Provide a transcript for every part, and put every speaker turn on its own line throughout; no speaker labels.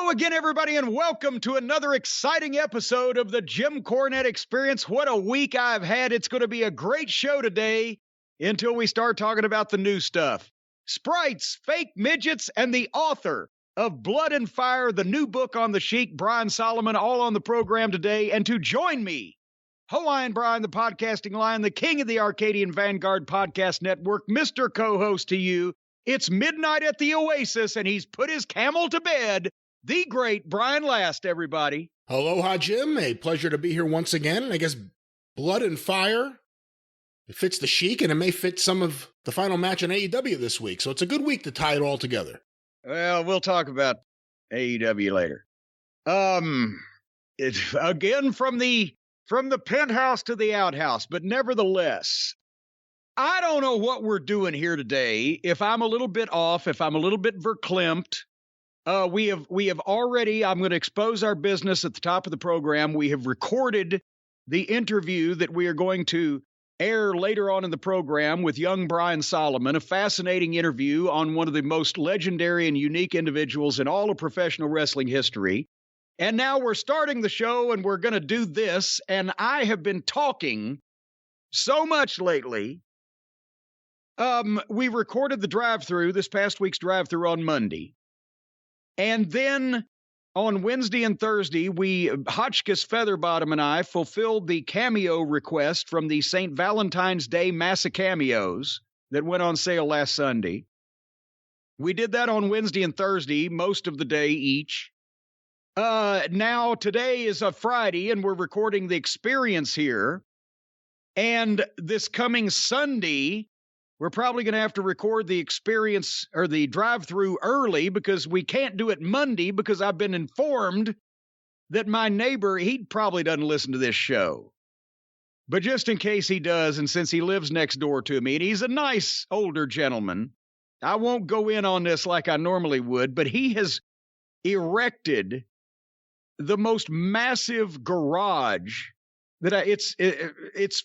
Hello again, everybody, and welcome to another exciting episode of the Jim Cornette Experience. What a week I've had. It's going to be a great show today until we start talking about the new stuff. Sprites, fake midgets, and the author of Blood and Fire, the new book on the Sheik, Brian Solomon, all on the program today. And to join me, Hawaiian Brian, the podcasting lion, the king of the Arcadian Vanguard Podcast Network, Mr. Co-host to you. It's midnight at the Oasis, and he's put his camel to bed. The great Brian Last, everybody.
Aloha, Jim. A pleasure to be here once again. I guess Blood and Fire, it fits the Sheik, and it may fit some of the final match in AEW this week. So it's a good week to tie it all together.
Well, we'll talk about AEW later. Again, from the penthouse to the outhouse, but nevertheless, I don't know what we're doing here today. If I'm a little bit off, if I'm a little bit verklempt, we have already, I'm going to expose our business at the top of the program. We have recorded the interview that we are going to air later on in the program with young Brian Solomon, a fascinating interview on one of the most legendary and unique individuals in all of professional wrestling history. And now we're starting the show and we're going to do this. And I have been talking so much lately. We recorded the drive-thru, this past week's drive-thru on Monday. And then on Wednesday and Thursday, Hotchkiss Featherbottom and I fulfilled the cameo request from the St. Valentine's Day Massa Cameos that went on sale last Sunday. We did that on Wednesday and Thursday, most of the day each. Now, today is a Friday, and we're recording the experience here. And this coming Sunday, we're probably going to have to record the experience or the drive-through early because we can't do it Monday because I've been informed that my neighbor, he probably doesn't listen to this show. But just in case he does, and since he lives next door to me, and he's a nice older gentleman, I won't go in on this like I normally would, but he has erected the most massive garage that it's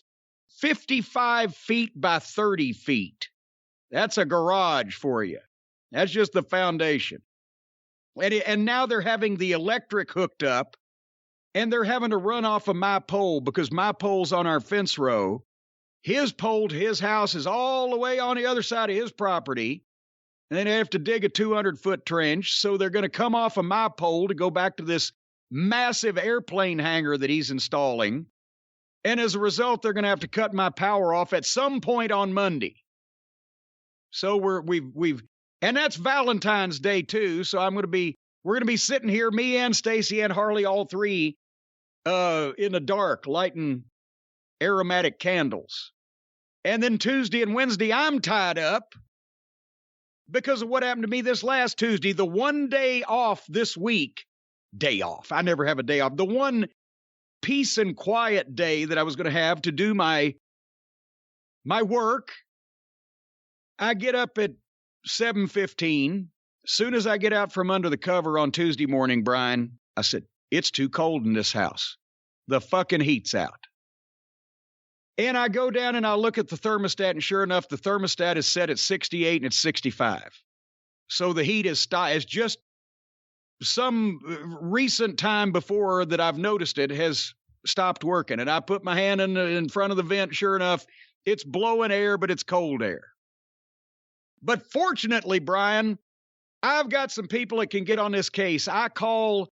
55 feet by 30 feet. That's a garage for you. That's just the foundation. And now they're having the electric hooked up, and they're having to run off of my pole because my pole's on our fence row. His pole to his house is all the way on the other side of his property. And then they have to dig a 200-foot trench. So they're going to come off of my pole to go back to this massive airplane hangar that he's installing. And as a result, they're going to have to cut my power off at some point on Monday. So and that's Valentine's Day too. So we're going to be sitting here, me and Stacy and Harley, all three, in the dark, lighting aromatic candles. And then Tuesday and Wednesday, I'm tied up because of what happened to me this last Tuesday. The one day off this week, day off. I never have a day off. The one peace and quiet day that I was going to have to do my work. I get up at 7:15. Soon as I get out from under the cover on Tuesday morning, Brian, I said, it's too cold in this house. The fucking heat's out. And I go down and I look at the thermostat, and sure enough, the thermostat is set at 68 and it's 65. So the heat is just some recent time before that I've noticed it has stopped working. And I put my hand in front of the vent. Sure enough, it's blowing air, but it's cold air. But fortunately, Brian, I've got some people that can get on this case. I call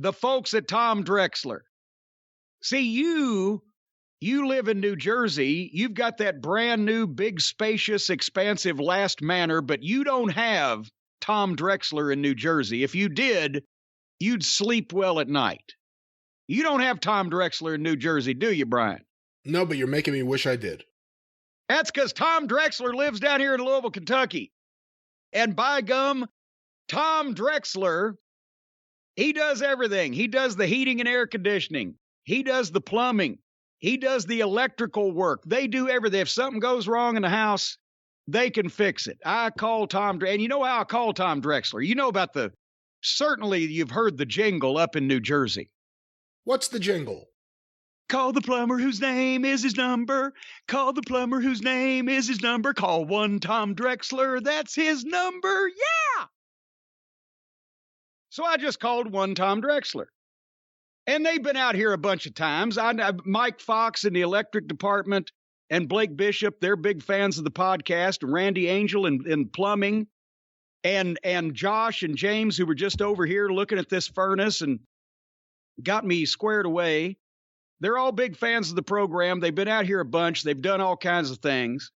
the folks at Tom Drexler. See, you live in New Jersey. You've got that brand new, big, spacious, expansive Last Manor, but you don't have Tom Drexler in New Jersey. If you did, you'd sleep well at night. You don't have Tom Drexler in New Jersey, do you, Brian?
No, but you're making me wish I did.
That's because Tom Drexler lives down here in Louisville, Kentucky. And by gum, Tom Drexler, he does everything. He does the heating and air conditioning. He does the plumbing. He does the electrical work. They do everything. If something goes wrong in the house, they can fix it. I call Tom, and you know how I call Tom Drexler. You know about certainly you've heard the jingle up in New Jersey.
What's the jingle?
Call the plumber whose name is his number. Call the plumber whose name is his number. Call one Tom Drexler, that's his number. Yeah! So I just called one Tom Drexler. And they've been out here a bunch of times. Mike Fox in the electric department and Blake Bishop, they're big fans of the podcast. Randy Angel in plumbing. And Josh and James, who were just over here looking at this furnace and got me squared away. They're all big fans of the program. They've been out here a bunch. They've done all kinds of things.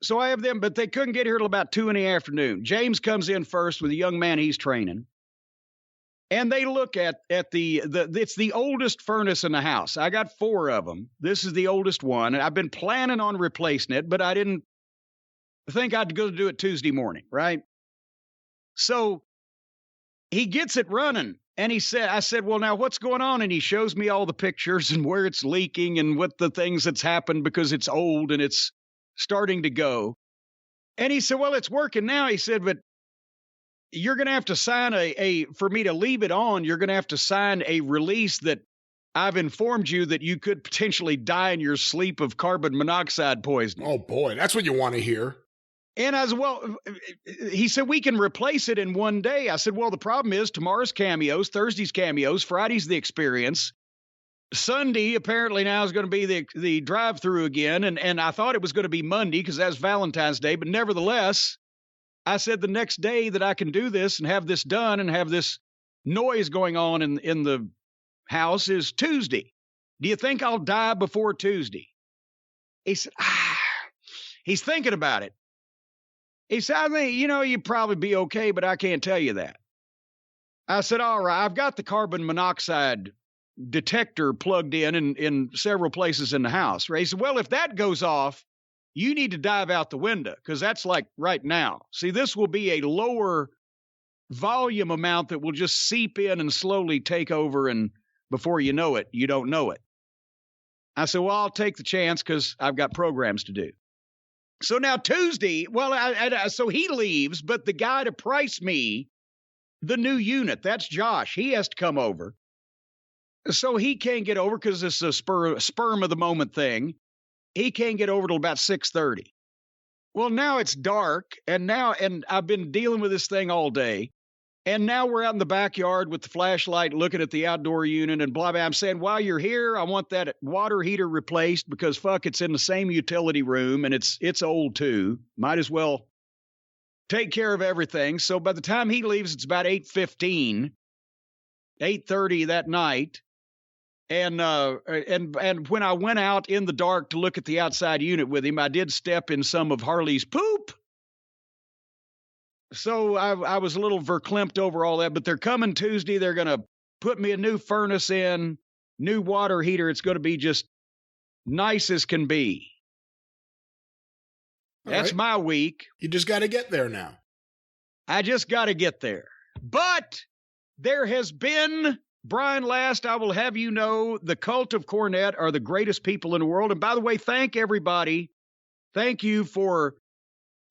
So I have them, but they couldn't get here till about 2 p.m. James comes in first with a young man he's training. And they look at it's the oldest furnace in the house. I got 4 of them. This is the oldest one. And I've been planning on replacing it, but I didn't think I'd go to do it Tuesday morning, right? So he gets it running. And I said, well, now what's going on? And he shows me all the pictures and where it's leaking and what the things that's happened because it's old and it's starting to go. And he said, well, it's working now. He said, but you're going to have to sign for me to leave it on, you're going to have to sign a release that I've informed you that you could potentially die in your sleep of carbon monoxide poisoning.
Oh, boy, that's what you want to hear.
And I said, well, he said, we can replace it in one day. I said, well, the problem is tomorrow's cameos, Thursday's cameos, Friday's the experience. Sunday apparently now is going to be the drive-through again. And I thought it was going to be Monday because that's Valentine's Day. But nevertheless, I said the next day that I can do this and have this done and have this noise going on in the house is Tuesday. Do you think I'll die before Tuesday? He said, he's thinking about it. He said, I think, you'd probably be okay, but I can't tell you that. I said, all right, I've got the carbon monoxide detector plugged in several places in the house. Right? He said, well, if that goes off, you need to dive out the window because that's like right now. See, this will be a lower volume amount that will just seep in and slowly take over. And before you know it, you don't know it. I said, well, I'll take the chance because I've got programs to do. So now Tuesday, well, so he leaves, but the guy to price me the new unit, that's Josh. He has to come over. So he can't get over because this is a sperm of the moment thing. He can't get over till about 6:30. Well, now it's dark, and I've been dealing with this thing all day. And now we're out in the backyard with the flashlight looking at the outdoor unit and blah, blah. I'm saying, while you're here, I want that water heater replaced because, it's in the same utility room and it's old too. Might as well take care of everything. So by the time he leaves, it's about 8:15, 8:30 that night. And when I went out in the dark to look at the outside unit with him, I did step in some of Harley's poop. So I was a little verklempt over all that, but they're coming Tuesday. They're going to put me a new furnace in, new water heater. It's going to be just nice as can be. That's right. My week.
You just got to get there now.
I just got to get there. But there has been, Brian Last, I will have you know, the cult of Cornette are the greatest people in the world. And by the way, thank everybody. Thank you for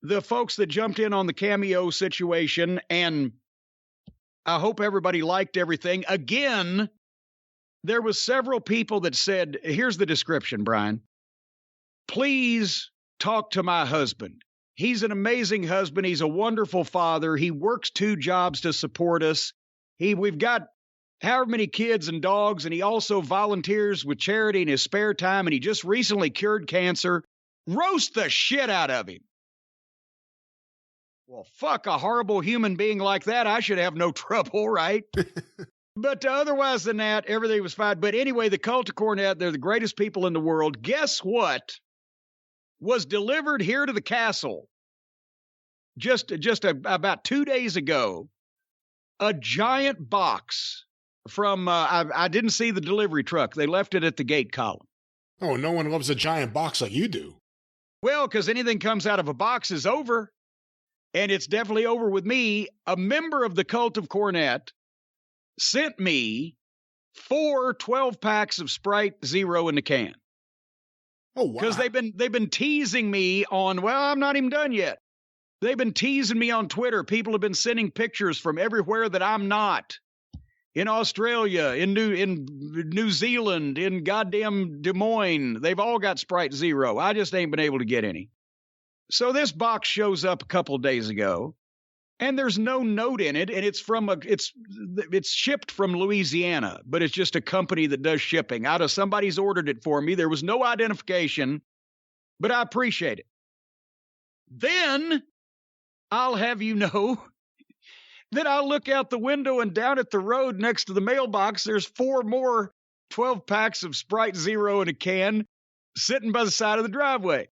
the folks that jumped in on the cameo situation, and I hope everybody liked everything. Again, there was several people that said, here's the description, Brian. Please talk to my husband. He's an amazing husband. He's a wonderful father. He works 2 jobs to support us. We've got however many kids and dogs, and he also volunteers with charity in his spare time, and he just recently cured cancer. Roast the shit out of him. Well, fuck a horrible human being like that. I should have no trouble, right? But otherwise than that, everything was fine. But anyway, the cult of Cornette, they're the greatest people in the world. Guess what was delivered here to the castle just about 2 days ago? A giant box from, I didn't see the delivery truck. They left it at the gate column.
Oh, no one loves a giant box like you do.
Well, because anything comes out of a box is over. And it's definitely over with me. A member of the cult of Cornette sent me 4 12-packs of Sprite Zero in the can.
Oh, wow.
Because they've been teasing me on, well, I'm not even done yet. They've been teasing me on Twitter. People have been sending pictures from everywhere that I'm not. In Australia, in New Zealand, in goddamn Des Moines. They've all got Sprite Zero. I just ain't been able to get any. So this box shows up a couple of days ago, And there's no note in it, and it's shipped from Louisiana, but it's just a company that does shipping. Somebody's ordered it for me. There was no identification, but I appreciate it. Then I'll have you know that I'll look out the window, and down at the road next to the mailbox, there's 4 more 12 packs of Sprite Zero in a can sitting by the side of the driveway.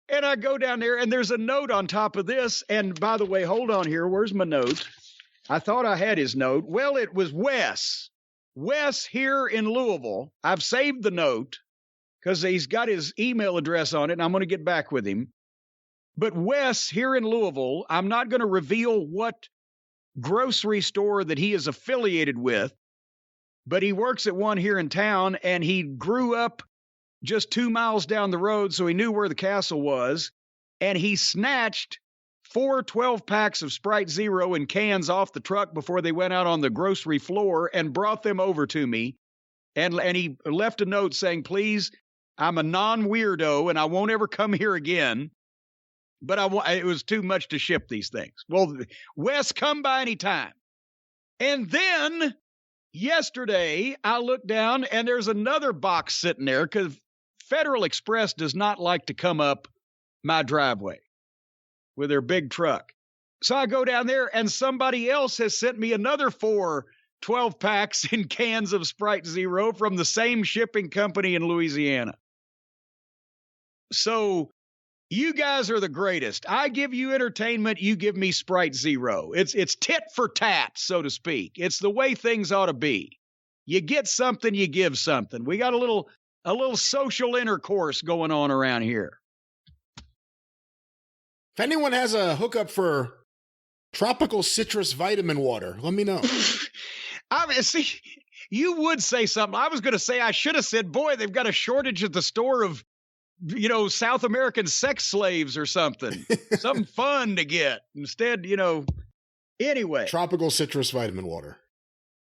And I go down there, and there's a note on top of this. And by the way, hold on here. Where's my note? I thought I had his note. Well, it was Wes. Wes here in Louisville. I've saved the note because he's got his email address on it, and I'm going to get back with him. But Wes here in Louisville, I'm not going to reveal what grocery store that he is affiliated with, but he works at one here in town, and he grew up just 2 miles down the road, so he knew where the castle was, and he snatched 4 12-packs of Sprite Zero in cans off the truck before they went out on the grocery floor and brought them over to me, and he left a note saying, please, I'm a non-weirdo, and I won't ever come here again, but it was too much to ship these things. Well, Wes, come by anytime. And then yesterday, I looked down, and there's another box sitting there because Federal Express does not like to come up my driveway with their big truck. So I go down there, and somebody else has sent me another 4 12-packs in cans of Sprite Zero from the same shipping company in Louisiana. So you guys are the greatest. I give you entertainment, you give me Sprite Zero. It's tit for tat, so to speak. It's the way things ought to be. You get something, you give something. We got a little social intercourse going on around here.
If anyone has a hookup for tropical citrus vitamin water, let me know.
See, you would say something. I was going to say, I should have said, boy, they've got a shortage at the store of, South American sex slaves or something. Something fun to get. Instead, anyway.
Tropical citrus vitamin water.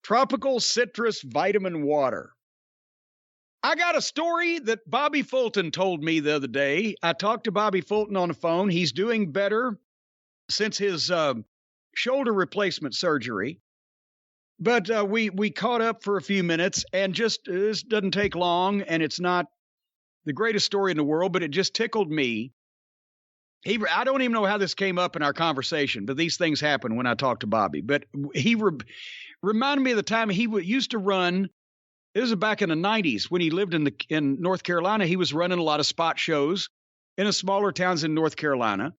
Tropical citrus vitamin water. I got a story that Bobby Fulton told me the other day. I talked to Bobby Fulton on the phone. He's doing better since his shoulder replacement surgery. But we caught up for a few minutes, and this doesn't take long, and it's not the greatest story in the world, but it just tickled me. I don't even know how this came up in our conversation, but these things happen when I talk to Bobby. But he reminded me of the time he used to run. It was back in the 90s when he lived in North Carolina. He was running a lot of spot shows in the smaller towns in North Carolina.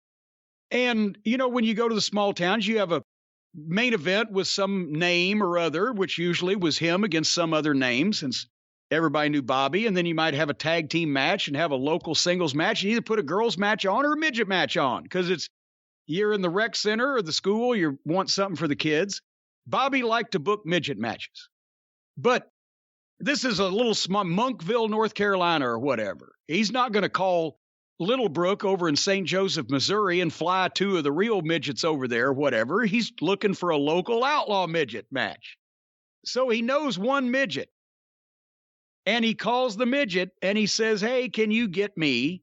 And, when you go to the small towns, you have a main event with some name or other, which usually was him against some other name since everybody knew Bobby. And then you might have a tag team match and have a local singles match. You either put a girls match on or a midget match on because you're in the rec center or the school. You want something for the kids. Bobby liked to book midget matches. But this is a little small Monkville, North Carolina or whatever. He's not going to call Littlebrook over in St. Joseph, Missouri and fly 2 of the real midgets over there, whatever. He's looking for a local outlaw midget match. So he knows one midget. And he calls the midget and he says, hey, can you get an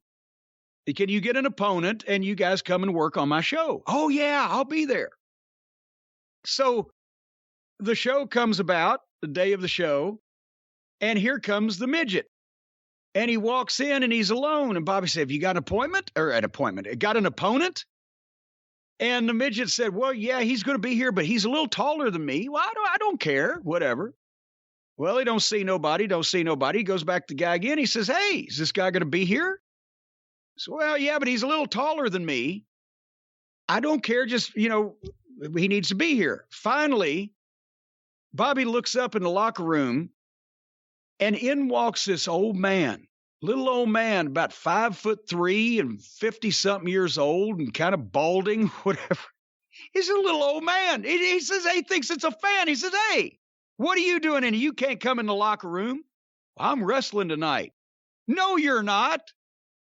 opponent and you guys come and work on my show? Oh, yeah, I'll be there. So the show comes about, the day of the show. And here comes the midget. And he walks in and he's alone. And Bobby said, have you got got an opponent? And the midget said, well, yeah, he's going to be here, but he's a little taller than me. Well, I don't care, whatever. Well, he don't see nobody. He goes back to the guy again. He says, hey, is this guy going to be here? So, well, yeah, but he's a little taller than me. I don't care. Just, he needs to be here. Finally, Bobby looks up in the locker room. And in walks this little old man, about 5'3" and 50-something years old and kind of balding, whatever. He's a little old man. He says, he thinks it's a fan. He says, hey, what are you doing in here? You can't come in the locker room. Well, I'm wrestling tonight. No, you're not.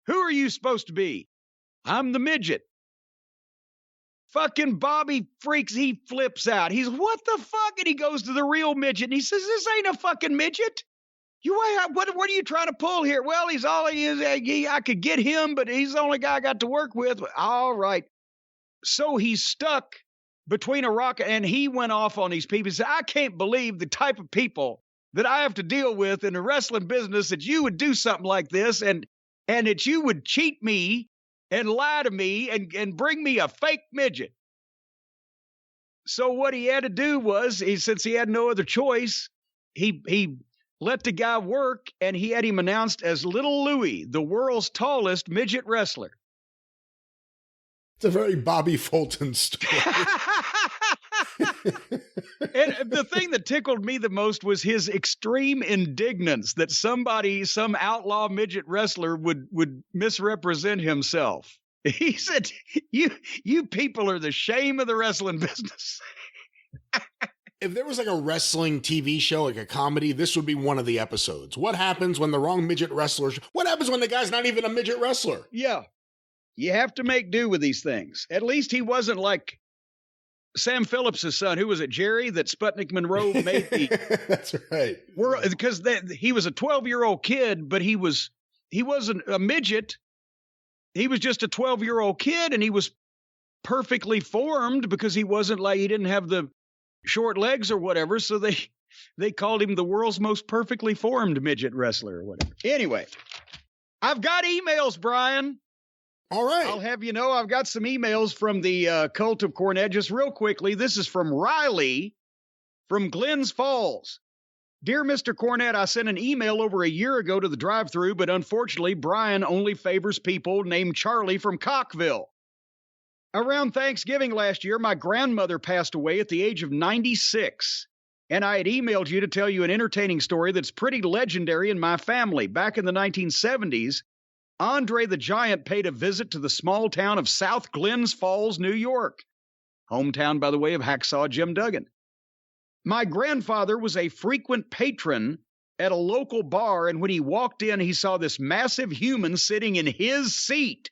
Who are you supposed to be? I'm the midget. Fucking Bobby freaks. He flips out. He's, what the fuck? And he goes to the real midget and he says, this ain't a fucking midget. What are you trying to pull here? Well, he's all he is. I could get him, but he's the only guy I got to work with. All right. So he's stuck between a rock, and he went off on these people. He said, I can't believe the type of people that I have to deal with in the wrestling business, that you would do something like this, and that you would cheat me and lie to me and bring me a fake midget. So what he had to do was, since he had no other choice, he let the guy work, and he had him announced as Little Louie, the world's tallest midget wrestler.
It's a very Bobby Fulton story.
And the thing that tickled me the most was his extreme indignance that some outlaw midget wrestler would misrepresent himself. He said, you people are the shame of the wrestling business.
If there was like a wrestling TV show, like a comedy, this would be one of the episodes. What happens when the wrong midget wrestler... What happens when the guy's not even a midget wrestler?
Yeah. You have to make do with these things. At least he wasn't like Sam Phillips' son. Who was it, Jerry, that Sputnik Monroe made the...
That's right.
Because he was a 12-year-old kid, but he wasn't a midget. He was just a 12-year-old kid, and he was perfectly formed because he didn't have the short legs or whatever, so they called him the world's most perfectly formed midget wrestler or whatever. Anyway, I've got emails, Brian.
All right.
I'll have you know, I've got some emails from the Cult of Cornette. Just real quickly, this is from Riley from Glens Falls. Dear Mr. Cornette, I sent an email over a year ago to the drive-thru, but unfortunately, Brian only favors people named Charlie from Cockville. Around Thanksgiving last year, my grandmother passed away at the age of 96, and I had emailed you to tell you an entertaining story that's pretty legendary in my family. Back in the 1970s, Andre the Giant paid a visit to the small town of South Glens Falls, New York, hometown, by the way, of Hacksaw Jim Duggan. My grandfather was a frequent patron at a local bar, and when he walked in, he saw this massive human sitting in his seat.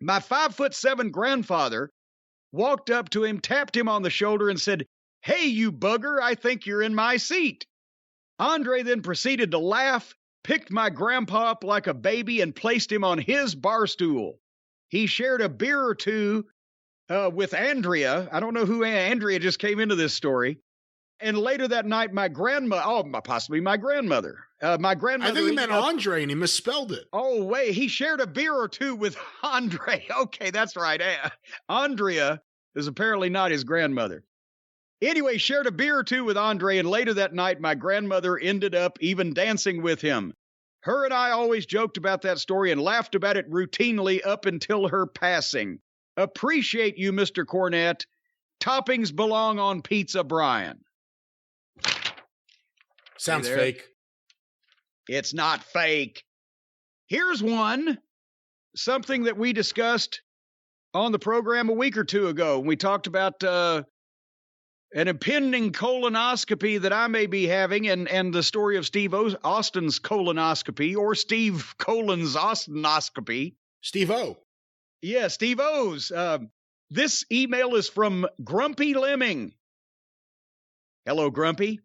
My 5'7" grandfather walked up to him, tapped him on the shoulder, and said, "Hey, you bugger, I think you're in my seat." Andre then proceeded to laugh, picked my grandpa up like a baby, and placed him on his bar stool. He shared a beer or two with Andrea. I don't know who Andrea just came into this story. And later that night, possibly my grandmother. My grandmother.
I think he meant Andre, and he misspelled it.
Oh, wait, he shared a beer or two with Andre. Okay, that's right. Andrea is apparently not his grandmother. Anyway, shared a beer or two with Andre, and later that night, my grandmother ended up even dancing with him. Her and I always joked about that story and laughed about it routinely up until her passing. Appreciate you, Mr. Cornette. Toppings belong on pizza, Brian.
Sounds fake.
It's not fake. Here's one. Something that we discussed on the program a week or two ago. We talked about an impending colonoscopy that I may be having, and the story of Steve Austin's colonoscopy, or Steve Colon's Austinoscopy.
Steve O.
Yeah, Steve O's. This email is from Grumpy Lemming. Hello, Grumpy.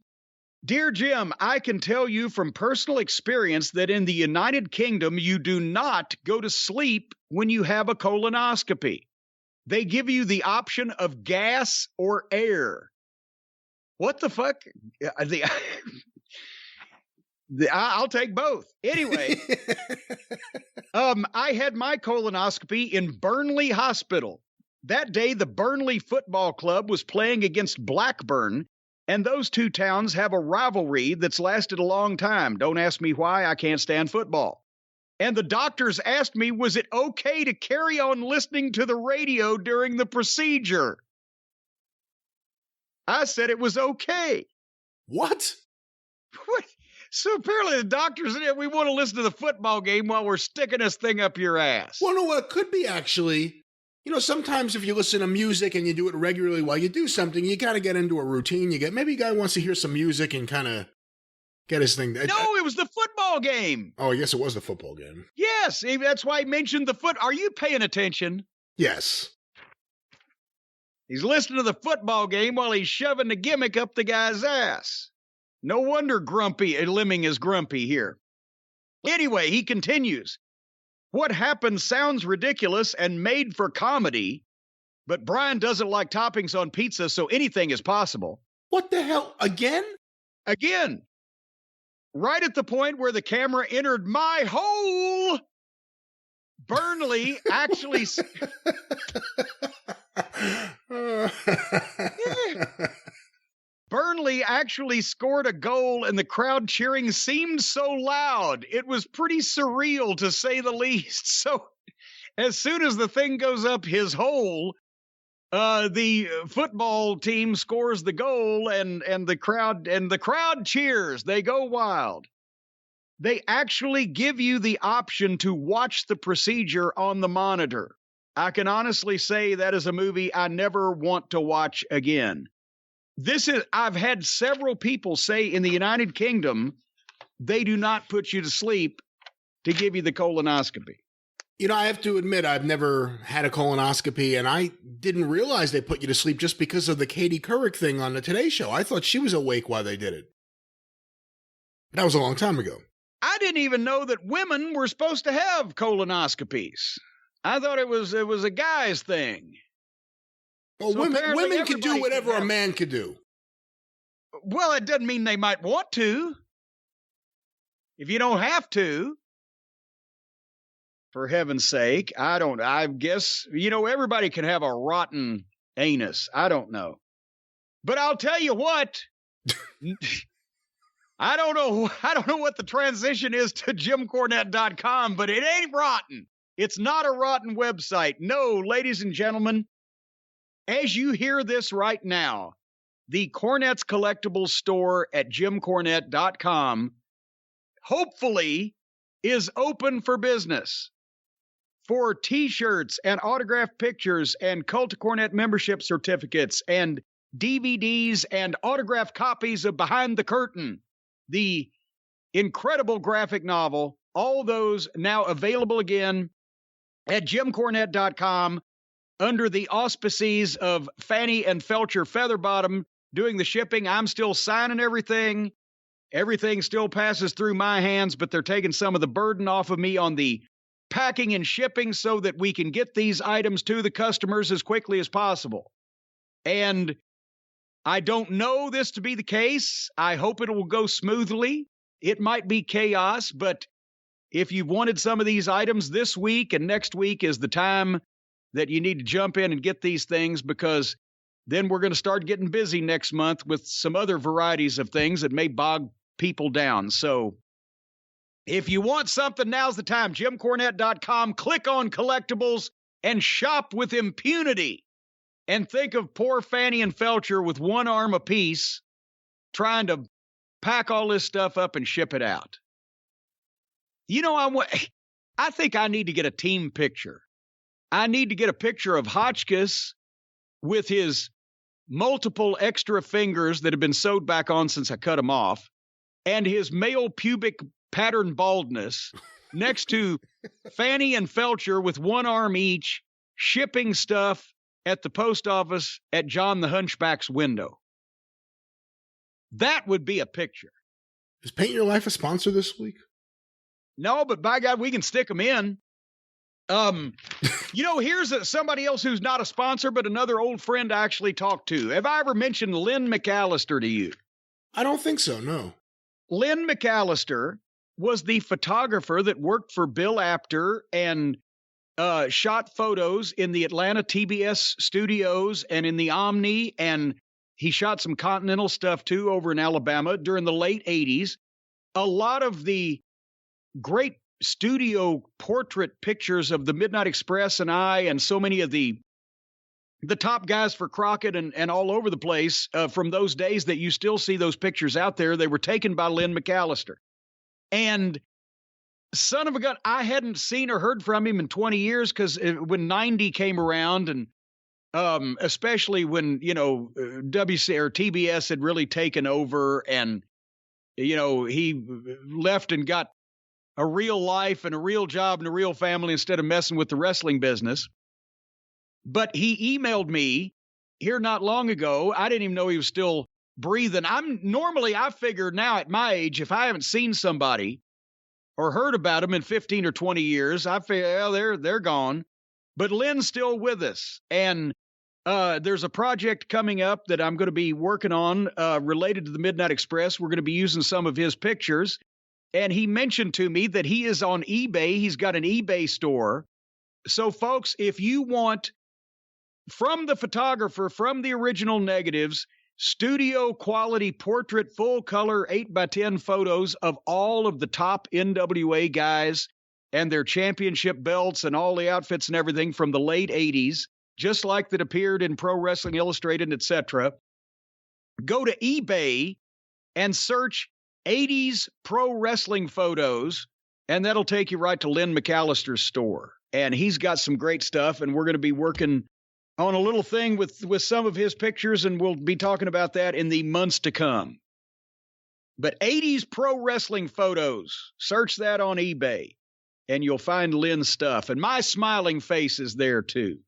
Dear Jim, I can tell you from personal experience that in the United Kingdom, you do not go to sleep when you have a colonoscopy. They give you the option of gas or air. What the fuck? I'll take both. Anyway, I had my colonoscopy in Burnley Hospital. That day, the Burnley Football Club was playing against Blackburn, and those two towns have a rivalry that's lasted a long time. Don't ask me why. I can't stand football. And the doctors asked me, was it okay to carry on listening to the radio during the procedure? I said it was okay.
What?
So apparently the doctors said, we want to listen to the football game while we're sticking this thing up your ass.
Well, no, it could be actually. You know, sometimes if you listen to music and you do it regularly while you do something, you got to get into a routine. Maybe a guy wants to hear some music and kind of get his thing.
No, it was the football game.
Oh, I guess it was the football game.
Yes, that's why he mentioned the foot. Are you paying attention?
Yes.
He's listening to the football game while he's shoving the gimmick up the guy's ass. No wonder Lemming is grumpy here. Anyway, he continues. What happened sounds ridiculous and made for comedy, But Brian doesn't like toppings on pizza, so anything is possible.
What the hell? Again?
Again. Right at the point where the camera entered my hole, Burnley actually... Burnley actually scored a goal, and the crowd cheering seemed so loud. It was pretty surreal, to say the least. So as soon as the thing goes up his hole, the football team scores the goal, and the crowd cheers. They go wild. They actually give you the option to watch the procedure on the monitor. I can honestly say that is a movie I never want to watch again. I've had several people say in the United Kingdom, they do not put you to sleep to give you the colonoscopy.
You know, I have to admit, I've never had a colonoscopy, and I didn't realize they put you to sleep just because of the Katie Couric thing on the Today Show. I thought she was awake while they did it. That was a long time ago.
I didn't even know that women were supposed to have colonoscopies. I thought it was a guy's thing.
Well,
So
women can do
everybody
whatever
can
a man could do.
Well, it doesn't mean they might want to. If you don't have to, for heaven's sake, I guess, everybody can have a rotten anus. I don't know. But I'll tell you what, I don't know what the transition is to JimCornette.com, but it ain't rotten. It's not a rotten website. No, ladies and gentlemen, as you hear this right now, the Cornette's Collectibles store at JimCornette.com hopefully is open for business for T-shirts and autographed pictures and Cult of Cornette membership certificates and DVDs and autographed copies of Behind the Curtain, the incredible graphic novel. All those now available again at JimCornette.com under the auspices of Fanny and Felcher Featherbottom doing the shipping. I'm still signing everything. Everything still passes through my hands, but they're taking some of the burden off of me on the packing and shipping so that we can get these items to the customers as quickly as possible. And I don't know this to be the case. I hope it will go smoothly. It might be chaos, but if you've wanted some of these items this week and next week is the time that you need to jump in and get these things, because then we're going to start getting busy next month with some other varieties of things that may bog people down. So if you want something, now's the time. JimCornette.com, click on collectibles and shop with impunity. And think of poor Fanny and Felcher with one arm apiece trying to pack all this stuff up and ship it out. I think I need to get a team picture. I need to get a picture of Hotchkiss with his multiple extra fingers that have been sewed back on since I cut them off, and his male pubic pattern baldness next to Fanny and Felcher with one arm each, shipping stuff at the post office at John the Hunchback's window. That would be a picture.
Is Paint Your Life a sponsor this week?
No, but by God, we can stick them in. Here's somebody else who's not a sponsor, but another old friend I actually talked to. Have I ever mentioned Lynn Mcallister to you?
I don't think so, no.
Lynn Mcallister was the photographer that worked for Bill Apter and shot photos in the Atlanta TBS studios and in the Omni, and he shot some Continental stuff too over in Alabama during the late 80s. A lot of the great studio portrait pictures of the Midnight Express and I and so many of the top guys for Crockett and all over the place from those days that you still see those pictures out there, they were taken by Lynn Mcallister. And son of a gun, I hadn't seen or heard from him in 20 years because when 90 came around, and especially when, WC or TBS had really taken over, and, he left and got a real life and a real job and a real family instead of messing with the wrestling business. But he emailed me here not long ago. I didn't even know he was still breathing. I figure now at my age, if I haven't seen somebody or heard about them in 15 or 20 years, I figure, well, they're gone. But Lynn's still with us. And There's a project coming up that I'm going to be working on related to the Midnight Express. We're going to be using some of his pictures. And he mentioned to me that he is on eBay. He's got an eBay store. So, folks, if you want from the photographer, from the original negatives, studio quality portrait, full color 8x10 photos of all of the top NWA guys and their championship belts and all the outfits and everything from the late 80s, just like that appeared in Pro Wrestling Illustrated, etc. Go to eBay and search 80s pro wrestling photos, and that'll take you right to Lynn Mcallister's store. And he's got some great stuff, and we're going to be working on a little thing with some of his pictures, and we'll be talking about that in the months to come. But 80s pro wrestling photos, search that on eBay, and you'll find Lynn's stuff. And my smiling face is there, too.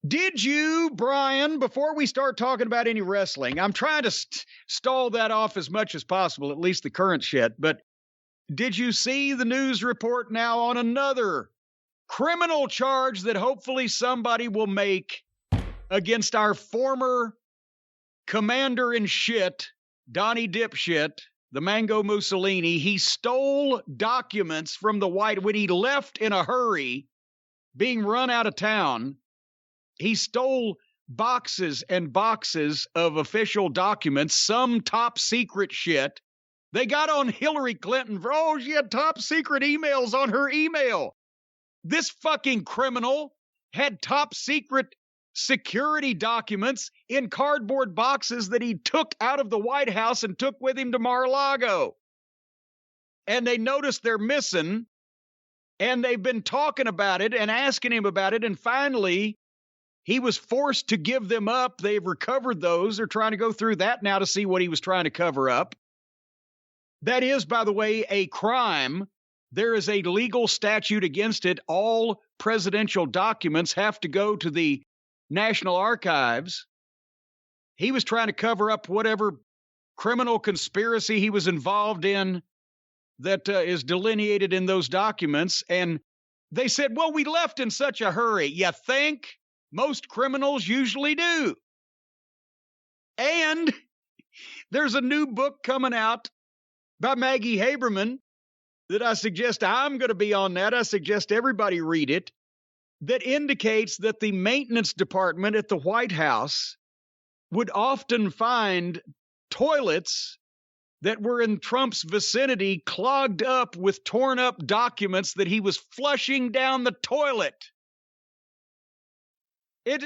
Did you, Brian, before we start talking about any wrestling, I'm trying to stall that off as much as possible, at least the current shit, but did you see the news report now on another criminal charge that hopefully somebody will make against our former commander-in-shit, Donnie Dipshit, the Mango Mussolini? He stole documents from the when he left in a hurry, being run out of town. He stole boxes and boxes of official documents, some top secret shit. They got on Hillary Clinton for, she had top secret emails on her email. This fucking criminal had top secret security documents in cardboard boxes that he took out of the White House and took with him to Mar-a-Lago. And they noticed they're missing, and they've been talking about it and asking him about it, and finally he was forced to give them up. They've recovered those. They're trying to go through that now to see what he was trying to cover up. That is, by the way, a crime. There is a legal statute against it. All presidential documents have to go to the National Archives. He was trying to cover up whatever criminal conspiracy he was involved in that is delineated in those documents. And they said, well, we left in such a hurry. You think? Most criminals usually do. And there's a new book coming out by Maggie Haberman that I suggest, I'm going to be on that. I suggest everybody read it, that indicates that the maintenance department at the White House would often find toilets that were in Trump's vicinity clogged up with torn up documents that he was flushing down the toilet. It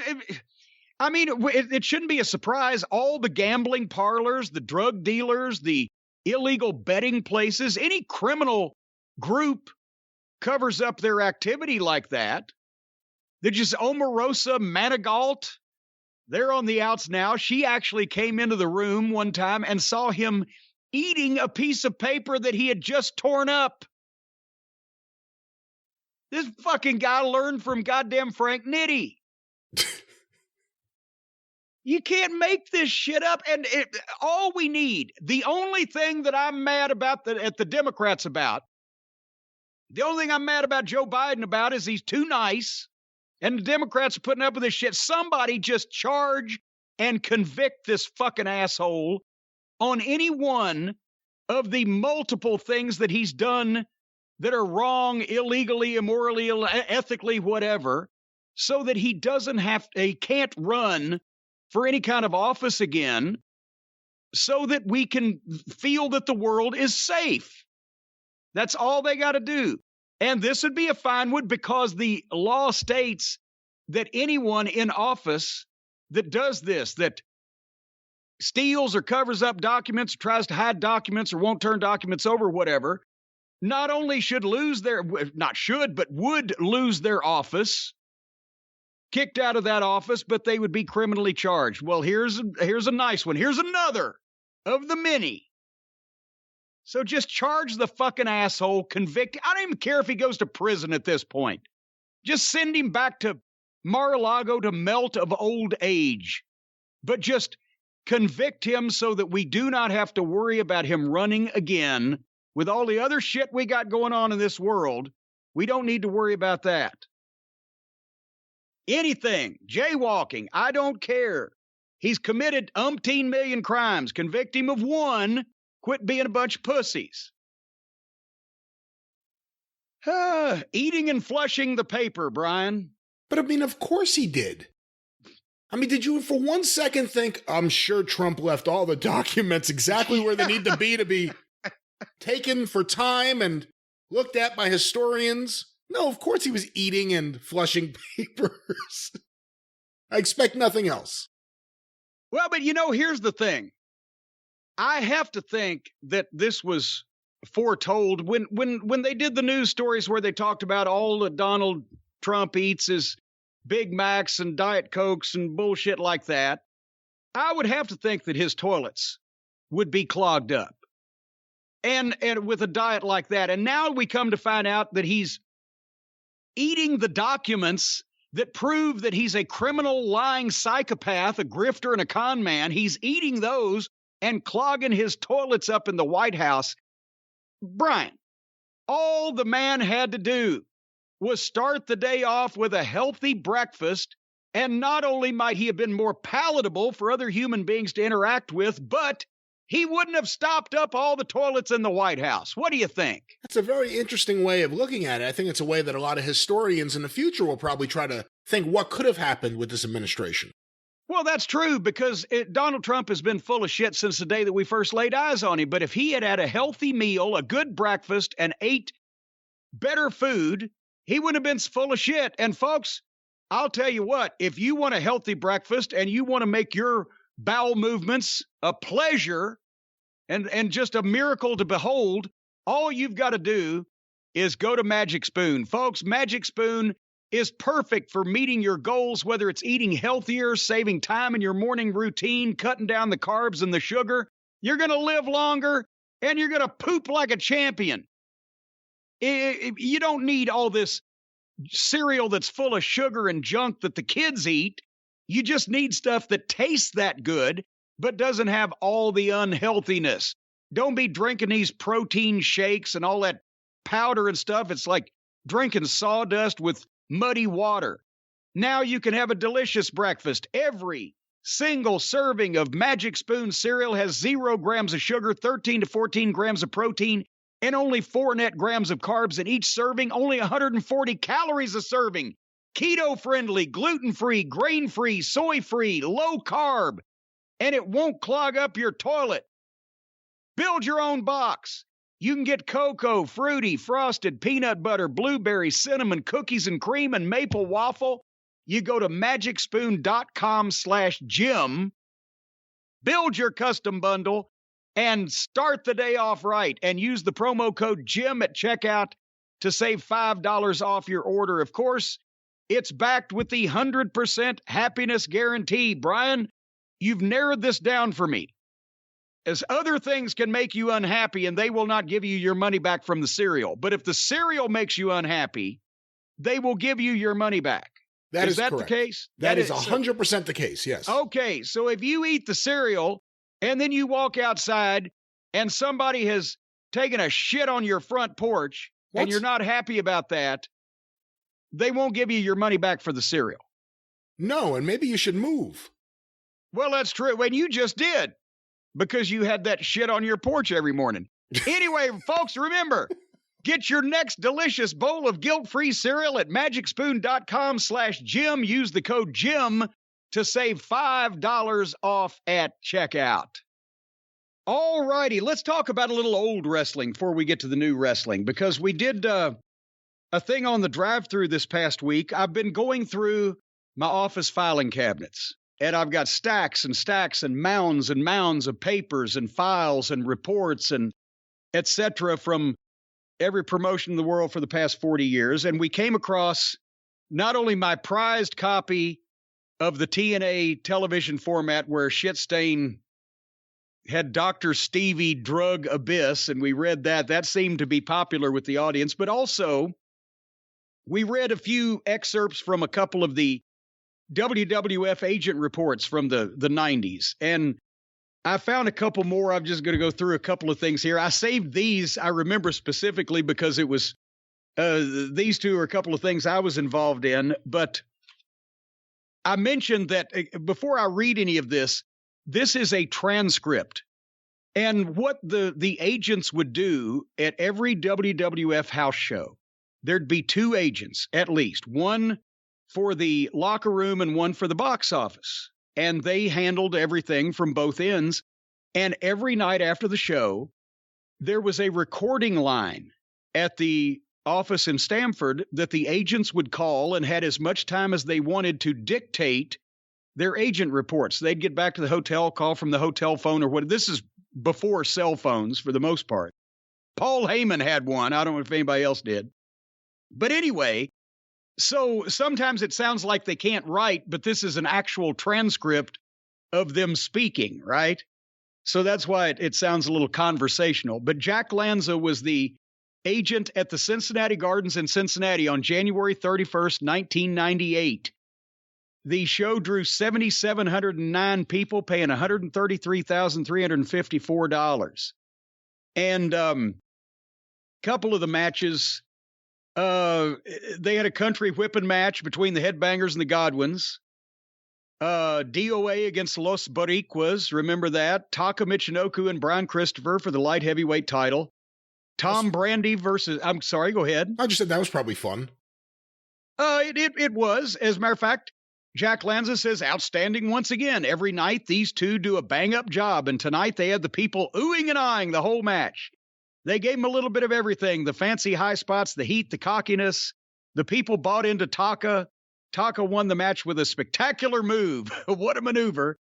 shouldn't be a surprise. All the gambling parlors, the drug dealers, the illegal betting places, any criminal group covers up their activity like that. They're just Omarosa Manigault. They're on the outs now. She actually came into the room one time and saw him eating a piece of paper that he had just torn up. This fucking guy learned from goddamn Frank Nitti. You can't make this shit up. And all we need, the only thing that I'm mad about at the Democrats about, the only thing I'm mad about Joe Biden about is he's too nice, and the Democrats are putting up with this shit. Somebody just charge and convict this fucking asshole on any one of the multiple things that he's done that are wrong, illegally, immorally, ethically, whatever, so that he can't run for any kind of office again, so that we can feel that the world is safe. That's all they got to do. And this would be a fine one, because the law states that anyone in office that does this, that steals or covers up documents, or tries to hide documents, or won't turn documents over, whatever, not only would lose their office, kicked out of that office, but they would be criminally charged. Well, here's a nice one. Here's another of the many. So just charge the fucking asshole, convict. I don't even care if he goes to prison at this point. Just send him back to Mar-a-Lago to melt of old age. But just convict him so that we do not have to worry about him running again. With all the other shit we got going on in this world, we don't need to worry about that. anything, jaywalking, I don't care. He's committed umpteen million crimes. Convict him of one. Quit being a bunch of pussies. Eating and flushing the paper, Brian.
But I mean, of course he did. I mean, did you for 1 second think, I'm sure Trump left all the documents exactly where they need to be taken for time and looked at by historians? No, of course he was eating and flushing papers. I expect nothing else.
Well, but here's the thing. I have to think that this was foretold when they did the news stories where they talked about all that Donald Trump eats is Big Macs and Diet Cokes and bullshit like that. I would have to think that his toilets would be clogged up. And with a diet like that. And now we come to find out that he's eating the documents that prove that he's a criminal, lying psychopath, a grifter, and a con man. He's eating those and clogging his toilets up in the White House. Brian, all the man had to do was start the day off with a healthy breakfast, and not only might he have been more palatable for other human beings to interact with, but he wouldn't have stopped up all the toilets in the White House. What do you think?
That's a very interesting way of looking at it. I think it's a way that a lot of historians in the future will probably try to think what could have happened with this administration.
Well, that's true, because Donald Trump has been full of shit since the day that we first laid eyes on him. But if he had had a healthy meal, a good breakfast, and ate better food, he wouldn't have been full of shit. And folks, I'll tell you what, if you want a healthy breakfast and you want to make your bowel movements a pleasure and just a miracle to behold, all you've got to do is go to Magic Spoon. Folks, Magic Spoon is perfect for meeting your goals, whether it's eating healthier, saving time in your morning routine, cutting down the carbs and the sugar. You're going to live longer, and you're going to poop like a champion. You don't need all this cereal that's full of sugar and junk that the kids eat. You just need stuff that tastes that good, but doesn't have all the unhealthiness. Don't be drinking these protein shakes and all that powder and stuff. It's like drinking sawdust with muddy water. Now you can have a delicious breakfast. Every single serving of Magic Spoon cereal has 0 grams of sugar, 13 to 14 grams of protein, and only 4 net grams of carbs in each serving, only 140 calories a serving. Keto-friendly, gluten-free, grain-free, soy-free, low-carb, and it won't clog up your toilet. Build your own box. You can get cocoa, fruity, frosted, peanut butter, blueberry, cinnamon, cookies and cream, and maple waffle. You go to magicspoon.com/Jim, build your custom bundle, and start the day off right. And use the promo code Jim at checkout to save $5 off your order. Of course, it's backed with the 100% happiness guarantee. Brian, you've narrowed this down for me. As other things can make you unhappy and they will not give you your money back from the cereal. But if the cereal makes you unhappy, they will give you your money back. Is that
correct.
The case?
That is 100% the case, yes.
Okay, so if you eat the cereal and then you walk outside and somebody has taken a shit on your front porch and you're not happy about that, they won't give you your money back for the cereal.
No, and maybe you should move.
Well, that's true. And you just did, because you had that shit on your porch every morning. Anyway, folks, remember, get your next delicious bowl of guilt-free cereal at magicspoon.com/Jim. Use the code Jim to save $5 off at checkout. All righty, let's talk about a little old wrestling before we get to the new wrestling, because we did a thing on the drive-thru this past week. I've been going through my office filing cabinets, and I've got stacks and stacks and mounds of papers and files and reports and et cetera from every promotion in the world for the past 40 years. And we came across not only my prized copy of the TNA television format where Shitstain had Dr. Stevie Drug Abyss, and we read that. That seemed to be popular with the audience, but also we read a few excerpts from a couple of the WWF agent reports from the 90s. And I found a couple more. I'm just going to go through a couple of things here. I saved these, I remember specifically, because it was these two are a couple of things I was involved in. But I mentioned that before I read any of this, this is a transcript. And what the agents would do at every WWF house show, there'd be two agents, at least, one for the locker room and one for the box office. And they handled everything from both ends. And every night after the show, there was a recording line at the office in Stamford that the agents would call and had as much time as they wanted to dictate their agent reports. They'd get back to the hotel, call from the hotel phone or what. This is before cell phones for the most part. Paul Heyman had one. I don't know if anybody else did. But anyway, so sometimes it sounds like they can't write, but this is an actual transcript of them speaking, right? So that's why it sounds a little conversational. But Jack Lanza was the agent at the Cincinnati Gardens in Cincinnati on January 31st, 1998. The show drew 7,709 people, paying $133,354. And a couple of the matches, they had a country whipping match between the Headbangers and the Godwins. DOA against Los Boricuas, remember that? Taka Michinoku and Brian Christopher for the light heavyweight title. Tom Brandi versus, I'm sorry, go ahead.
I just said that was probably fun.
It was. As a matter of fact, Jack Lanza says, outstanding once again. Every night, these two do a bang-up job, and tonight they had the people oohing and eyeing the whole match. They gave him a little bit of everything, the fancy high spots, the heat, the cockiness. The people bought into Taka. Taka won the match with a spectacular move. What a maneuver.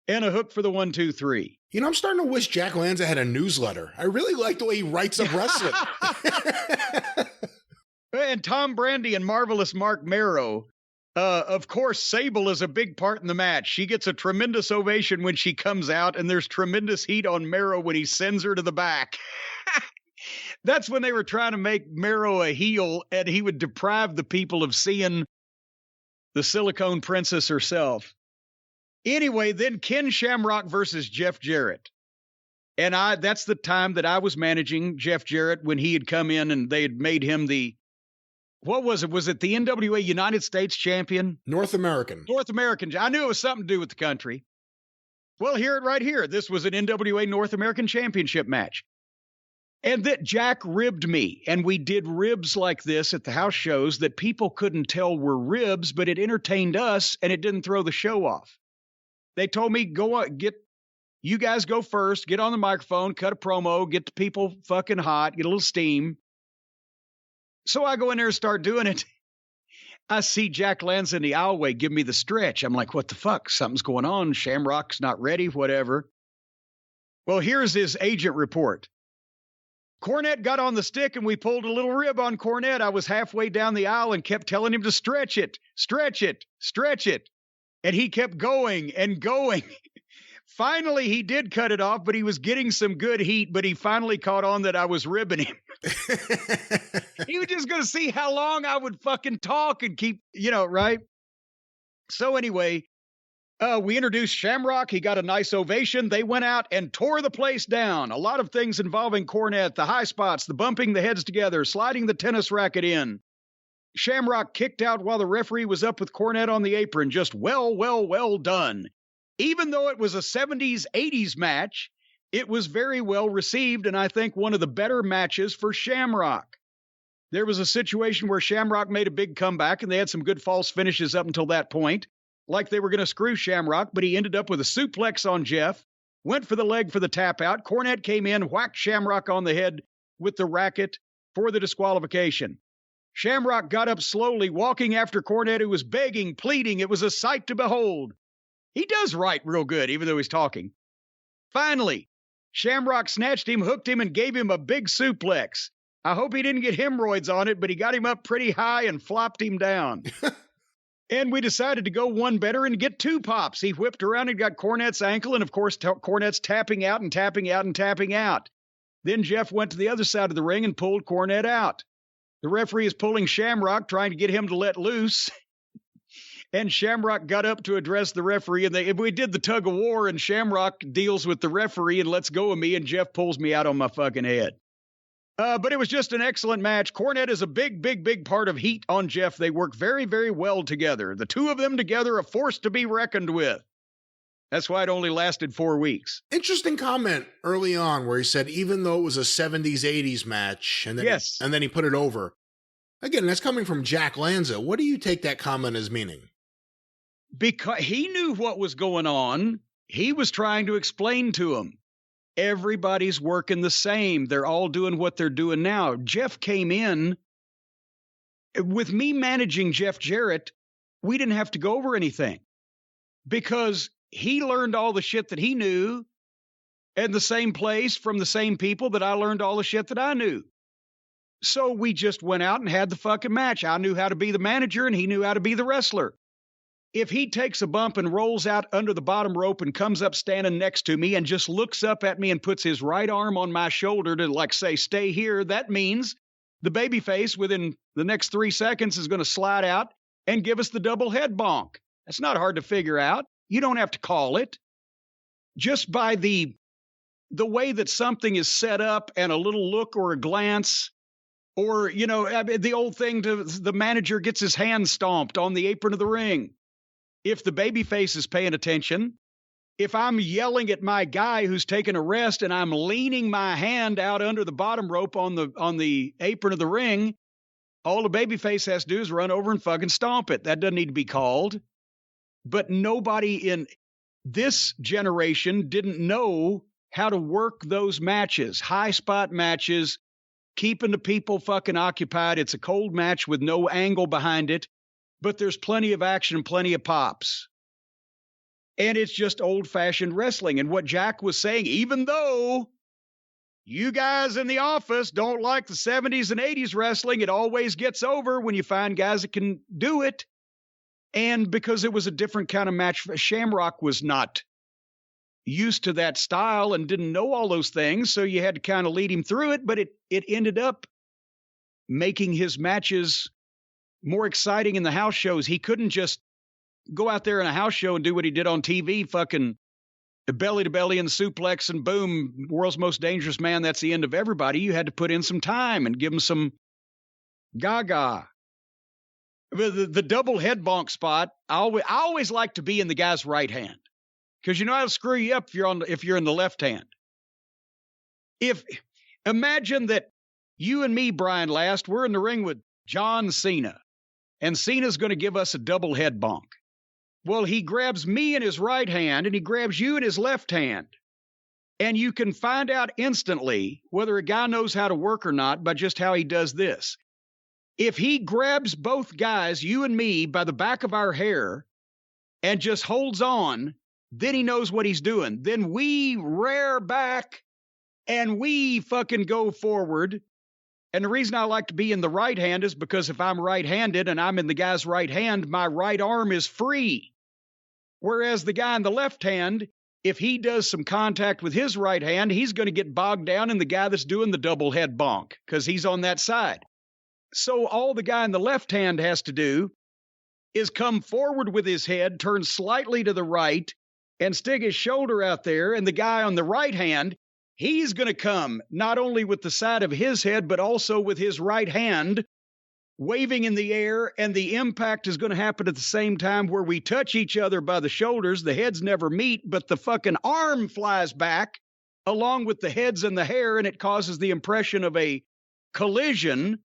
And a hook for the 1, 2, 3.
You know, I'm starting to wish Jack Lanza had a newsletter. I really like the way he writes up wrestling.
And Tom Brandi and Marvelous Mark Merrow. Of course, Sable is a big part in the match. She gets a tremendous ovation when she comes out, and there's tremendous heat on Merrow when he sends her to the back. That's when they were trying to make Merrow a heel, and he would deprive the people of seeing the Silicone Princess herself. Anyway, then Ken Shamrock versus Jeff Jarrett. And that's the time that I was managing Jeff Jarrett when he had come in and they had made him the, what was it? Was it the NWA United States champion?
North American.
North American. I knew it was something to do with the country. Well, hear it right here. This was an NWA North American championship match. And that Jack ribbed me. And we did ribs like this at the house shows that people couldn't tell were ribs, but it entertained us and it didn't throw the show off. They told me, you guys go first, get on the microphone, cut a promo, get the people fucking hot, get a little steam. So I go in there and start doing it. I see Jack Lanza in the aisleway give me the stretch. I'm like, what the fuck? Something's going on. Shamrock's not ready, whatever. Well, here's his agent report. Cornette got on the stick and we pulled a little rib on Cornette. I was halfway down the aisle and kept telling him to stretch it, stretch it, stretch it. And he kept going and going. Finally, he did cut it off, but he was getting some good heat, but he finally caught on that I was ribbing him. He was just going to see how long I would fucking talk and keep, right? So anyway, we introduced Shamrock. He got a nice ovation. They went out and tore the place down. A lot of things involving Cornette, the high spots, the bumping the heads together, sliding the tennis racket in. Shamrock kicked out while the referee was up with Cornette on the apron. Just well done. Even though it was a 70s, 80s match, it was very well received, and I think one of the better matches for Shamrock. There was a situation where Shamrock made a big comeback, and they had some good false finishes up until that point, like they were going to screw Shamrock, but he ended up with a suplex on Jeff, went for the leg for the tap out. Cornette came in, whacked Shamrock on the head with the racket for the disqualification. Shamrock got up slowly, walking after Cornette, who was begging, pleading. It was a sight to behold. He does write real good, even though he's talking. Finally, Shamrock snatched him, hooked him, and gave him a big suplex. I hope he didn't get hemorrhoids on it, but he got him up pretty high and flopped him down. And we decided to go one better and get two pops. He whipped around and got Cornette's ankle, and of course, Cornette's tapping out and tapping out and tapping out. Then Jeff went to the other side of the ring and pulled Cornette out. The referee is pulling Shamrock, trying to get him to let loose. And Shamrock got up to address the referee, and we did the tug of war, and Shamrock deals with the referee and lets go of me, and Jeff pulls me out on my fucking head. But it was just an excellent match. Cornette is a big part of heat on Jeff. They work very, very well together. The two of them together, a force to be reckoned with. That's why it only lasted 4 weeks.
Interesting comment early on where he said, even though it was a 70s, 80s match, and then he put it over. Again, that's coming from Jack Lanza. What do you take that comment as meaning?
Because he knew what was going on. He was trying to explain to him. Everybody's working the same. They're all doing what they're doing now. Jeff came in. With me managing Jeff Jarrett, we didn't have to go over anything because he learned all the shit that he knew in the same place from the same people that I learned all the shit that I knew. So we just went out and had the fucking match. I knew how to be the manager and he knew how to be the wrestler. If he takes a bump and rolls out under the bottom rope and comes up standing next to me and just looks up at me and puts his right arm on my shoulder to like say, stay here, that means the babyface within the next 3 seconds is going to slide out and give us the double head bonk. That's not hard to figure out. You don't have to call it. Just by the way that something is set up and a little look or a glance, or, you know, the old thing to the manager gets his hand stomped on the apron of the ring. If the babyface is paying attention, if I'm yelling at my guy who's taking a rest and I'm leaning my hand out under the bottom rope on the apron of the ring, all the babyface has to do is run over and fucking stomp it. That doesn't need to be called. But nobody in this generation didn't know how to work those matches, high spot matches, keeping the people fucking occupied. It's a cold match with no angle behind it, but there's plenty of action and plenty of pops. And it's just old-fashioned wrestling. And what Jack was saying, even though you guys in the office don't like the 70s and 80s wrestling, it always gets over when you find guys that can do it. And because it was a different kind of match, Shamrock was not used to that style and didn't know all those things, so you had to kind of lead him through it, but it ended up making his matches more exciting in the house shows. He couldn't just go out there in a house show and do what he did on TV, fucking belly to belly and suplex and boom, world's most dangerous man, that's the end of everybody. You had to put in some time and give him some gaga. The double head bonk spot, I always like to be in the guy's right hand. Because you know how to screw you up if you're in the left hand. Imagine that you and me, Brian Last, we're in the ring with John Cena, and Cena's going to give us a double head bonk. Well, he grabs me in his right hand, and he grabs you in his left hand. And you can find out instantly whether a guy knows how to work or not by just how he does this. If he grabs both guys, you and me, by the back of our hair and just holds on, then he knows what he's doing. Then we rear back and we fucking go forward. And the reason I like to be in the right hand is because if I'm right-handed and I'm in the guy's right hand, my right arm is free. Whereas the guy in the left hand, if he does some contact with his right hand, he's going to get bogged down in the guy that's doing the double head bonk because he's on that side. So all the guy in the left hand has to do is come forward with his head, turn slightly to the right, and stick his shoulder out there, and the guy on the right hand, he's going to come not only with the side of his head, but also with his right hand waving in the air, and the impact is going to happen at the same time where we touch each other by the shoulders. The heads never meet, but the fucking arm flies back along with the heads and the hair, and it causes the impression of a collision,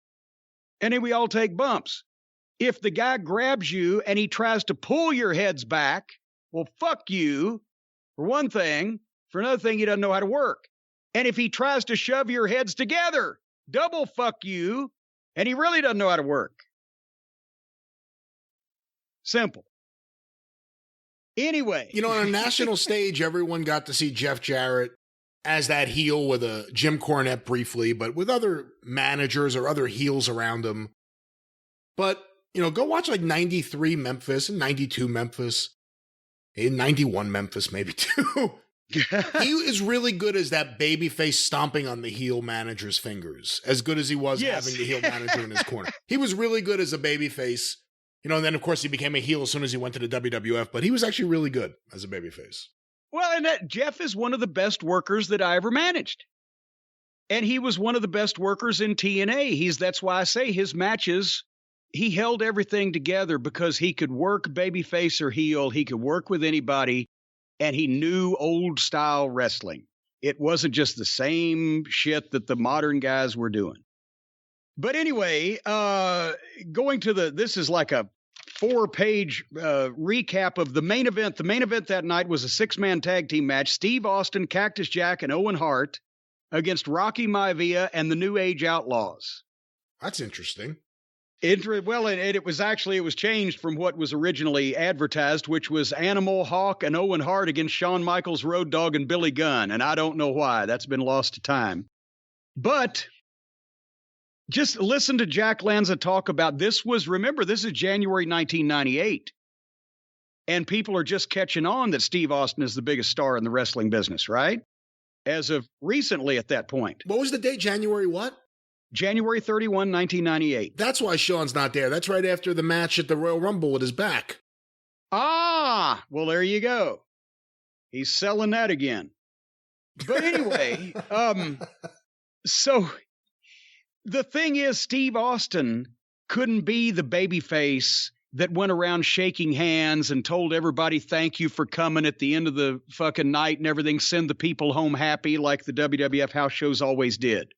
and then we all take bumps. If the guy grabs you and he tries to pull your heads back, well, fuck you, for one thing. For another thing, he doesn't know how to work. And if he tries to shove your heads together, double fuck you, and he really doesn't know how to work. Simple. Anyway.
You know, on a national stage, everyone got to see Jeff Jarrett as that heel with a Jim Cornette briefly, but with other managers or other heels around him. But, you know, go watch like 93 Memphis and 92 Memphis. In 91 Memphis, maybe too. He is really good as that babyface stomping on the heel manager's fingers. As good as he was having the heel manager in his corner. He was really good as a babyface. You know, and then of course he became a heel as soon as he went to the WWF, but he was actually really good as a babyface.
Well, and Jeff is one of the best workers that I ever managed. And he was one of the best workers in TNA. That's why I say his matches, he held everything together because he could work babyface or heel. He could work with anybody, and he knew old style wrestling. It wasn't just the same shit that the modern guys were doing. But anyway, going to this is like a 4-page recap of the main event. The main event that night was a 6-man tag team match. Steve Austin, Cactus Jack, and Owen Hart against Rocky Maivia and the New Age Outlaws.
That's interesting.
Well, it was changed from what was originally advertised, which was Animal, Hawk, and Owen Hart against Shawn Michaels, Road Dogg, and Billy Gunn. And I don't know why. That's been lost to time. But just listen to Jack Lanza talk about this. Remember, this is January 1998. And people are just catching on that Steve Austin is the biggest star in the wrestling business, right? As of recently at that point.
What was the date? January what?
January 31, 1998.
That's why Shawn's not there. That's right after the match at the Royal Rumble with his back.
Ah, well, there you go. He's selling that again. But anyway, so the thing is, Steve Austin couldn't be the babyface that went around shaking hands and told everybody thank you for coming at the end of the fucking night and everything, send the people home happy like the WWF house shows always did.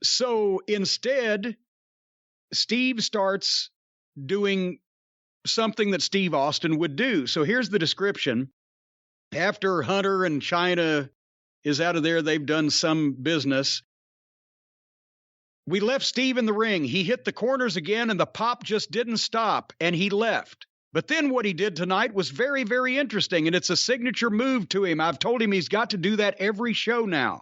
So instead, Steve starts doing something that Steve Austin would do. So here's the description. After Hunter and China is out of there, they've done some business. We left Steve in the ring. He hit the corners again, and the pop just didn't stop, and he left. But then what he did tonight was very, very interesting, and it's a signature move to him. I've told him he's got to do that every show now.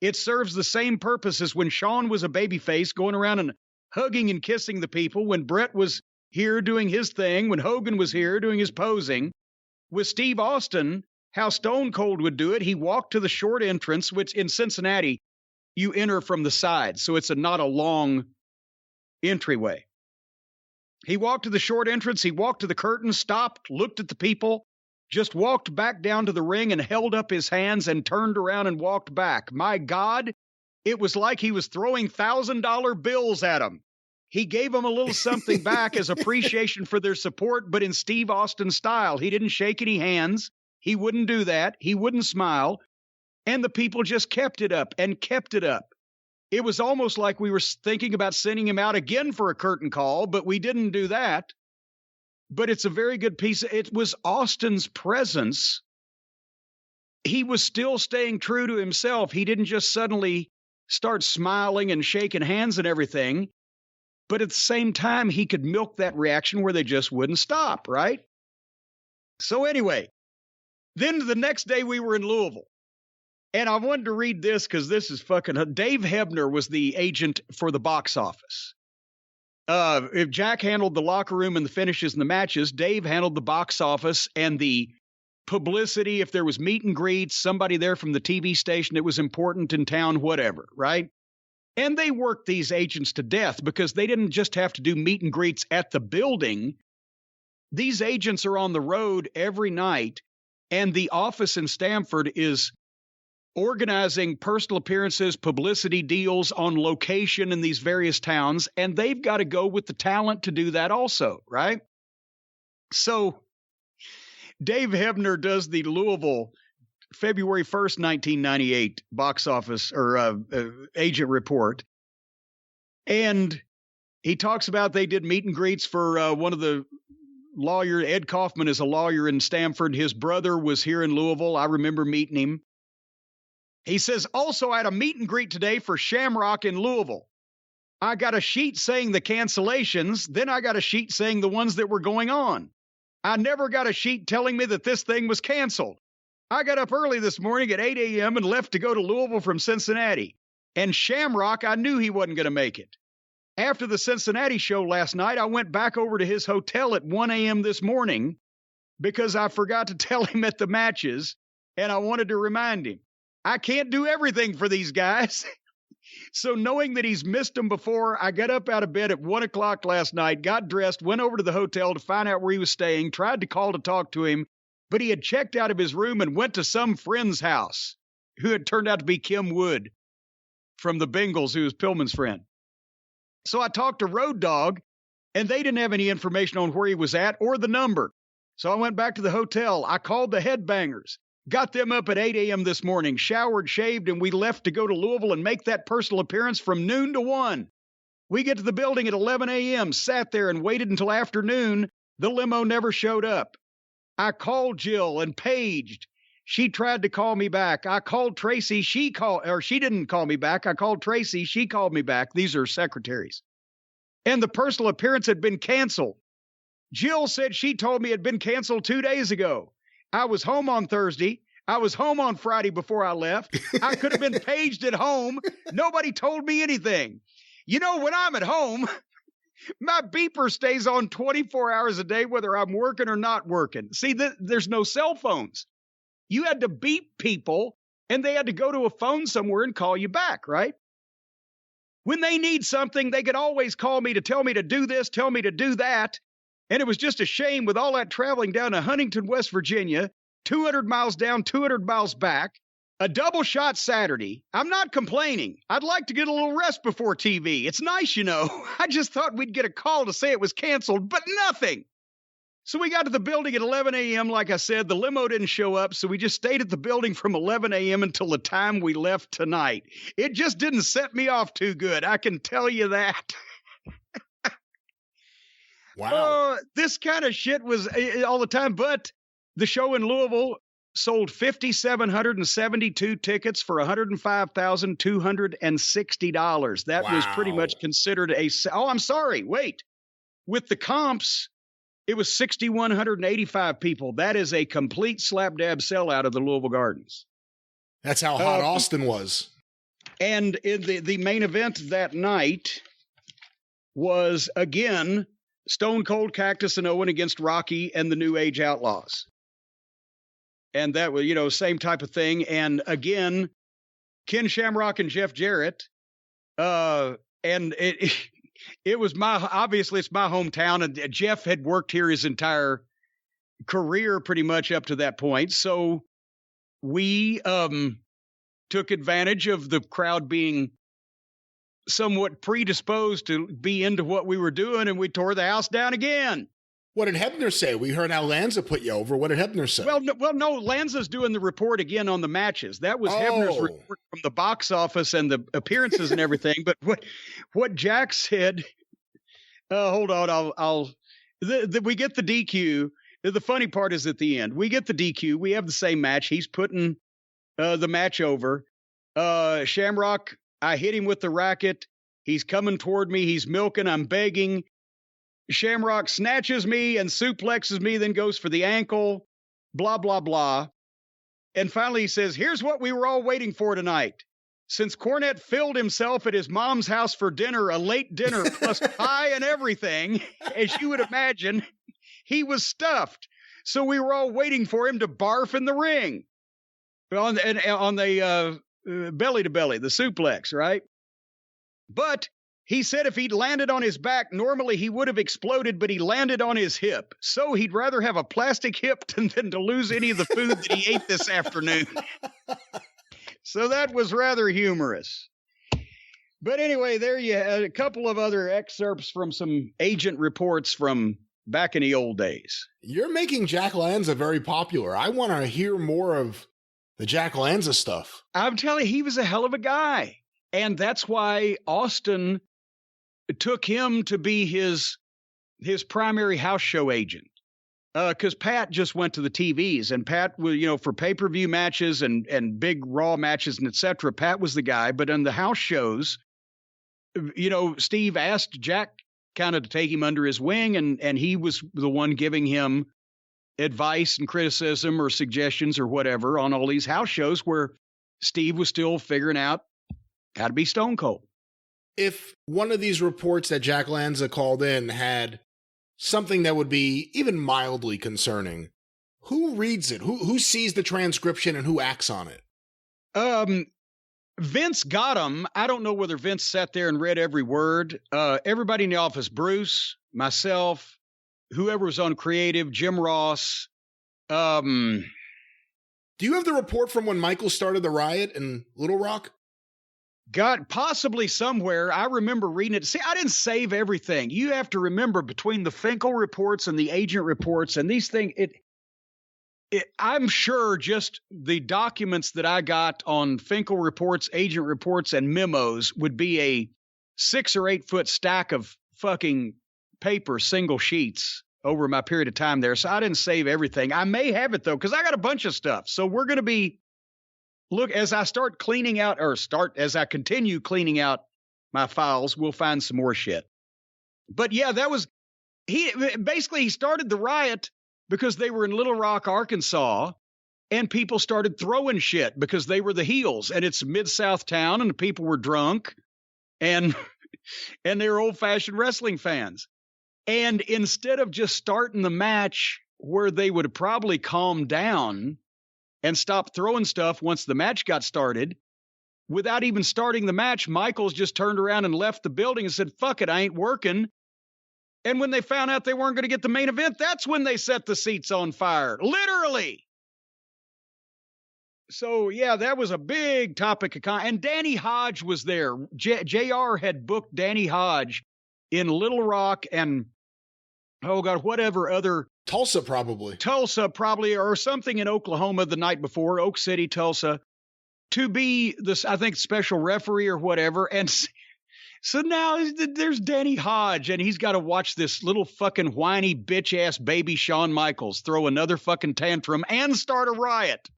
It serves the same purpose as when Shawn was a babyface going around and hugging and kissing the people, when Brett was here doing his thing, when Hogan was here doing his posing. With Steve Austin, how Stone Cold would do it, he walked to the short entrance, which in Cincinnati, you enter from the side, so it's not a long entryway. He walked to the short entrance, he walked to the curtain, stopped, looked at the people, just walked back down to the ring and held up his hands and turned around and walked back. My God, it was like he was throwing $1,000 bills at them. He gave them a little something back as appreciation for their support, but in Steve Austin style. He didn't shake any hands. He wouldn't do that. He wouldn't smile. And the people just kept it up and kept it up. It was almost like we were thinking about sending him out again for a curtain call, but we didn't do that. But it's a very good piece. It was Austin's presence. He was still staying true to himself. He didn't just suddenly start smiling and shaking hands and everything. But at the same time, he could milk that reaction where they just wouldn't stop, right? So anyway, then the next day we were in Louisville. And I wanted to read this because this is fucking... Dave Hebner was the agent for the box office. If Jack handled the locker room and the finishes and the matches, Dave handled the box office and the publicity. If there was meet and greets, somebody there from the TV station that was important in town, whatever, right? And they worked these agents to death because they didn't just have to do meet and greets at the building. These agents are on the road every night, and the office in Stamford is organizing personal appearances, publicity deals on location in these various towns, and they've got to go with the talent to do that also, right? So Dave Hebner does the Louisville February 1st, 1998 box office or agent report. And he talks about they did meet and greets for one of the lawyers. Ed Kaufman is a lawyer in Stamford. His brother was here in Louisville. I remember meeting him. He says, also, I had a meet and greet today for Shamrock in Louisville. I got a sheet saying the cancellations. Then I got a sheet saying the ones that were going on. I never got a sheet telling me that this thing was canceled. I got up early this morning at 8 a.m. and left to go to Louisville from Cincinnati. And Shamrock, I knew he wasn't going to make it. After the Cincinnati show last night, I went back over to his hotel at 1 a.m. this morning because I forgot to tell him at the matches, and I wanted to remind him. I can't do everything for these guys. So knowing that he's missed them before, I got up out of bed at 1 o'clock last night, got dressed, went over to the hotel to find out where he was staying, tried to call to talk to him, but he had checked out of his room and went to some friend's house who had turned out to be Kim Wood. from the Bengals, who was Pillman's friend. So I talked to Road Dogg, and they didn't have any information on where he was at or the number. So I went back to the hotel. I called the Headbangers, got them up at 8 a.m. this morning, showered, shaved, and we left to go to Louisville and make that personal appearance from noon to 1. We get to the building at 11 a.m., sat there and waited until afternoon. The limo never showed up. I called Jill and paged. She tried to call me back. I called Tracy. She didn't call me back. I called Tracy. She called me back. These are secretaries. And the personal appearance had been canceled. Jill said she told me it had been canceled 2 days ago. I was home on Thursday. I was home on Friday before I left. I could have been paged at home. Nobody told me anything. You know, when I'm at home, my beeper stays on 24 hours a day, whether I'm working or not working. See, there's no cell phones. You had to beep people, and they had to go to a phone somewhere and call you back, right? When they need something, they could always call me to tell me to do this, tell me to do that. And it was just a shame with all that traveling down to Huntington, West Virginia, 200 miles down, 200 miles back, a double shot Saturday. I'm not complaining. I'd like to get a little rest before TV. It's nice, you know. I just thought we'd get a call to say it was canceled, but nothing. So we got to the building at 11 a.m. Like I said, the limo didn't show up, so we just stayed at the building from 11 a.m. until the time we left tonight. It just didn't set me off too good, I can tell you that.
Wow.
This kind of shit was all the time, but the show in Louisville sold 5,772 tickets for $105,260. That was pretty much considered I'm sorry, wait. With the comps, it was 6,185 people. That is a complete slap dab sellout of the Louisville Gardens.
That's how hot Austin was.
And in the main event that night was, again, Stone Cold Cactus and Owen against Rocky and the New Age Outlaws. And that was, same type of thing. And again, Ken Shamrock and Jeff Jarrett. And it was obviously it's my hometown, and Jeff had worked here his entire career pretty much up to that point. So we took advantage of the crowd being somewhat predisposed to be into what we were doing, and we tore the house down again.
What did Hebner say? We heard how Lanza put you over. What did Hebner say?
Well, no, Lanza's doing the report again on the matches. That was Hebner's report from the box office and the appearances and everything. But what Jack said, hold on, we get the DQ. The funny part is at the end. We get the DQ. We have the same match. He's putting the match over. Shamrock, I hit him with the racket. He's coming toward me. He's milking. I'm begging. Shamrock snatches me and suplexes me, then goes for the ankle, blah, blah, blah. And finally he says, here's what we were all waiting for tonight. Since Cornette filled himself at his mom's house for dinner, a late dinner plus pie and everything, as you would imagine, he was stuffed. So we were all waiting for him to barf in the ring on the belly to belly, the suplex, right? But he said if he'd landed on his back, normally he would have exploded, but he landed on his hip. So he'd rather have a plastic hip than to lose any of the food that he ate this afternoon. So that was rather humorous. But anyway, there you had a couple of other excerpts from some agent reports from back in the old days.
You're making Jack Lanza very popular. I want to hear more of the Jack Lanza stuff.
I'm telling you, he was a hell of a guy. And that's why Austin took him to be his primary house show agent. Because Pat just went to the TVs, and Pat was, for pay-per-view matches and big Raw matches and et cetera, Pat was the guy. But on the house shows, Steve asked Jack kind of to take him under his wing, and he was the one giving him advice and criticism or suggestions or whatever on all these house shows where Steve was still figuring out how to be Stone Cold.
If one of these reports that Jack Lanza called in had something that would be even mildly concerning, who reads it? Who sees the transcription and who acts on it?
Vince got him. I don't know whether Vince sat there and read every word. Everybody in the office, Bruce, myself, whoever was on creative, Jim Ross.
Do you have the report from when Michael started the riot in Little Rock?
God, possibly somewhere. I remember reading it. See, I didn't save everything. You have to remember between the Finkel reports and the agent reports and these things, I'm sure just the documents that I got on Finkel reports, agent reports, and memos would be a 6 or 8 foot stack of fucking paper, single sheets over my period of time there. So I didn't save everything. I may have it though, because I got a bunch of stuff. So we're going to be, look, as I as I continue cleaning out my files, we'll find some more shit. But yeah, he started the riot because they were in Little Rock, Arkansas, and people started throwing shit because they were the heels, and it's Mid-South town, and the people were drunk, and they were old-fashioned wrestling fans. And instead of just starting the match where they would probably calm down and stop throwing stuff once the match got started, without even starting the match, Michaels just turned around and left the building and said, fuck it, I ain't working. And when they found out they weren't going to get the main event, that's when they set the seats on fire. Literally. So, yeah, that was a big topic. And Danny Hodge was there. JR had booked Danny Hodge in Little Rock and, oh, God, whatever other.
Tulsa, probably, or something in Oklahoma the night before, Oak City, Tulsa, to be this, I think, special referee or whatever. And so now there's Danny Hodge, and he's got to watch this little fucking whiny bitch-ass baby Shawn Michaels throw another fucking tantrum and start a riot.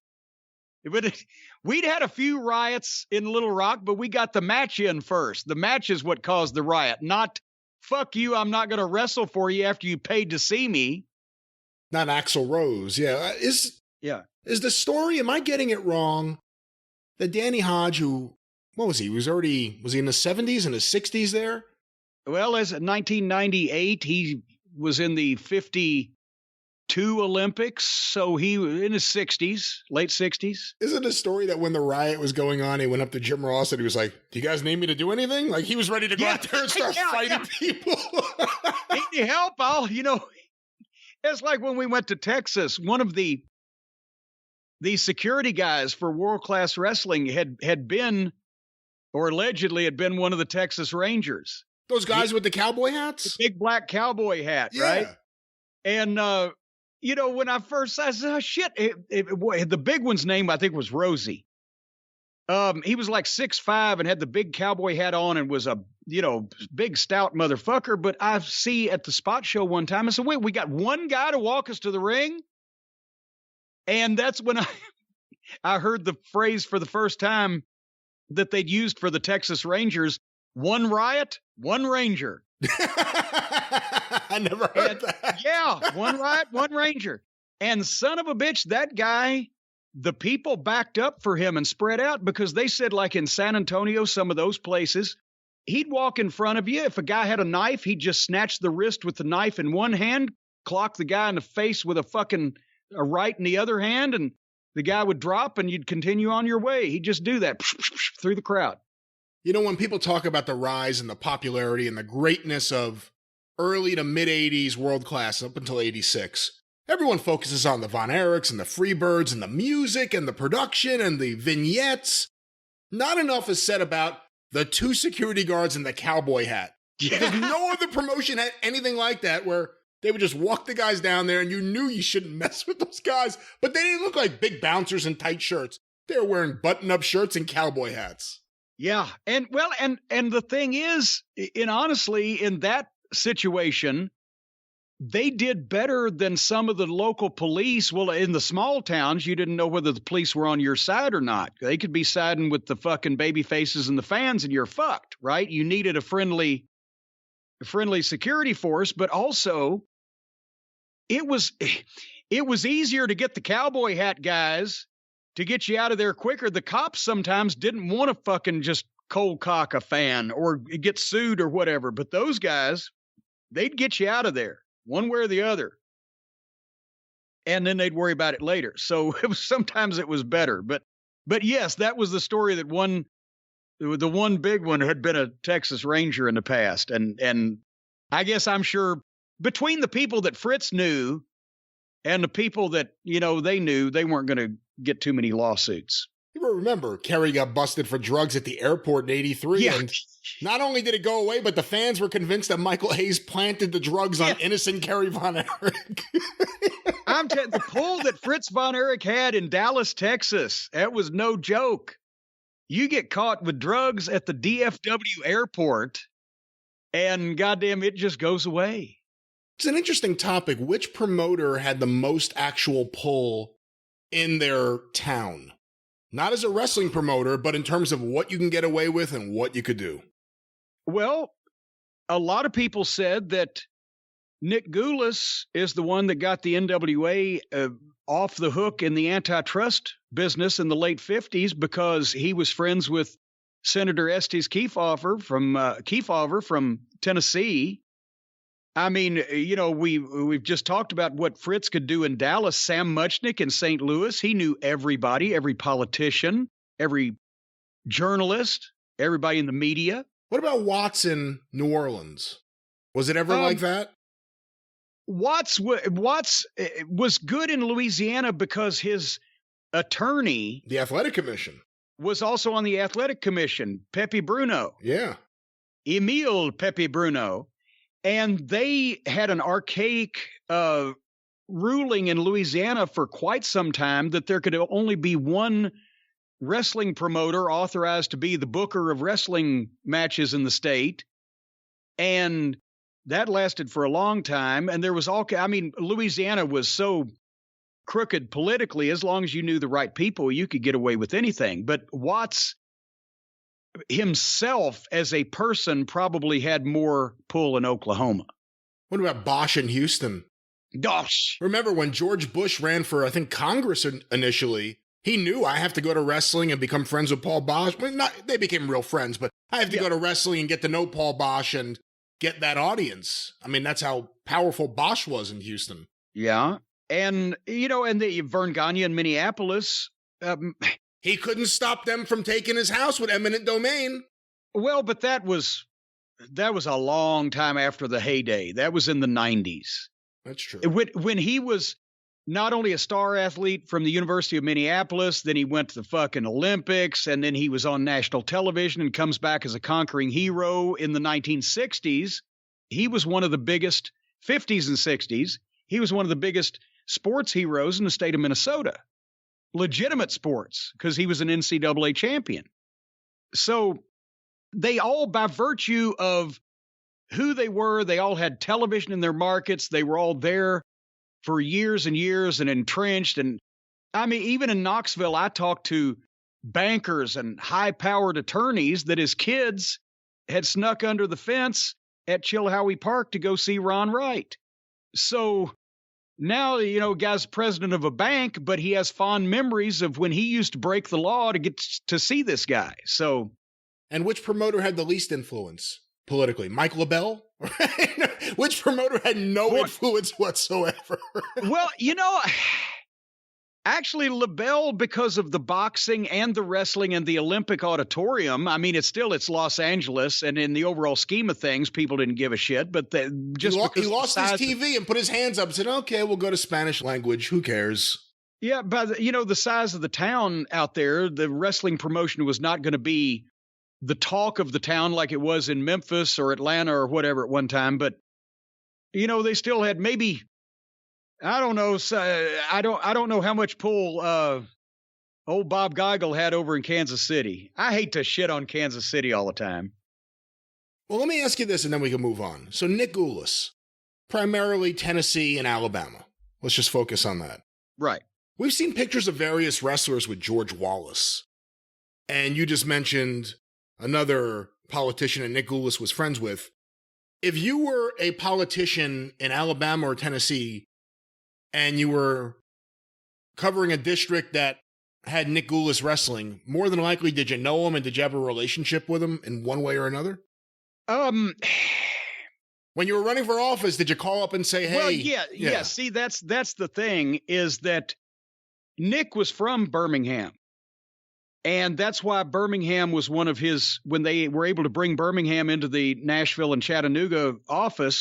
But we'd had a few riots in Little Rock, but we got the match in first. The match is what caused the riot, not, fuck you, I'm not going to wrestle for you after you paid to see me. Not Axl Rose, yeah. Is the story, am I getting it wrong, that Danny Hodge, who, what was he? Was he in the 70s and his 60s there?
Well, as 1998, he was in the 52 Olympics, so he was in his 60s, late 60s.
Isn't it a story that when the riot was going on, he went up to Jim Ross and he was like, do you guys need me to do anything? Like, he was ready to go out there and start fighting people.
Need any help? It's like when we went to Texas, one of the security guys for World Class Wrestling had been, or allegedly had been, one of the Texas Rangers.
Those guys with the cowboy hats?
The big black cowboy hat, right? And, when I said, oh, shit, the big one's name, I think, was Rosie. He was like 6'5" and had the big cowboy hat on and was a, big stout motherfucker. But I see at the spot show one time, I said, wait, we got one guy to walk us to the ring? And that's when I heard the phrase for the first time that they'd used for the Texas Rangers: one riot, one ranger.
I never heard that.
Yeah, one riot, one ranger. And son of a bitch, that guy, the people backed up for him and spread out, because they said, like in San Antonio, some of those places, he'd walk in front of you. If a guy had a knife, he'd just snatch the wrist with the knife in one hand, clock the guy in the face with a right in the other hand, and the guy would drop and you'd continue on your way. He'd just do that through the crowd.
When people talk about the rise and the popularity and the greatness of early to mid-'80s world class up until 86, everyone focuses on the Von Erichs and the Freebirds and the music and the production and the vignettes. Not enough is said about the 2 security guards and the cowboy hat.
Yeah.
Because no other promotion had anything like that, where they would just walk the guys down there and you knew you shouldn't mess with those guys. But they didn't look like big bouncers in tight shirts. They were wearing button-up shirts and cowboy hats.
Yeah. And the thing is, honestly, in that situation, they did better than some of the local police. Well, in the small towns, you didn't know whether the police were on your side or not. They could be siding with the fucking baby faces and the fans, and you're fucked, right? You needed a friendly security force, but also it was easier to get the cowboy hat guys to get you out of there quicker. The cops sometimes didn't want to fucking just cold cock a fan or get sued or whatever, but those guys, they'd get you out of there one way or the other, and then they'd worry about it later. So sometimes it was better, but yes, that was the story, that the one big one had been a Texas Ranger in the past. And I guess I'm sure between the people that Fritz knew and the people that, they knew, they weren't going to get too many lawsuits.
You remember, Kerry got busted for drugs at the airport in 83.
Yeah.
And not only did it go away, but the fans were convinced that Michael Hayes planted the drugs on innocent Kerry Von Erich.
The pull that Fritz Von Erich had in Dallas, Texas, that was no joke. You get caught with drugs at the DFW airport, and goddamn, it just goes away.
It's an interesting topic. Which promoter had the most actual pull in their town? Not as a wrestling promoter, but in terms of what you can get away with and what you could do.
Well, a lot of people said that Nick Goulas is the one that got the NWA off the hook in the antitrust business in the late 50s because he was friends with Senator Estes Kefauver from Tennessee. I mean, you know, we've just talked about what Fritz could do in Dallas. Sam Muchnick in St. Louis, he knew everybody, every politician, every journalist, everybody in the media.
What about Watts in New Orleans? Was it ever like that?
Watts was good in Louisiana because his attorney,
the Athletic Commission,
was also on the Athletic Commission, Pepe Bruno.
Yeah.
Emile Pepe Bruno. And they had an archaic ruling in Louisiana for quite some time that there could only be one wrestling promoter authorized to be the booker of wrestling matches in the state. And that lasted for a long time. And there was Louisiana was so crooked politically, as long as you knew the right people, you could get away with anything. But Watts himself as a person probably had more pull in Oklahoma.
What about Bosch in Houston?
Gosh.
Remember when George Bush ran for, I think, Congress initially, he knew I have to go to wrestling and become friends with Paul Bosch. Well, they became real friends, but I have to go to wrestling and get to know Paul Bosch and get that audience. I mean, that's how powerful Bosch was in Houston.
Yeah. And, you know, and Vern Gagne in Minneapolis.
He couldn't stop them from taking his house with eminent domain.
Well, but that was a long time after the heyday. That was in the 90s.
That's true.
When he was not only a star athlete from the University of Minneapolis, then he went to the fucking Olympics, and then he was on national television and comes back as a conquering hero in the 1960s. He was one of the biggest, 50s and 60s, he was one of the biggest sports heroes in the state of Minnesota. Legitimate sports, because he was an NCAA champion. So they all, by virtue of who they were, they all had television in their markets. They were all there for years and years and entrenched. And I mean, even in Knoxville, I talked to bankers and high-powered attorneys that his kids had snuck under the fence at Chilhowie Park to go see Ron Wright. So now, you know, guy's president of a bank, but he has fond memories of when he used to break the law to get to see this guy. So,
and which promoter had the least influence politically? Mike LaBelle? Which promoter had no influence whatsoever?
Well, you know, actually LaBelle, because of the boxing and the wrestling and the Olympic auditorium, I mean, it's Los Angeles, and in the overall scheme of things, people didn't give a shit. But he
lost his TV and put his hands up and said, "Okay, we'll go to Spanish language. Who cares?"
Yeah, but the size of the town out there, the wrestling promotion was not going to be the talk of the town like it was in Memphis or Atlanta or whatever at one time. But you know, they still had maybe. I don't know. I don't know how much pull old Bob Geigel had over in Kansas City. I hate to shit on Kansas City all the time.
Well, let me ask you this, and then we can move on. So Nick Goulas, primarily Tennessee and Alabama. Let's just focus on that.
Right.
We've seen pictures of various wrestlers with George Wallace. And you just mentioned another politician that Nick Goulas was friends with. If you were a politician in Alabama or Tennessee, and you were covering a district that had Nick Goulas wrestling, more than likely, did you know him and did you have a relationship with him in one way or another? When you were running for office, did you call up and say, "Hey"?
Well, yeah. See, that's the thing, is that Nick was from Birmingham. And that's why Birmingham was one of his, when they were able to bring Birmingham into the Nashville and Chattanooga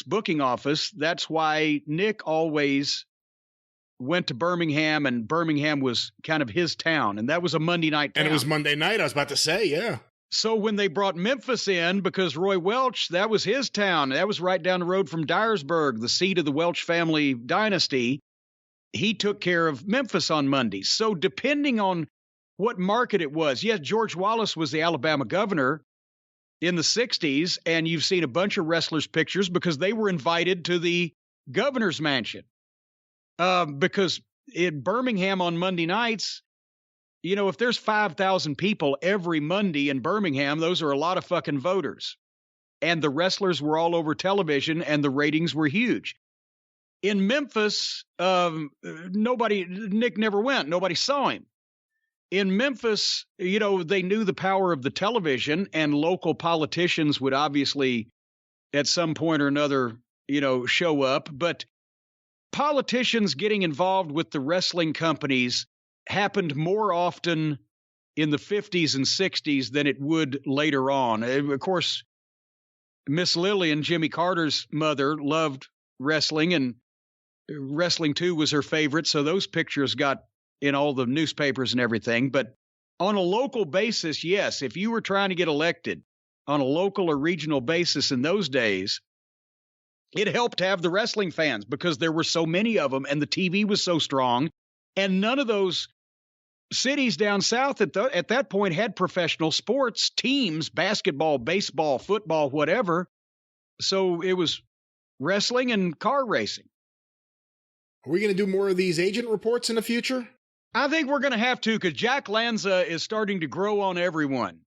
booking office, that's why Nick always went to Birmingham, and Birmingham was kind of his town, and that was a Monday night town.
And it was Monday night, I was about to say, yeah.
So when they brought Memphis in, because Roy Welch, that was his town. That was right down the road from Dyersburg, the seat of the Welch family dynasty. He took care of Memphis on Mondays. So depending on what market it was, yes, George Wallace was the Alabama governor in the 60s, and you've seen a bunch of wrestlers' pictures because they were invited to the governor's mansion. Because in Birmingham on Monday nights, you know, if there's 5,000 people every Monday in Birmingham, those are a lot of fucking voters. And the wrestlers were all over television, and the ratings were huge. In Memphis, Nick never went. Nobody saw him. In Memphis, you know, they knew the power of the television, and local politicians would obviously at some point or another, you know, show up. But politicians getting involved with the wrestling companies happened more often in the 50s and 60s than it would later on. Of course, Miss Lillian, Jimmy Carter's mother, loved wrestling, and wrestling too was her favorite. So those pictures got in all the newspapers and everything. But on a local basis, yes, if you were trying to get elected on a local or regional basis in those days, it helped to have the wrestling fans because there were so many of them and the TV was so strong. And none of those cities down south at that point had professional sports teams, basketball, baseball, football, whatever. So it was wrestling and car racing.
Are we going to do more of these agent reports in the future?
I think we're going to have to, because Jack Lanza is starting to grow on everyone,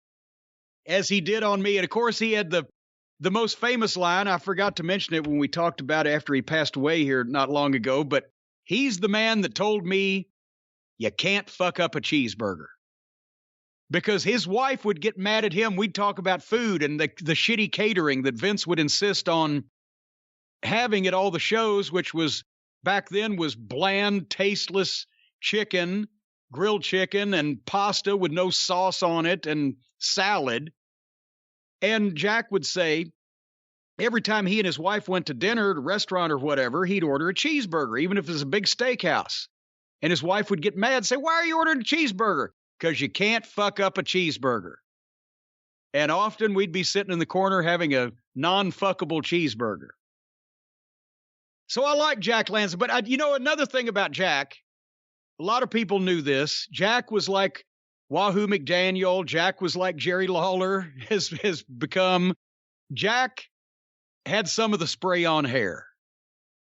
as he did on me. And, of course, he had the most famous line. I forgot to mention it when we talked about it after he passed away here not long ago, but he's the man that told me you can't fuck up a cheeseburger. Because his wife would get mad at him. We'd talk about food and the shitty catering that Vince would insist on having at all the shows, which was back then was bland, tasteless chicken, grilled chicken, and pasta with no sauce on it, and salad. And Jack would say, every time he and his wife went to dinner at a restaurant or whatever, he'd order a cheeseburger, even if it was a big steakhouse. And his wife would get mad and say, why are you ordering a cheeseburger? Because you can't fuck up a cheeseburger. And often we'd be sitting in the corner having a non-fuckable cheeseburger. So I like Jack Lanza. But another thing about Jack, a lot of people knew this. Jack was like Wahoo McDaniel. Jack was like Jerry Lawler has become. Jack had some of the spray-on hair.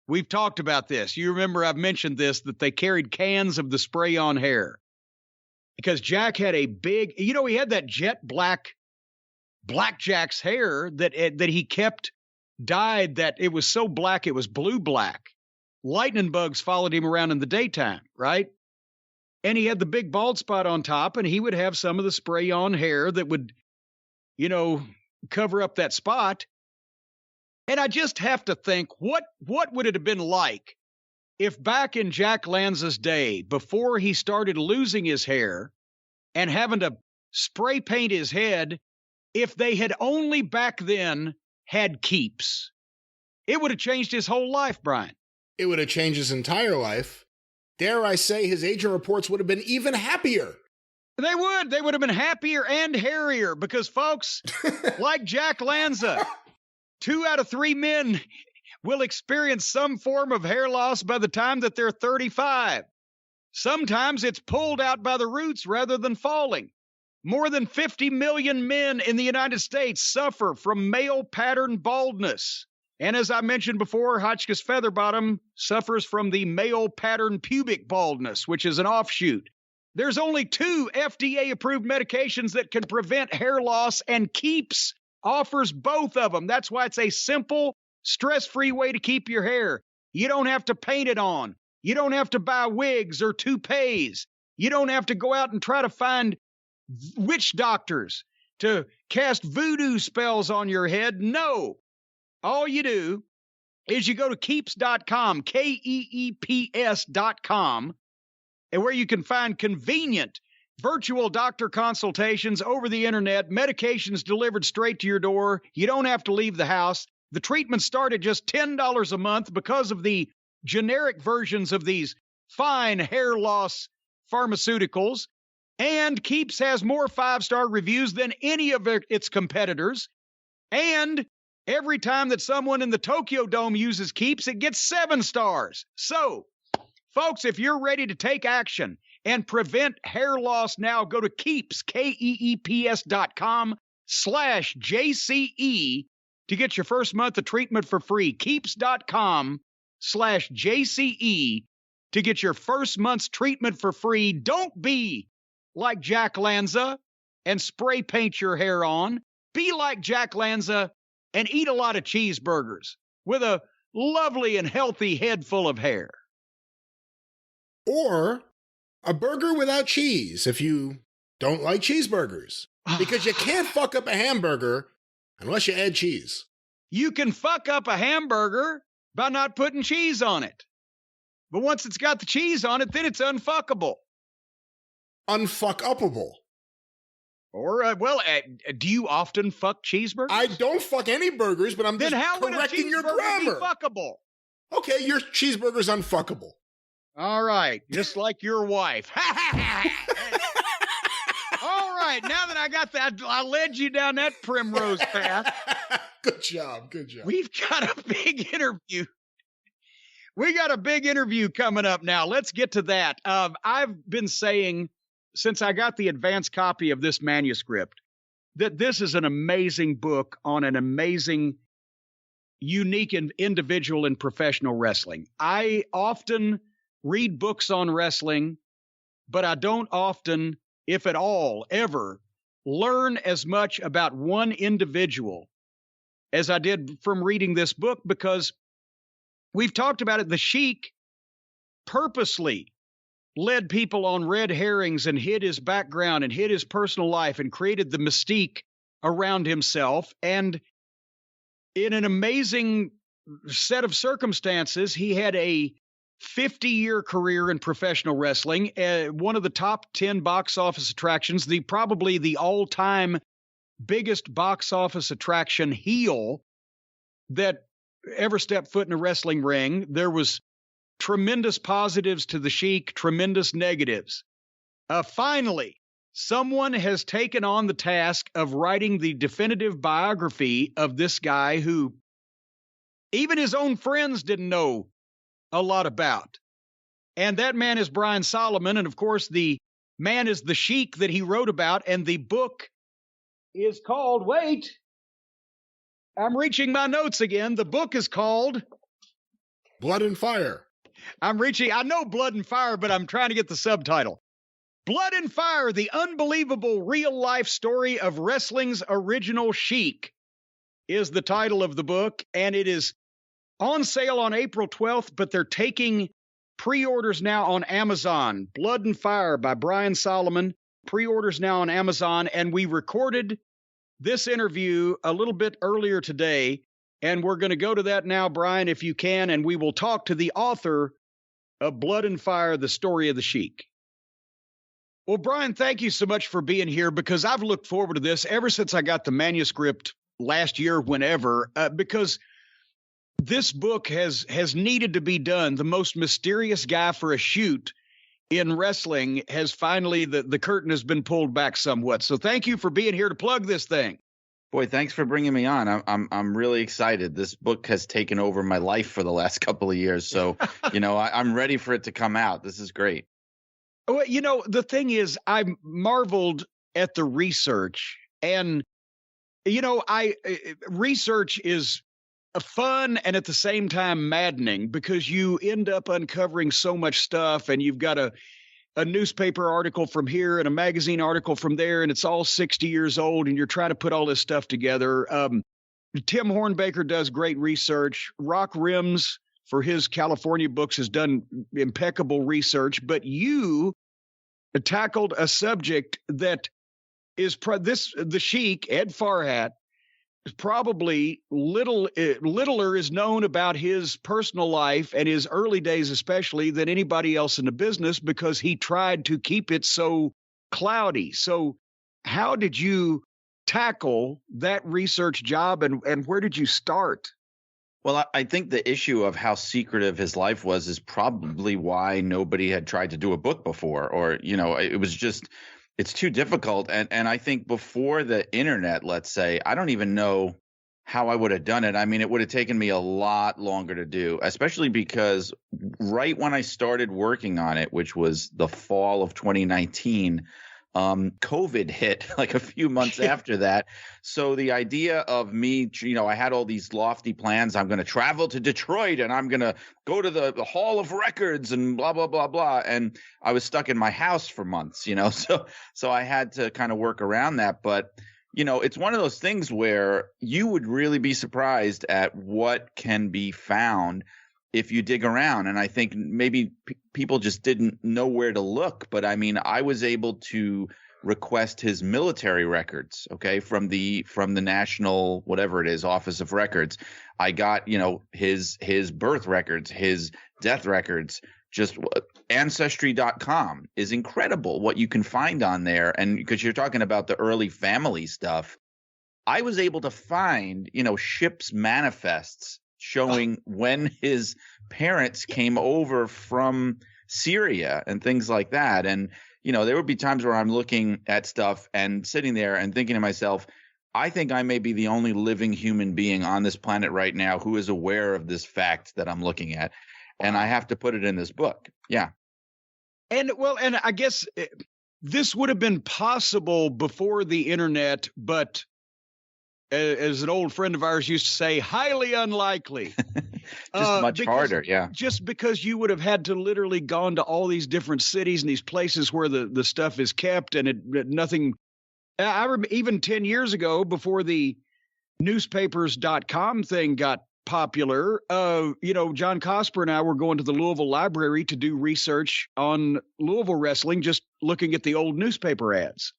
We've talked about this. You remember I've mentioned this, that they carried cans of the spray-on hair. Because Jack had a big, he had that jet black Jack's hair that he kept dyed, that it was so black it was blue-black. Lightning bugs followed him around in the daytime, right? And he had the big bald spot on top, and he would have some of the spray-on hair that would, cover up that spot. And I just have to think, what would it have been like if back in Jack Lanza's day, before he started losing his hair and having to spray paint his head, if they had only back then had keeps? It would have changed his whole life, Brian.
It would have changed his entire life. Dare I say his agent reports would have been even happier.
They would. They would have been happier and hairier because, folks, like Jack Lanza, 2 out of 3 men will experience some form of hair loss by the time that they're 35. Sometimes it's pulled out by the roots rather than falling. More than 50 million men in the United States suffer from male pattern baldness. And as I mentioned before, Hotchkiss Featherbottom suffers from the male pattern pubic baldness, which is an offshoot. There's only 2 FDA-approved medications that can prevent hair loss, and Keeps offers both of them. That's why it's a simple, stress-free way to keep your hair. You don't have to paint it on. You don't have to buy wigs or toupees. You don't have to go out and try to find witch doctors to cast voodoo spells on your head. No. All you do is you go to keeps.com, KEEPS.com, and where you can find convenient virtual doctor consultations over the internet, medications delivered straight to your door. You don't have to leave the house. The treatment start at just $10 a month because of the generic versions of these fine hair loss pharmaceuticals. And Keeps has more 5-star reviews than any of its competitors. And every time that someone in the Tokyo Dome uses Keeps, it gets 7 stars. So, folks, if you're ready to take action and prevent hair loss now, go to Keeps, KEEPS.com/JCE to get your first month of treatment for free. Keeps.com/JCE to get your first month's treatment for free. Don't be like Jack Lanza and spray paint your hair on. Be like Jack Lanza and eat a lot of cheeseburgers with a lovely and healthy head full of hair.
Or a burger without cheese if you don't like cheeseburgers. Because you can't fuck up a hamburger unless you add cheese.
You can fuck up a hamburger by not putting cheese on it. But once it's got the cheese on it, then it's unfuckable.
Unfuck-upable.
Or, do you often fuck cheeseburgers?
I don't fuck any burgers, but I'm
then
just
how
correcting your grammar.
Be fuckable?
Okay, your cheeseburger's unfuckable.
All right, just like your wife. All right, now that I got that, I led you down that primrose path.
Good job.
We've got a big interview. We got a big interview coming up now. Let's get to that. I've been saying since I got the advance copy of this manuscript that this is an amazing book on an amazing, unique individual in professional wrestling. I often read books on wrestling, but I don't often, if at all, ever learn as much about one individual as I did from reading this book, because we've talked about it. The Sheik purposely led people on red herrings and hid his background and hid his personal life and created the mystique around himself. And in an amazing set of circumstances, he had a 50-year career in professional wrestling, one of the top 10 box office attractions, probably the all-time biggest box office attraction heel that ever stepped foot in a wrestling ring. There was tremendous positives to the Sheik, tremendous negatives. Finally, someone has taken on the task of writing the definitive biography of this guy who even his own friends didn't know a lot about. And that man is Brian Solomon. And of course, the man is the Sheik that he wrote about. And the book is called, wait, I'm reaching my notes again. The book is called
Blood and Fire.
I know Blood and Fire, but I'm trying to get the subtitle. Blood and Fire, the unbelievable real-life story of wrestling's original Sheik is the title of the book, and it is on sale on April 12th, but they're taking pre-orders now on Amazon. Blood and Fire by Brian Solomon, pre-orders now on Amazon, and we recorded this interview a little bit earlier today, and we're going to go to that now, Brian, if you can, and we will talk to the author of Blood and Fire, the story of the Sheik. Well, Brian, thank you so much for being here, because I've looked forward to this ever since I got the manuscript last year, whenever, because this book has needed to be done. The most mysterious guy for a shoot in wrestling has finally, the curtain has been pulled back somewhat. So thank you for being here to plug this thing.
Boy, thanks for bringing me on. I'm really excited. This book has taken over my life for the last couple of years. So, I'm ready for it to come out. This is great.
Well, the thing is, I marveled at the research, and, research is fun and at the same time maddening, because you end up uncovering so much stuff, and you've got a newspaper article from here and a magazine article from there, and it's all 60 years old, and you're trying to put all this stuff together. Tim Hornbaker does great research. Rock Rims, for his California books, has done impeccable research, but you tackled a subject that is the Sheik, Ed Farhat, probably littler is known about his personal life and his early days especially than anybody else in the business, because he tried to keep it so cloudy. So how did you tackle that research job, and where did you start?
Well, I think the issue of how secretive his life was is probably why nobody had tried to do a book before, or, you know, it was just, it's too difficult. And I think before the internet, let's say, I don't even know how I would have done it. I mean, it would have taken me a lot longer to do, especially because right when I started working on it, which was the fall of 2019, COVID hit like a few months after that. So the idea of me, you know, I had all these lofty plans. I'm going to travel to Detroit and I'm going to go to the Hall of Records and blah, blah, blah, blah. And I was stuck in my house for months, you know, so I had to kind of work around that. But, you know, it's one of those things where you would really be surprised at what can be found if you dig around. And I think maybe people just didn't know where to look. But I mean, I was able to request his military records, okay, from the national, whatever it is, Office of Records. I got, you know, his birth records, his death records. Just Ancestry.com is incredible what you can find on there. And because you're talking about the early family stuff, I was able to find, you know, ships manifests showing when his parents came over from Syria and things like that. And, you know, there would be times where I'm looking at stuff and sitting there and thinking to myself, I think I may be the only living human being on this planet right now who is aware of this fact that I'm looking at. And I have to put it in this book. Yeah.
And well, and I guess this would have been possible before the internet, but as an old friend of ours used to say, highly unlikely.
Just much harder, yeah.
Just because you would have had to literally gone to all these different cities and these places where the stuff is kept, and nothing. I remember even 10 years ago, before the newspapers.com thing got popular, you know, John Cosper and I were going to the Louisville Library to do research on Louisville wrestling, just looking at the old newspaper ads.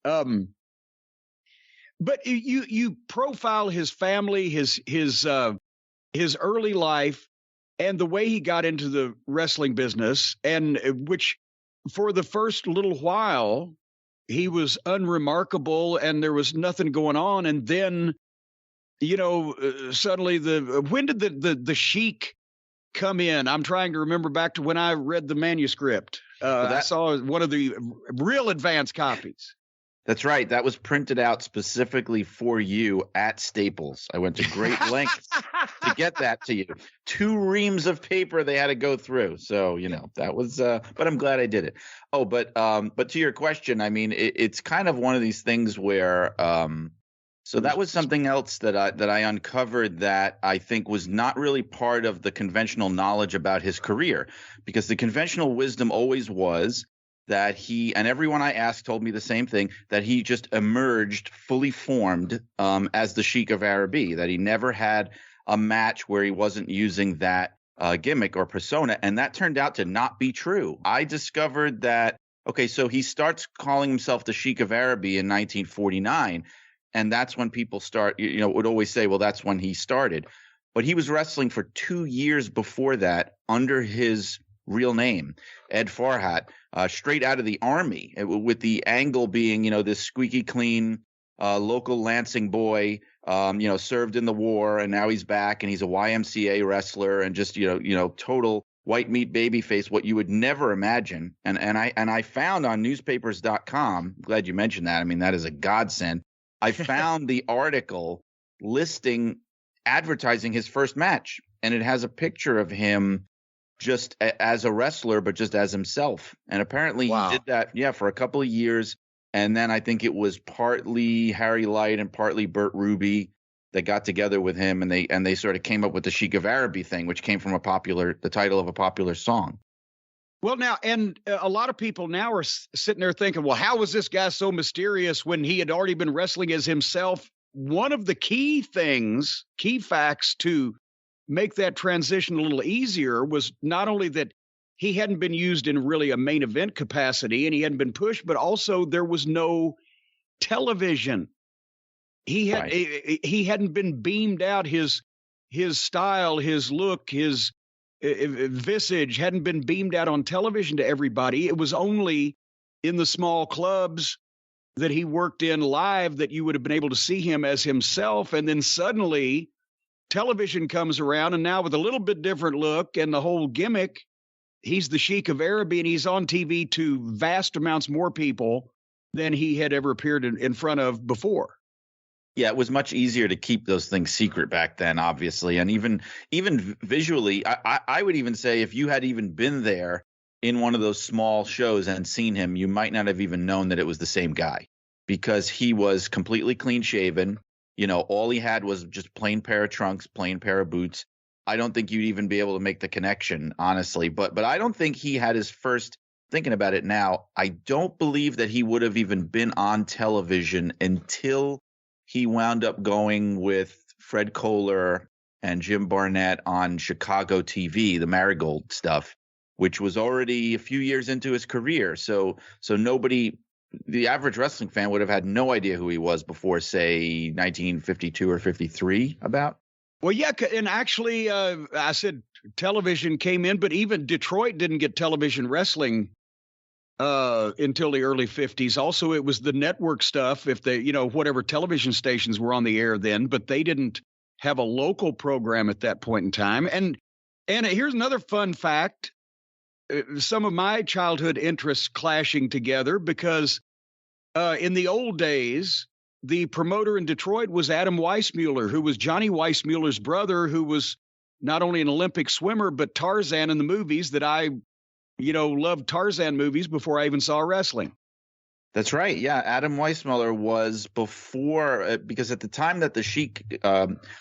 But you profile his family, his early life, and the way he got into the wrestling business, and which for the first little while he was unremarkable and there was nothing going on, and then, you know, suddenly when did the Sheik come in? I'm trying to remember back to when I read the manuscript. I saw one of the real advanced copies.
That's right. That was printed out specifically for you at Staples. I went to great lengths to get that to you. 2 reams of paper they had to go through. So, you know, that was, but I'm glad I did it. Oh, but to your question, I mean, it's kind of one of these things where, so that was something else that I uncovered that I think was not really part of the conventional knowledge about his career, because the conventional wisdom always was that he, and everyone I asked told me the same thing, that he just emerged fully formed as the Sheik of Araby, that he never had a match where he wasn't using that gimmick or persona. And that turned out to not be true. I discovered that, okay, so he starts calling himself the Sheik of Araby in 1949. And that's when people start, you know, would always say, well, that's when he started. But he was wrestling for 2 years before that under his real name, Ed Farhat, straight out of the Army, with the angle being, you know, this squeaky clean local Lansing boy, you know, served in the war, and now he's back and he's a YMCA wrestler and just, you know, total white meat babyface, what you would never imagine. And I found on newspapers.com, glad you mentioned that. I mean, that is a godsend. I found the article advertising his first match, and it has a picture of him just as a wrestler, but just as himself. And apparently He did that, yeah, for a couple of years. And then I think it was partly Harry Light and partly Burt Ruby that got together with him, and they sort of came up with the Sheik of Araby thing, which came from the title of a popular song.
Well, now, and a lot of people now are sitting there thinking, well, how was this guy so mysterious when he had already been wrestling as himself? One of the key facts to make that transition a little easier was not only that he hadn't been used in really a main event capacity and he hadn't been pushed, but also there was no television. He hadn't been beamed out. His style, his look, his visage hadn't been beamed out on television to everybody. It was only in the small clubs that he worked in live that you would have been able to see him as himself. And then suddenly television comes around, and now with a little bit different look and the whole gimmick, he's the Sheik of Araby, and he's on TV to vast amounts more people than he had ever appeared in front of before.
Yeah, it was much easier to keep those things secret back then, obviously. And even visually, I would even say if you had even been there in one of those small shows and seen him, you might not have even known that it was the same guy, because he was completely clean shaven. All he had was just plain pair of trunks, plain pair of boots. I don't think you'd even be able to make the connection, honestly. But I don't think he had his first, thinking about it now, I don't believe that he would have even been on television until he wound up going with Fred Kohler and Jim Barnett on Chicago TV, the Marigold stuff, which was already a few years into his career. So nobody, the average wrestling fan, would have had no idea who he was before, say, 1952 or 53 about.
Well, yeah, and actually, I said television came in, but even Detroit didn't get television wrestling until the early 50s. Also, it was the network stuff, if they, whatever television stations were on the air then, but they didn't have a local program at that point in time. And here's another fun fact. Some of my childhood interests clashing together, because in the old days, the promoter in Detroit was Adam Weissmuller, who was Johnny Weissmuller's brother, who was not only an Olympic swimmer, but Tarzan in the movies that I loved Tarzan movies before I even saw wrestling.
That's right. Yeah. Adam Weissmuller was before, because at the time that the Sheik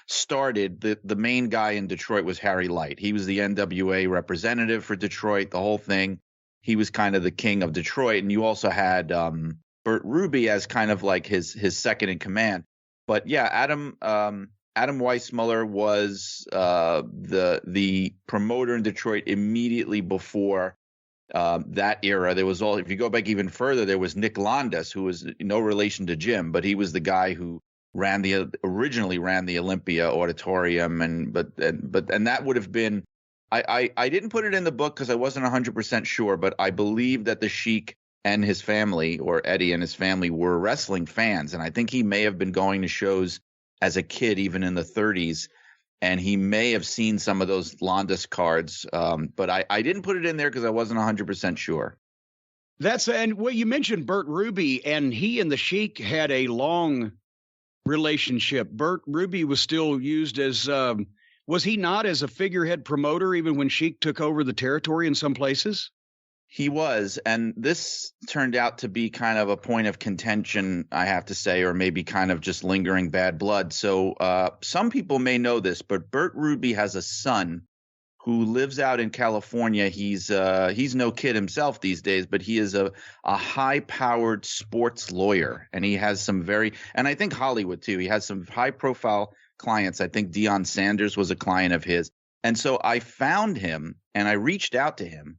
started, the main guy in Detroit was Harry Light. He was the NWA representative for Detroit, the whole thing. He was kind of the king of Detroit. And you also had Bert Ruby as kind of like his second in command. But yeah, Adam Weissmuller was the promoter in Detroit immediately before that era. There was if you go back even further, there was Nick Londas, who was no relation to Jim, but he was the guy who originally ran the Olympia Auditorium, and that would have been, I didn't put it in the book because I wasn't 100% sure, but I believe that the Sheik and his family, or Eddie and his family, were wrestling fans, and I think he may have been going to shows as a kid, even in the 30s. And he may have seen some of those Londas cards, but I didn't put it in there because I wasn't 100% sure.
And you mentioned Bert Ruby, and he and the Sheik had a long relationship. Bert Ruby was still used as, was he not as a figurehead promoter even when Sheik took over the territory in some places?
He was, and this turned out to be kind of a point of contention, I have to say, or maybe kind of just lingering bad blood. So some people may know this, but Bert Ruby has a son who lives out in California. He's no kid himself these days, but he is a high-powered sports lawyer, and he has some and I think Hollywood too. He has some high-profile clients. I think Deion Sanders was a client of his. And so I found him, and I reached out to him.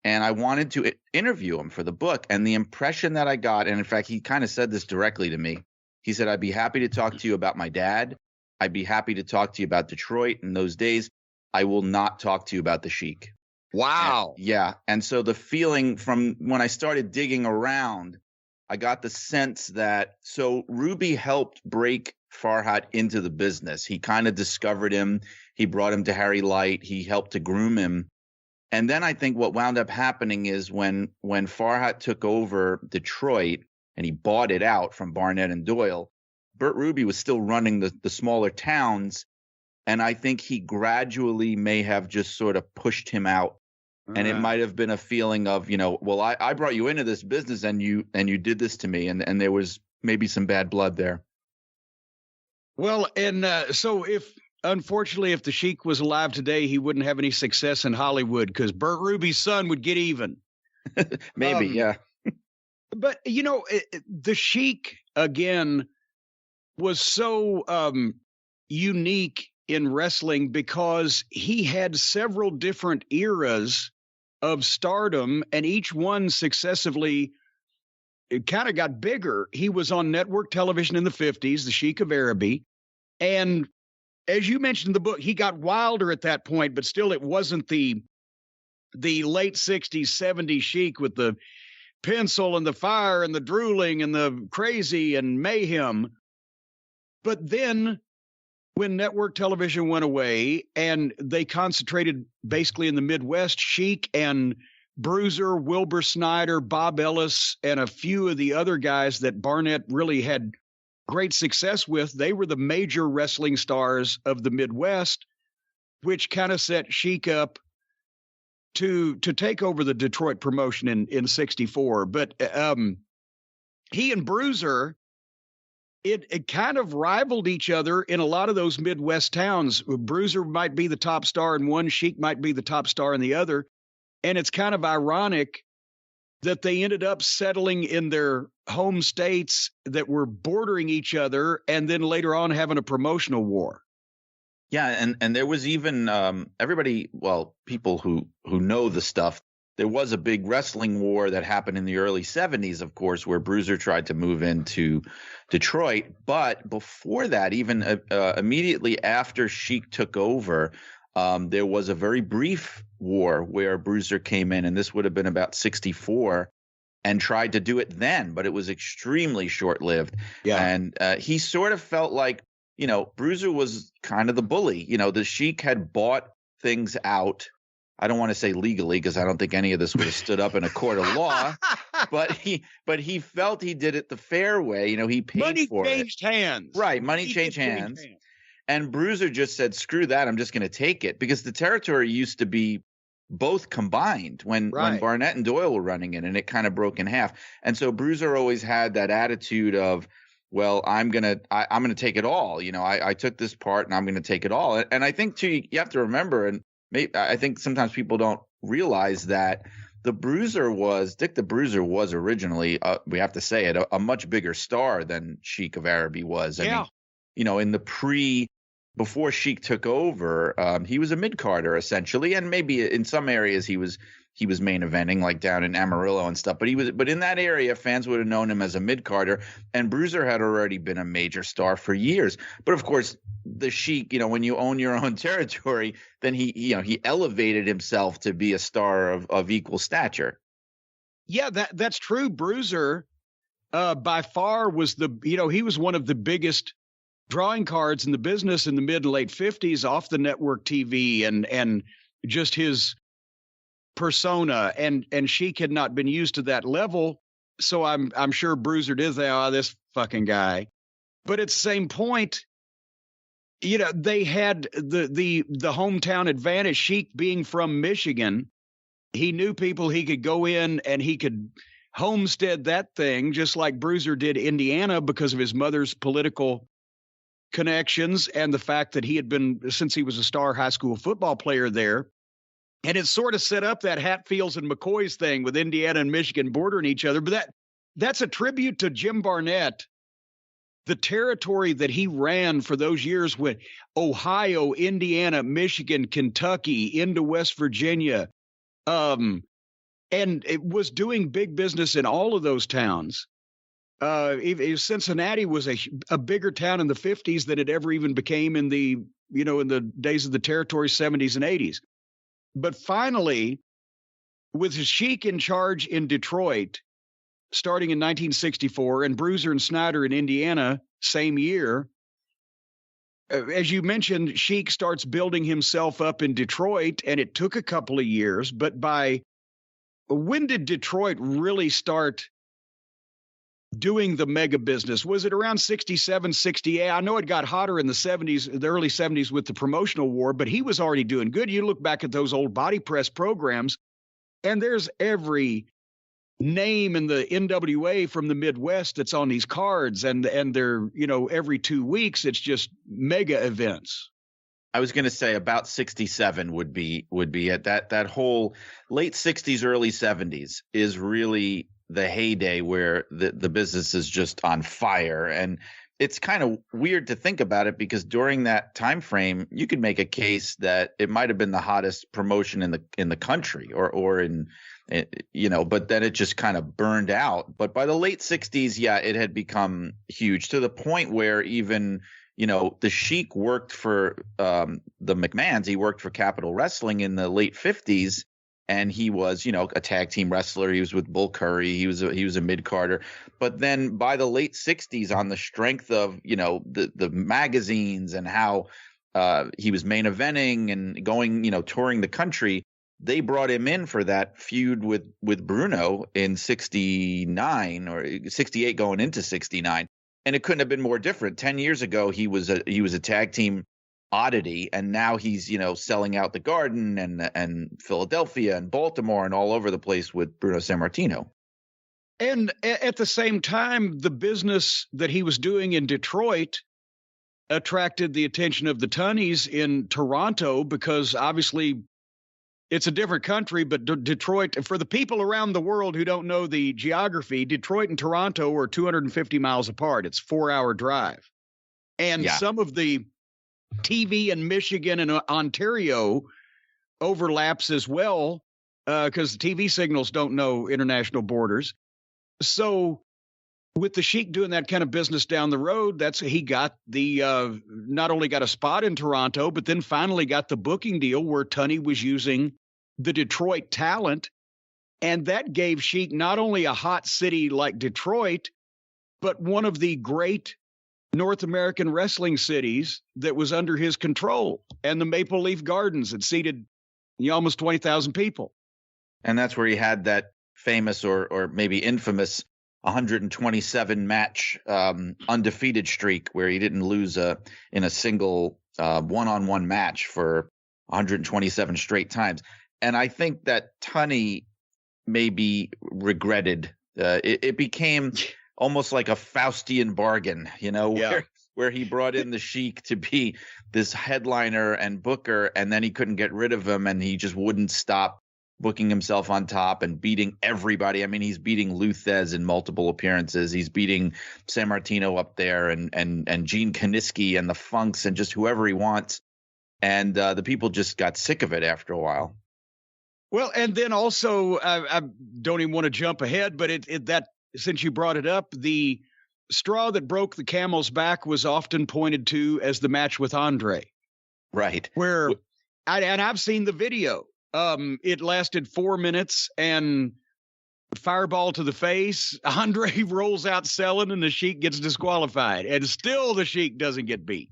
And I wanted to interview him for the book. And the impression that I got, and in fact, he kind of said this directly to me. He said, I'd be happy to talk to you about my dad. I'd be happy to talk to you about Detroit in those days. I will not talk to you about the Sheik.
Wow.
Yeah. And so the feeling from when I started digging around, I got the sense that Ruby helped break Farhat into the business. He kind of discovered him. He brought him to Harry Light. He helped to groom him. And then I think what wound up happening is when Farhat took over Detroit and he bought it out from Barnett and Doyle, Bert Ruby was still running the smaller towns. And I think he gradually may have just sort of pushed him out. And it might have been a feeling of, well, I brought you into this business and you did this to me. And there was maybe some bad blood there.
Well, and so unfortunately, if the Sheik was alive today, he wouldn't have any success in Hollywood because Bert Ruby's son would get even.
Maybe, yeah.
But, the Sheik, again, was so unique in wrestling because he had several different eras of stardom, and each one successively kind of got bigger. He was on network television in the 50s, the Sheik of Araby, and as you mentioned in the book, he got wilder at that point, but still it wasn't the late 60s, 70s Sheik with the pencil and the fire and the drooling and the crazy and mayhem. But then when network television went away and they concentrated basically in the Midwest, Sheik and Bruiser, Wilbur Snyder, Bob Ellis, and a few of the other guys that Barnett really had great success with, they were the major wrestling stars of the Midwest, which kind of set Sheik up to take over the Detroit promotion in 64. But he and Bruiser, it kind of rivaled each other in a lot of those Midwest towns. Bruiser might be the top star in one, Sheik might be the top star in the other. And it's kind of ironic that they ended up settling in their home states that were bordering each other and then later on having a promotional war.
Yeah, and there was even everybody, well, people who know the stuff, there was a big wrestling war that happened in the early 70s, of course, where Bruiser tried to move into Detroit. But before that, even immediately after Sheik took over, there was a very brief war where Bruiser came in, and this would have been about 64, and tried to do it then, but it was extremely short-lived. Yeah. And he sort of felt like, Bruiser was kind of the bully. The Sheik had bought things out. I don't want to say legally because I don't think any of this would have stood up in a court of law, but he felt he did it the fair way. He paid
money
for it.
Money changed hands.
Right. Money changed hands. And Bruiser just said, screw that. I'm just going to take it, because the territory used to be both combined when Barnett and Doyle were running it, and it kind of broke in half. And so Bruiser always had that attitude of, well, I'm going to take it all. I took this part and I'm going to take it all. And I think too, you have to remember, and I think sometimes people don't realize that Dick the Bruiser was originally, we have to say it, a much bigger star than Sheik of Araby was. I mean, in the before Sheik took over, he was a mid-carder essentially, and maybe in some areas he was main eventing, like down in Amarillo and stuff. But in that area, fans would have known him as a mid-carder, and Bruiser had already been a major star for years. But of course, the Sheik, when you own your own territory, then he elevated himself to be a star of equal stature.
Yeah, that's true. Bruiser, by far was he was one of the biggest drawing cards in the business in the mid and late 50s off the network TV, and just his persona, and Sheik had not been used to that level. So I'm sure Bruiser did say, this fucking guy. But at the same point, they had the hometown advantage. Sheik being from Michigan, he knew people. He could go in and he could homestead that thing, just like Bruiser did Indiana, because of his mother's political connections and the fact that he had been, since he was a star high school football player there. And it sort of set up that Hatfields and McCoys thing with Indiana and Michigan bordering each other. But that's a tribute to Jim Barnett, the territory that he ran for those years with Ohio, Indiana, Michigan, Kentucky, into West Virginia. And it was doing big business in all of those towns. Cincinnati was a bigger town in the 50s than it ever even became in the days of the territory, 70s and 80s. But finally, with Sheik in charge in Detroit, starting in 1964, and Bruiser and Snyder in Indiana, same year, as you mentioned, Sheik starts building himself up in Detroit, and it took a couple of years. But when did Detroit really start doing the mega business? Was it around 67, 68? I know it got hotter in the 70s, the early 70s with the promotional war, but he was already doing good. You look back at those old body press programs, and there's every name in the NWA from the Midwest that's on these cards, and they're, every 2 weeks, it's just mega events.
I was going to say about 67 would be it. That whole late 60s, early 70s is really the heyday where the business is just on fire. And it's kind of weird to think about it, because during that time frame, you could make a case that it might have been the hottest promotion in the country, or in, but then it just kind of burned out. But by the late 60s, it had become huge, to the point where even, the Sheik worked for the McMahons. He worked for Capital Wrestling in the late 50s. and he was, a tag team wrestler. He was with Bull Curry. He was a mid-carder. But then by the late 60s, on the strength of, the magazines and how he was main eventing and going, touring the country, they brought him in for that feud with Bruno in 69 or 68 going into 69. And it couldn't have been more different. 10 years ago, he was a tag team oddity, and now he's selling out the Garden and Philadelphia and Baltimore and all over the place with Bruno Sammartino.
And at the same time, the business that he was doing in Detroit attracted the attention of the Tunnies in Toronto, because obviously it's a different country, but Detroit, for the people around the world who don't know the geography, Detroit and Toronto are 250 miles apart. It's a 4-hour drive. And some of the TV in Michigan and Ontario overlaps as well, because the TV signals don't know international borders. So with the Sheik doing that kind of business down the road, he got the not only got a spot in Toronto, but then finally got the booking deal where Tunney was using the Detroit talent. And that gave Sheik not only a hot city like Detroit, but one of the great North American wrestling cities that was under his control. And the Maple Leaf Gardens had seated almost 20,000 people.
And that's where he had that famous or maybe infamous 127 match undefeated streak, where he didn't lose in a single one-on-one match for 127 straight times. And I think that Tunney maybe regretted it became almost like a Faustian bargain, where he brought in the Sheik to be this headliner and booker, and then he couldn't get rid of him, and he just wouldn't stop booking himself on top and beating everybody. I mean, he's beating Luthez in multiple appearances. He's beating Sammartino up there and Gene Kaniski and the Funks and just whoever he wants. And the people just got sick of it after a while.
Well, and then also, I don't even want to jump ahead, but that since you brought it up, the straw that broke the camel's back was often pointed to as the match with Andre.
Right.
Where, I've seen the video. It lasted 4 minutes, and fireball to the face. Andre rolls out selling, and the Sheik gets disqualified, and still the Sheik doesn't get beat.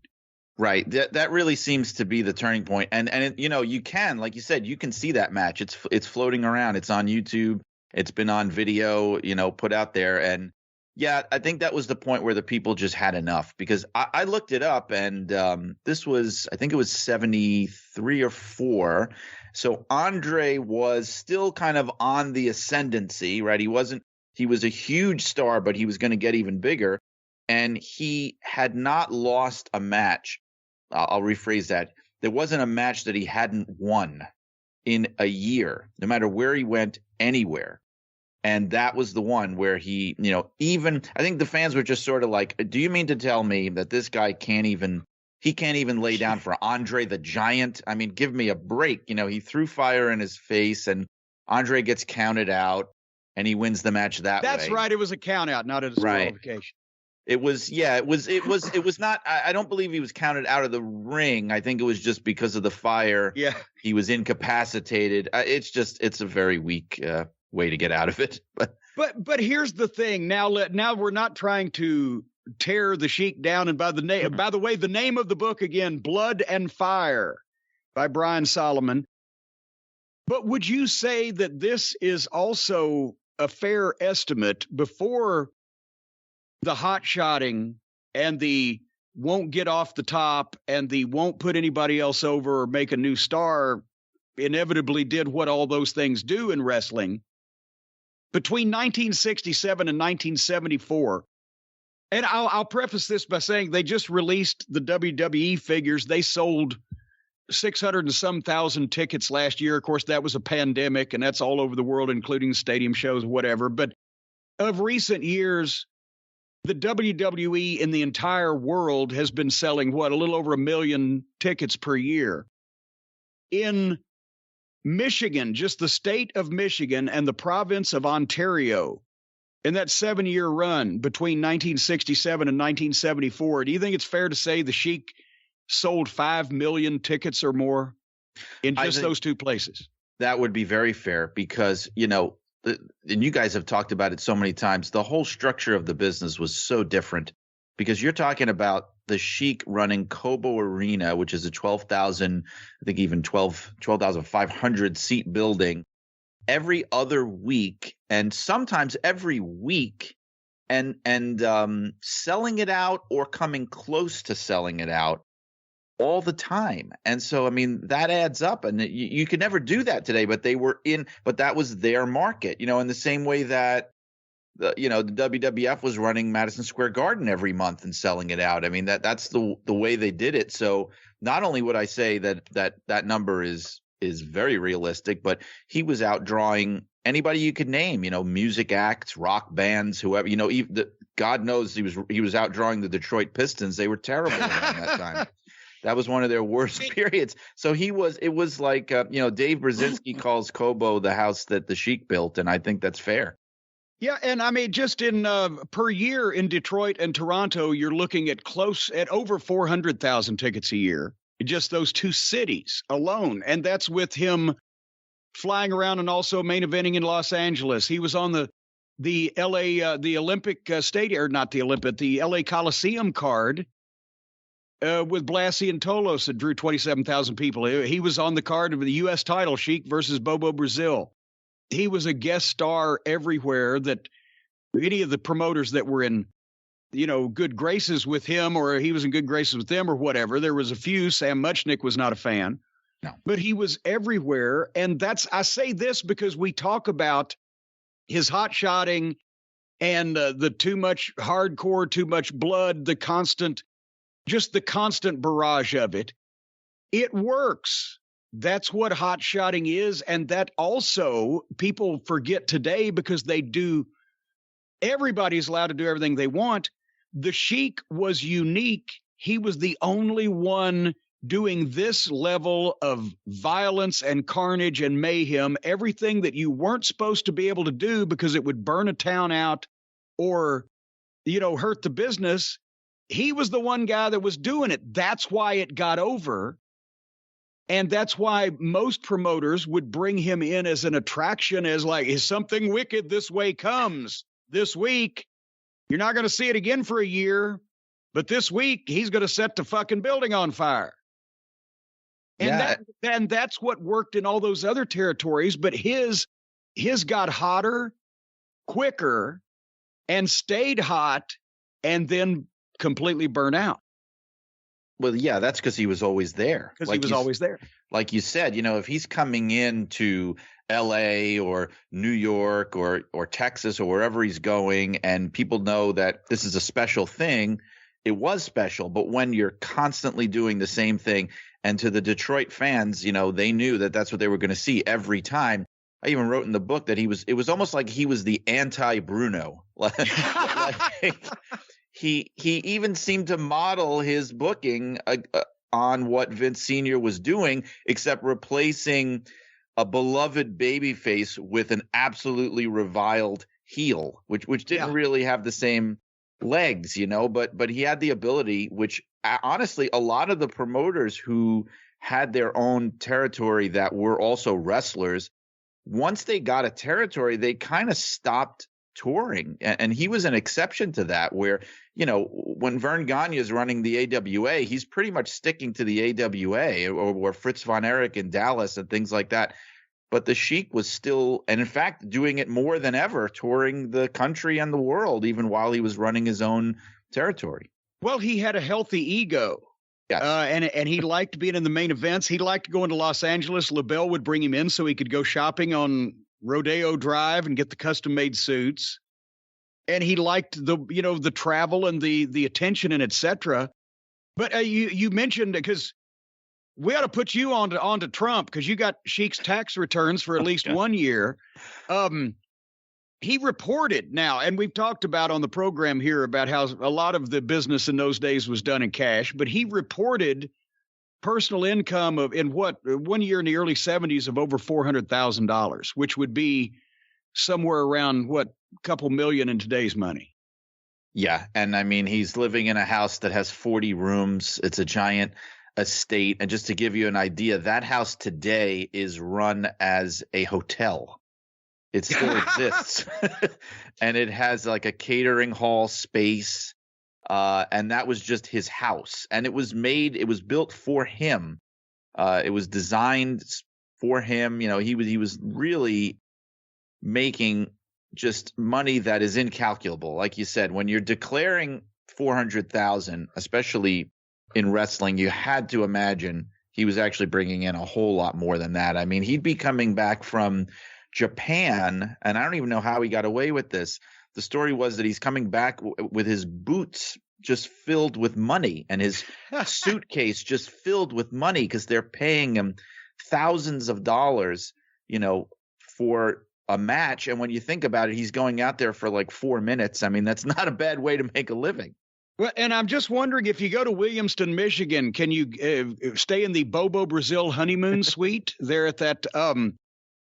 Right. That really seems to be the turning point. And you can, like you said, you can see that match. It's floating around. It's on YouTube. It's been on video, put out there. And yeah, I think that was the point where the people just had enough, because I looked it up, and this was, I think it was 73 or 4. So Andre was still kind of on the ascendancy, right? He was a huge star, but he was going to get even bigger. And he had not lost a match. I'll rephrase that. There wasn't a match that he hadn't won in a year, no matter where he went, anywhere. And that was the one where he, even, I think the fans were just sort of like, do you mean to tell me that this guy can't even lay down for Andre the Giant? I mean, give me a break. He threw fire in his face, and Andre gets counted out, and he wins the match that way.
That's right. It was a count out, not a disqualification.
Right. It was not, I don't believe he was counted out of the ring. I think it was just because of the fire.
Yeah.
He was incapacitated. It's a very weak way to get out of it.
But here's the thing. Now we're not trying to tear the Sheik down. And by the way, the name of the book again, Blood and Fire by Brian Solomon. But would you say that this is also a fair estimate before the hot shotting and the won't get off the top and the won't put anybody else over or make a new star inevitably did what all those things do in wrestling? Between 1967 and 1974, and I'll preface this by saying they just released the WWE figures. They sold 600 and some thousand tickets last year. Of course, that was a pandemic, and that's all over the world, including stadium shows, whatever. But of recent years, the WWE in the entire world has been selling, a little over 1 million tickets per year. In Michigan, just the state of Michigan and the province of Ontario, in that 7-year run between 1967 and 1974, do you think it's fair to say the Sheik sold 5 million tickets or more in just those two places?
That would be very fair because, and you guys have talked about it so many times, the whole structure of the business was so different because you're talking about the Sheik running Cobo Arena, which is a 12,000, I think even 12,500 seat building every other week and sometimes every week and selling it out or coming close to selling it out all the time. And so, I mean, that adds up, and you could never do that today, but that was their market, in the same way that the WWF was running Madison Square Garden every month and selling it out. I mean, that's the way they did it. So not only would I say that number is very realistic, but he was outdrawing anybody you could name, music acts, rock bands, whoever, God knows he was outdrawing the Detroit Pistons. They were terrible around that time. That was one of their worst periods. So it was like, Dave Brzezinski calls Cobo the house that the Sheik built. And I think that's fair.
Yeah. And I mean, just in per year in Detroit and Toronto, you're looking at over 400,000 tickets a year, just those two cities alone. And that's with him flying around and also main eventing in Los Angeles. He was on the LA, the Olympic Stadium, or not the Olympic, the LA Coliseum card. With Blassie and Tolos that drew 27,000 people. He was on the card of the U.S. title, Sheik versus Bobo Brazil. He was a guest star everywhere that any of the promoters that were in, good graces with him, or he was in good graces with them or whatever. There was a few. Sam Muchnick was not a fan.
No.
But he was everywhere. And I say this because we talk about his hot shotting and the too much hardcore, too much blood, the constant barrage of it. It works. That's what hot shotting is. And that also people forget today because everybody's allowed to do everything they want. The Sheik was unique. He was the only one doing this level of violence and carnage and mayhem, everything that you weren't supposed to be able to do because it would burn a town out or, hurt the business. He was the one guy that was doing it. That's why it got over. And that's why most promoters would bring him in as an attraction, as like, is something wicked this way comes this week. You're not going to see it again for a year, but this week he's going to set the fucking building on fire. And that's what worked in all those other territories. But his got hotter, quicker, and stayed hot, and then completely burnt out.
Well, yeah, that's because he was always there.
Because he was always there.
Like you said, if he's coming into LA or New York or Texas or wherever he's going, and people know that this is a special thing, it was special. But when you're constantly doing the same thing, and to the Detroit fans, they knew that that's what they were going to see every time. I even wrote in the book that it was almost like he was the anti-Bruno. He even seemed to model his booking on what Vince Sr. was doing, except replacing a beloved babyface with an absolutely reviled heel, which didn't really have the same legs, but he had the ability, which honestly, a lot of the promoters who had their own territory that were also wrestlers, once they got a territory, they kind of stopped touring. And he was an exception to that, where, when Vern Gagne is running the AWA, he's pretty much sticking to the AWA or Fritz von Erich in Dallas and things like that. But the Sheik was still, and in fact, doing it more than ever, touring the country and the world, even while he was running his own territory.
Well, he had a healthy ego.
Yes.
And he liked being in the main events. He liked going to Los Angeles. LaBelle would bring him in so he could go shopping on Rodeo Drive and get the custom-made suits. And he liked the travel and the attention and et cetera. But you mentioned, because we ought to put you onto Trump, because you got Sheik's tax returns for at least 1 year. He reported now, and we've talked about on the program here about how a lot of the business in those days was done in cash, but he reported personal income in 1 year in the early 70s of over $400,000, which would be somewhere around a couple million in today's money.
Yeah. And I mean, he's living in a house that has 40 rooms. It's a giant estate. And just to give you an idea, that house today is run as a hotel. It still exists. And it has like a catering hall space. And that was just his house. And it was built for him. It was designed for him. You know, he was really making just money that is incalculable. Like you said, when you're declaring 400,000, especially in wrestling, you had to imagine he was actually bringing in a whole lot more than that. I mean, he'd be coming back from Japan, and I don't even know how he got away with this. The story was that he's coming back with his boots just filled with money and his suitcase just filled with money because they're paying him thousands of dollars, you know, for a match. And when you think about it, he's going out there for like 4 minutes. I mean, that's not a bad way to make a living.
Well, and I'm just wondering, if you go to Williamston, Michigan, can you stay in the Bobo Brazil honeymoon suite there at that?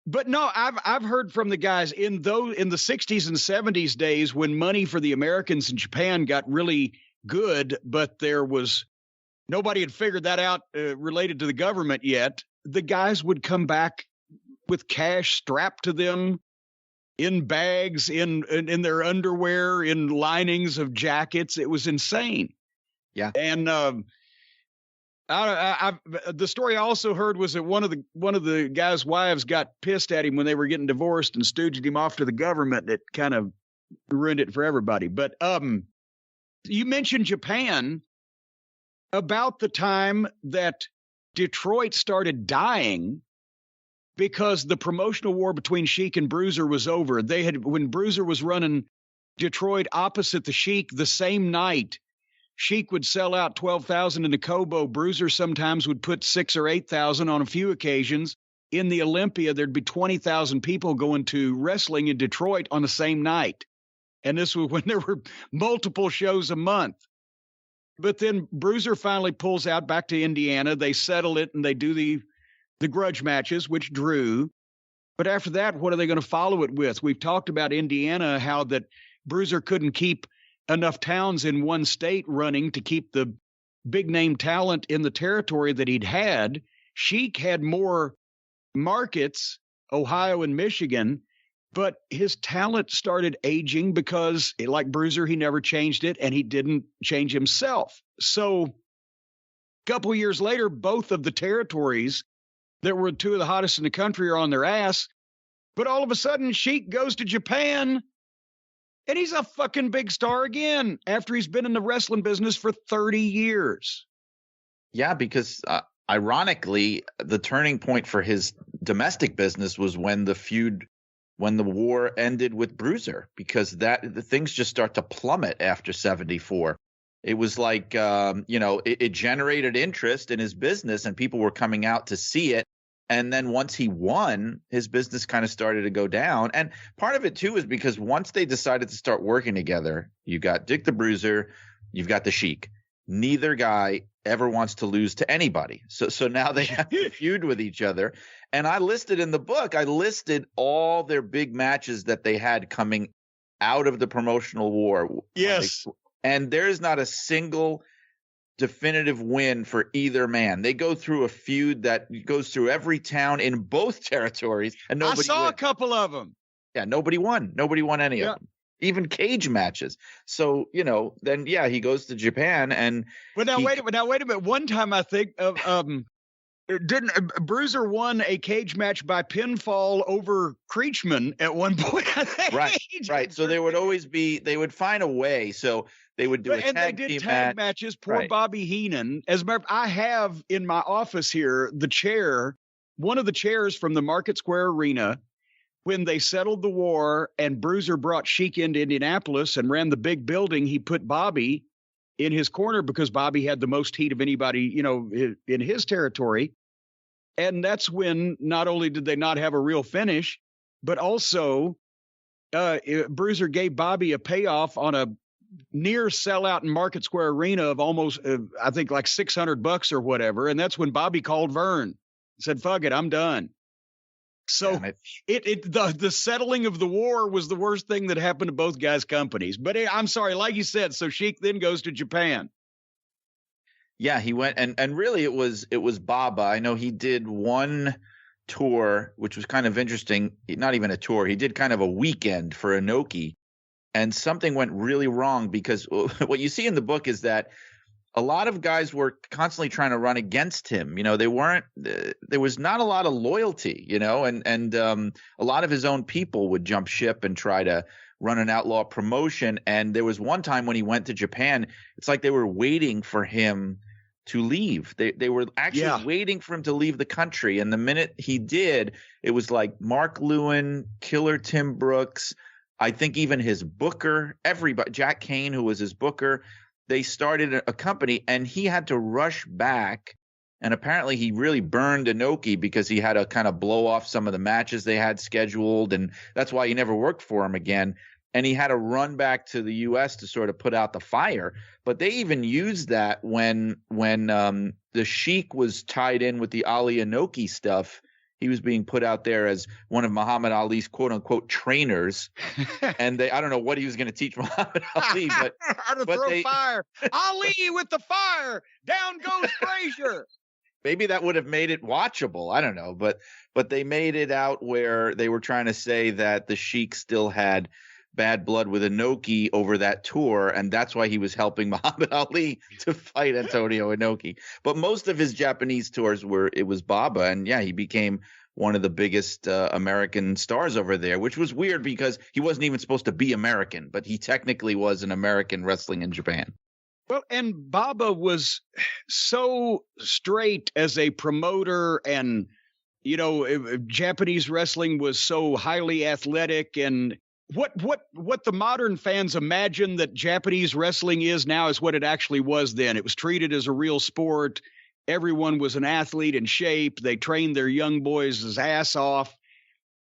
But no, I've heard from the guys in the 60s and 70s days when money for the Americans in Japan got really good, but nobody had figured that out related to the government yet. The guys would come back with cash strapped to them in bags, in their underwear, in linings of jackets. It was insane.
Yeah.
And the story I also heard was that one of the guys' wives got pissed at him when they were getting divorced and stooged him off to the government. It kind of ruined it for everybody. But you mentioned Japan. About the time that Detroit started dying because the promotional war between Sheik and Bruiser was over. When Bruiser was running Detroit opposite the Sheik the same night, Sheik would sell out 12,000 in the Kobo. Bruiser sometimes would put 6,000 or 8,000 on a few occasions. In the Olympia, there'd be 20,000 people going to wrestling in Detroit on the same night. And this was when there were multiple shows a month. But then Bruiser finally pulls out back to Indiana. They settle it and they do the grudge matches, which drew. But after that, what are they going to follow it with? We've talked about Indiana, how that Bruiser couldn't keep enough towns in one state running to keep the big name talent in the territory that he'd had. Sheik had more markets, Ohio and Michigan, but his talent started aging because, like Bruiser, he never changed it and he didn't change himself. So a couple of years later, both of the territories that were two of the hottest in the country are on their ass. But all of a sudden, Sheik goes to Japan and he's a fucking big star again after he's been in the wrestling business for 30 years.
Yeah, because ironically, the turning point for his domestic business was when the war ended with Bruiser, because the things just start to plummet after 74. It was like, it generated interest in his business and people were coming out to see it. And then once he won, his business kind of started to go down. And part of it, too, is because once they decided to start working together, you got Dick the Bruiser, you've got the Sheik. Neither guy ever wants to lose to anybody. So now they have to feud with each other. And I listed in the book, all their big matches that they had coming out of the promotional war.
Yes.
And there's not a single definitive win for either man. They go through a feud that goes through every town in both territories, and nobody. I
saw a couple of them.
Yeah, nobody won. Nobody won any of them. Even cage matches. So then he goes to Japan and.
But now wait a minute. One time I think didn't Bruiser won a cage match by pinfall over Creechman at one point? I think.
Right. So they would find a way. So they would do a tag team
matches. Poor Bobby Heenan. As a matter of fact, I have in my office here one of the chairs from the Market Square Arena when they settled the war and Bruiser brought Sheik into Indianapolis and ran the big building. He put Bobby in his corner because Bobby had the most heat of anybody, in his territory. And that's when not only did they not have a real finish, but also Bruiser gave Bobby a payoff on a near sellout in Market Square Arena of almost, I think like $600 or whatever. And that's when Bobby called Vern, said, fuck it, I'm done. So the settling of the war was the worst thing that happened to both guys' companies. But I'm sorry, like you said, so Sheik then goes to Japan.
Yeah, he went and really it was Baba. I know he did one tour, which was kind of interesting. Not even a tour. He did kind of a weekend for Inoki, and something went really wrong because what you see in the book is that a lot of guys were constantly trying to run against him. You know, they weren't. There was not a lot of loyalty. You know, and a lot of his own people would jump ship and try to run an outlaw promotion. And there was one time when he went to Japan, it's like they were waiting for him to leave. They were actually waiting for him to leave the country. And the minute he did, it was like Mark Lewin, Killer Tim Brooks, I think even his booker, everybody, Jack Kane, who was his booker, they started a company and he had to rush back. And apparently he really burned Inoki because he had to kind of blow off some of the matches they had scheduled. And that's why he never worked for him again. And he had to run back to the U.S. to sort of put out the fire. But they even used that when the Sheik was tied in with the Ali Inoki stuff. He was being put out there as one of Muhammad Ali's quote unquote trainers. And I don't know what he was going to teach Muhammad Ali, but
how to throw fire. Ali with the fire. Down goes Frazier.
Maybe that would have made it watchable. I don't know. But they made it out where they were trying to say that the Sheik still had bad blood with Inoki over that tour, and that's why he was helping Muhammad Ali to fight Antonio Inoki. But most of his Japanese tours was Baba, and yeah, he became one of the biggest American stars over there, which was weird because he wasn't even supposed to be American, but he technically was an American wrestling in Japan.
Well, and Baba was so straight as a promoter, and you know, Japanese wrestling was so highly athletic, and what the modern fans imagine that Japanese wrestling is now is what it actually was then. It was treated as a real sport. Everyone was an athlete in shape. They trained their young boys' ass off.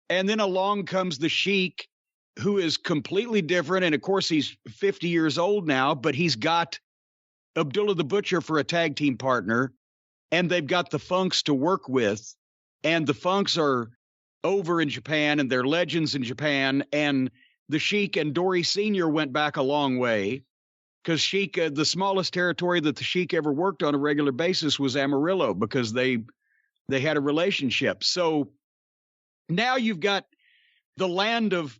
And then along comes the Sheik, who is completely different. And of course, he's 50 years old now, but he's got Abdullah the Butcher for a tag team partner. And they've got the Funks to work with. And the Funks are over in Japan, and they're legends in Japan. And the Sheik and Dory Sr. went back a long way, because Sheik, the smallest territory that the Sheik ever worked on a regular basis was Amarillo, because they had a relationship. So now you've got the land of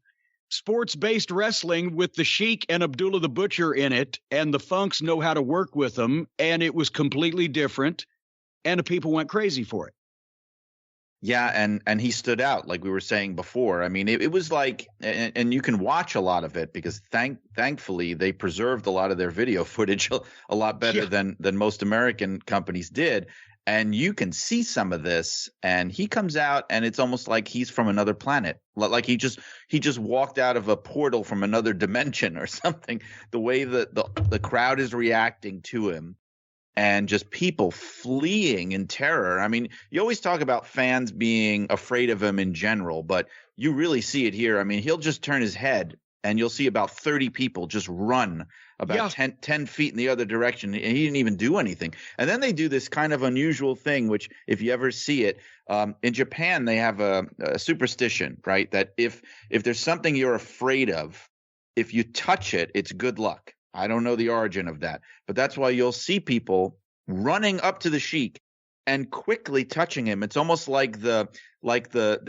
sports-based wrestling with the Sheik and Abdullah the Butcher in it, and the Funks know how to work with them, and it was completely different, and the people went crazy for it.
Yeah, and he stood out, like we were saying before. I mean, it was like, and you can watch a lot of it because thankfully they preserved a lot of their video footage a lot better than most American companies did. And you can see some of this, and he comes out, and it's almost like he's from another planet, like he just walked out of a portal from another dimension or something. The way that the crowd is reacting to him. And just people fleeing in terror. I mean, you always talk about fans being afraid of him in general, but you really see it here. I mean, he'll just turn his head and you'll see about 30 people just run about 10 feet in the other direction. And he didn't even do anything. And then they do this kind of unusual thing, which if you ever see it, in Japan, they have a superstition, right? That if there's something you're afraid of, if you touch it, it's good luck. I don't know the origin of that, but that's why you'll see people running up to the Sheik and quickly touching him. It's almost like the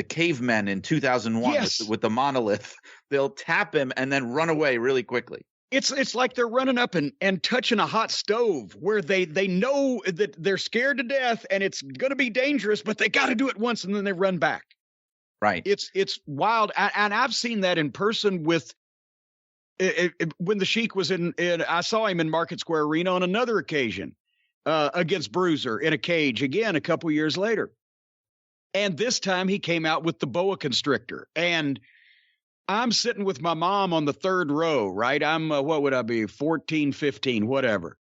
cavemen in 2001 with the monolith. They'll tap him and then run away really quickly.
It's like they're running up and touching a hot stove where they know that they're scared to death and it's going to be dangerous, but they got to do it once and then they run back.
Right.
It's wild. And I've seen that in person with when the Sheik was in, I saw him in Market Square Arena on another occasion against Bruiser in a cage again a couple years later. And this time he came out with the boa constrictor. And I'm sitting with my mom on the third row, right? I'm, what would I be, 14, 15, whatever.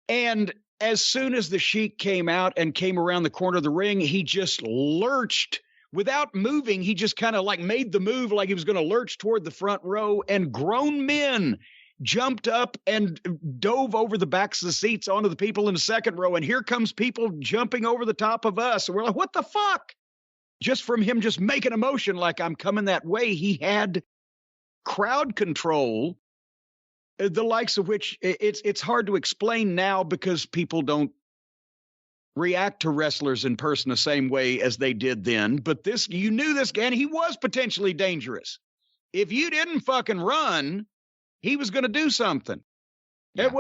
And as soon as the Sheik came out and came around the corner of the ring, he just lurched. Without moving, he just kind of like made the move like he was going to lurch toward the front row, and grown men jumped up and dove over the backs of the seats onto the people in the second row. And here comes people jumping over the top of us. And we're like, what the fuck? Just from him just making a motion like I'm coming that way. He had crowd control the likes of which it's hard to explain now because people don't react to wrestlers in person the same way as they did then. But this, you knew this guy, and he was potentially dangerous. If you didn't fucking run, he was going to do something. Yeah.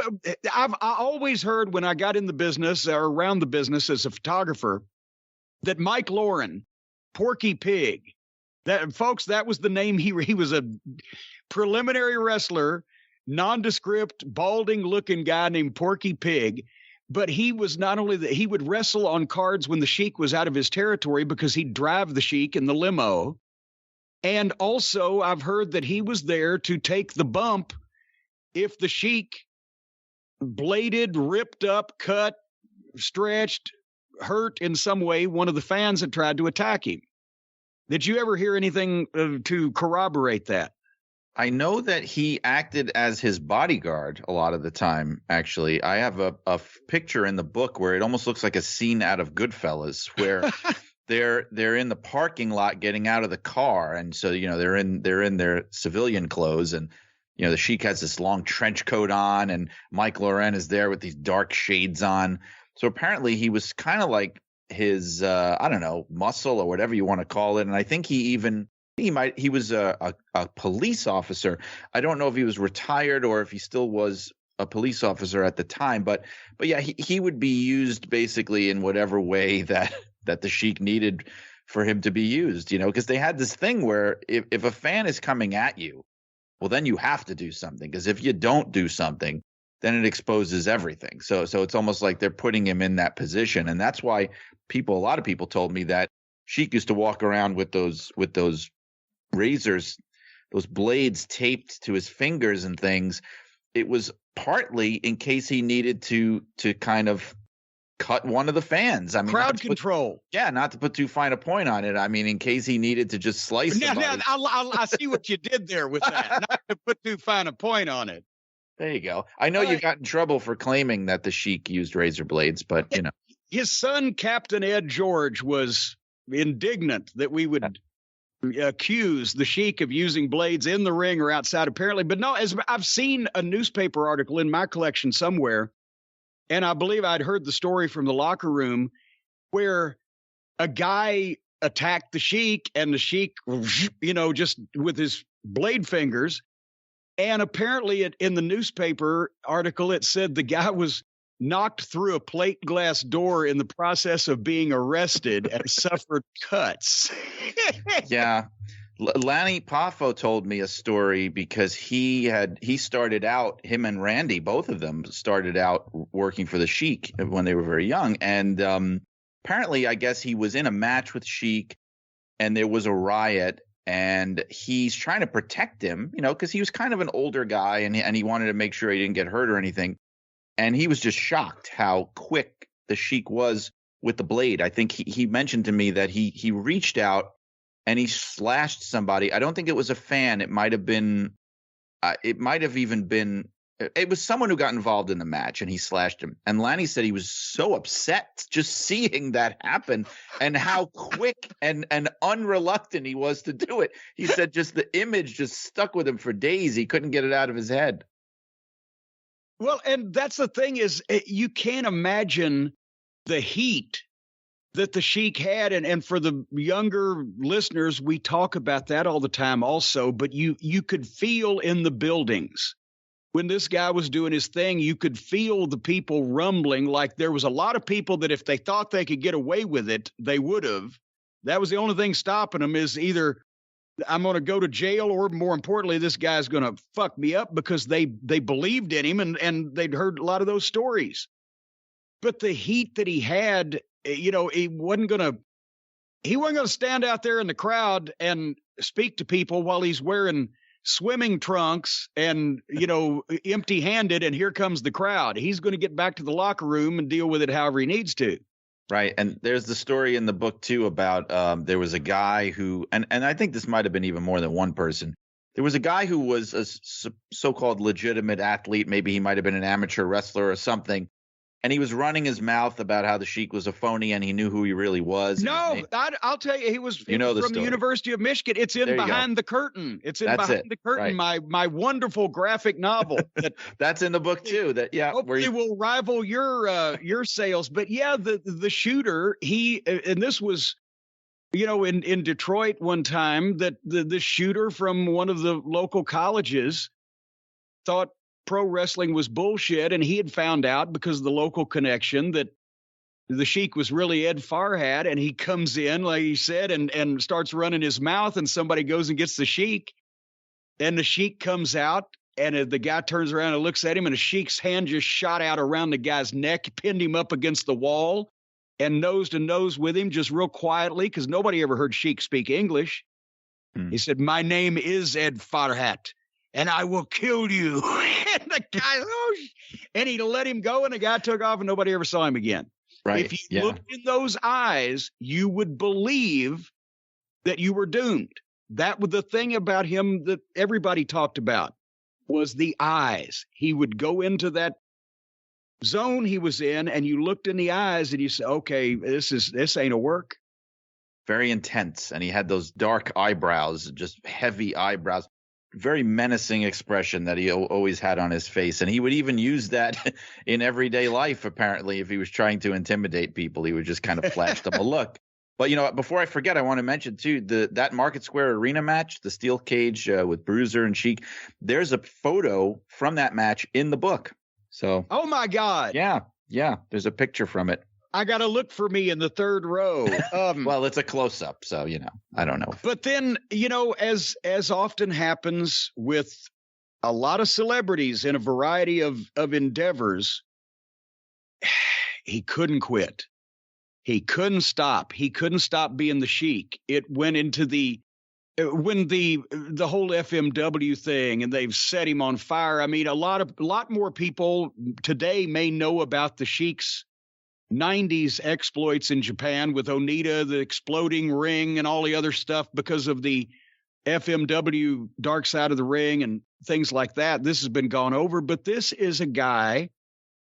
I always heard when I got in the business or around the business as a photographer that Mike Lauren, Porky Pig, that folks, that was the name. He was a preliminary wrestler, nondescript, balding looking guy named Porky Pig. But he was not only that, he would wrestle on cards when the Sheik was out of his territory because he'd drive the Sheik in the limo. And also I've heard that he was there to take the bump if the Sheik bladed, ripped up, cut, stretched, hurt in some way one of the fans had tried to attack him. Did you ever hear anything to corroborate that?
I know that he acted as his bodyguard a lot of the time, actually. I have a picture in the book where it almost looks like a scene out of Goodfellas where they're in the parking lot getting out of the car. And so, they're in their civilian clothes, and the Sheik has this long trench coat on, and Mike Lauren is there with these dark shades on. So apparently he was kind of like his, muscle or whatever you want to call it. And I think he was a police officer. I don't know if he was retired or if he still was a police officer at the time. But yeah, he would be used basically in whatever way that the Sheik needed for him to be used, because they had this thing where if a fan is coming at you, well, then you have to do something, because if you don't do something, then it exposes everything. So it's almost like they're putting him in that position. And that's why a lot of people told me that Sheik used to walk around with those razors, those blades taped to his fingers and things. It was partly in case he needed to kind of cut one of the fans. I mean,
crowd control.
Not to put too fine a point on it. I mean, in case he needed to just slice somebody.
Now, I see what you did there with that. Not to put too fine a point on it.
There you go. I know you got in trouble for claiming that the Sheik used razor blades, but
his son, Captain Ed George, was indignant that we would accuse the Sheik of using blades in the ring or outside, apparently. But no, as I've seen a newspaper article in my collection somewhere, and I believe I'd heard the story from the locker room where a guy attacked the Sheik, and the Sheik, just with his blade fingers. And apparently in the newspaper article, it said the guy was knocked through a plate glass door in the process of being arrested and suffered cuts.
Yeah. Lanny Poffo told me a story because he started out, him and Randy, both of them started out working for the Sheik when they were very young. And apparently, I guess he was in a match with Sheik and there was a riot, and he's trying to protect him, because he was kind of an older guy and he wanted to make sure he didn't get hurt or anything. And he was just shocked how quick the Sheik was with the blade. I think he mentioned to me that he reached out and he slashed somebody. I don't think it was a fan. It might have even been it was someone who got involved in the match, and he slashed him. And Lanny said he was so upset just seeing that happen and how quick and unreluctant he was to do it. He said just the image just stuck with him for days. He couldn't get it out of his head.
Well, and that's the thing is you can't imagine the heat that the Sheik had. And for the younger listeners, we talk about that all the time also, but you could feel in the buildings when this guy was doing his thing, you could feel the people rumbling. Like there was a lot of people that if they thought they could get away with it, they would have. That was the only thing stopping them, is either I'm going to go to jail, or more importantly, this guy's going to fuck me up, because they believed in him and they'd heard a lot of those stories. But the heat that he had, he wasn't going to stand out there in the crowd and speak to people while he's wearing swimming trunks and, empty-handed, and here comes the crowd. He's going to get back to the locker room and deal with it however he needs to.
Right. And there's the story in the book, too, about there was a guy who, and I think this might have been even more than one person. There was a guy who was a so-called legitimate athlete. Maybe he might have been an amateur wrestler or something. And he was running his mouth about how the Sheik was a phony and he knew who he really was.
No, I'll tell you, he was from the University of Michigan. It's in Behind the Curtain. It's in Behind the Curtain, right. my wonderful graphic novel.
That's in the book too.
Hopefully will rival your sales. But yeah, the shooter, and this was, in Detroit one time, that the shooter from one of the local colleges thought pro wrestling was bullshit, and he had found out because of the local connection that the Sheik was really Ed Farhat, and he comes in, like he said, and starts running his mouth, and somebody goes and gets the Sheik, and the Sheik comes out, and the guy turns around and looks at him, and the Sheik's hand just shot out around the guy's neck, pinned him up against the wall, and nose to nose with him just real quietly, because nobody ever heard Sheik speak English. He said, "My name is Ed Farhat, and I will kill you." And the guy, and he let him go, and the guy took off, and nobody ever saw him again.
Right.
If you looked in those eyes, you would believe that you were doomed. That was the thing about him that everybody talked about, was the eyes. He would go into that zone he was in, and you looked in the eyes, and you said, "Okay, this ain't a work."
Very intense, and he had those dark eyebrows, just heavy eyebrows. Very menacing expression that he always had on his face. And he would even use that in everyday life, apparently, if he was trying to intimidate people. He would just kind of flash them a look. But, before I forget, I want to mention, too, that Market Square Arena match, the steel cage with Bruiser and Sheik, there's a photo from that match in the book. So,
oh, my God.
Yeah, there's a picture from it.
I got to look for me in the third row.
Well, it's a close-up, so, I don't know.
But then, as often happens with a lot of celebrities in a variety of endeavors, he couldn't quit. He couldn't stop. He couldn't stop being the Sheik. It went into when the whole FMW thing, and they've set him on fire. I mean, a lot more people today may know about the Sheik's 90s exploits in Japan with Onita, the exploding ring, and all the other stuff because of the FMW Dark Side of the Ring and things like that. This has been gone over, but this is a guy,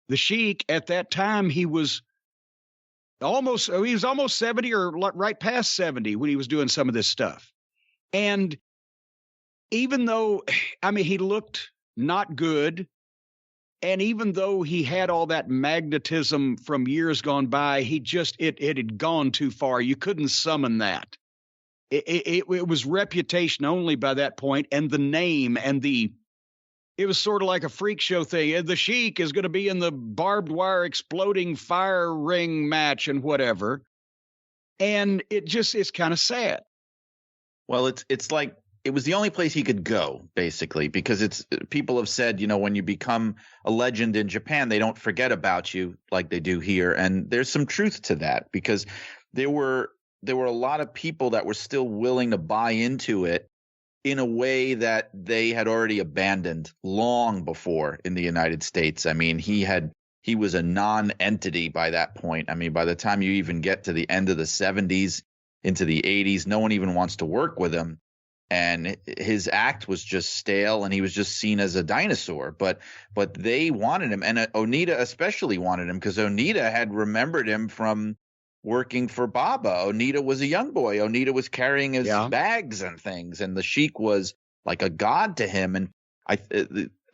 the Sheik, at that time, he was almost 70 or right past 70 when he was doing some of this stuff. And even though, he looked not good, and even though he had all that magnetism from years gone by, it had gone too far. You couldn't summon that. It was reputation only by that point, and the name and it was sort of like a freak show thing. The Sheik is going to be in the barbed wire exploding fire ring match and whatever. And it's kind of sad.
Well, it's like, it was the only place he could go, basically, because people have said, when you become a legend in Japan, they don't forget about you like they do here. And there's some truth to that, because there were a lot of people that were still willing to buy into it in a way that they had already abandoned long before in the United States. I mean, he was a non-entity by that point. I mean, by the time you even get to the end of the 70s into the 80s, no one even wants to work with him. And his act was just stale, and he was just seen as a dinosaur. But they wanted him, and Onita especially wanted him, because Onita had remembered him from working for Baba. Onita was a young boy. Onita was carrying his bags and things, and the Sheik was like a god to him. And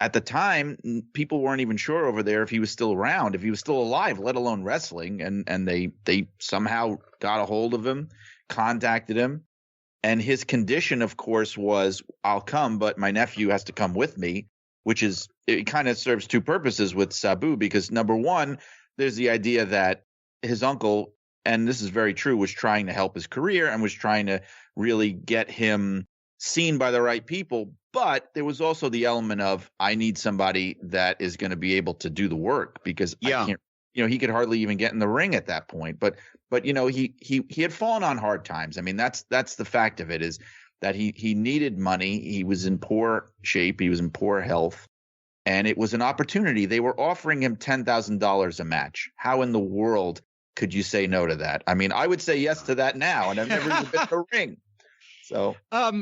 at the time, people weren't even sure over there if he was still around, if he was still alive, let alone wrestling. And they somehow got a hold of him, contacted him. And his condition, of course, was, I'll come, but my nephew has to come with me, which it kind of serves two purposes with Sabu, because number one, there's the idea that his uncle, and this is very true, was trying to help his career and was trying to really get him seen by the right people. But there was also the element of, I need somebody that is going to be able to do the work, because I can't, he could hardly even get in the ring at that point. But he had fallen on hard times. I mean, that's the fact of it, is that he needed money. He was in poor shape. He was in poor health. And it was an opportunity. They were offering him $10,000 a match. How in the world could you say no to that? I mean, I would say yes to that now, and I've never even been to a ring. So,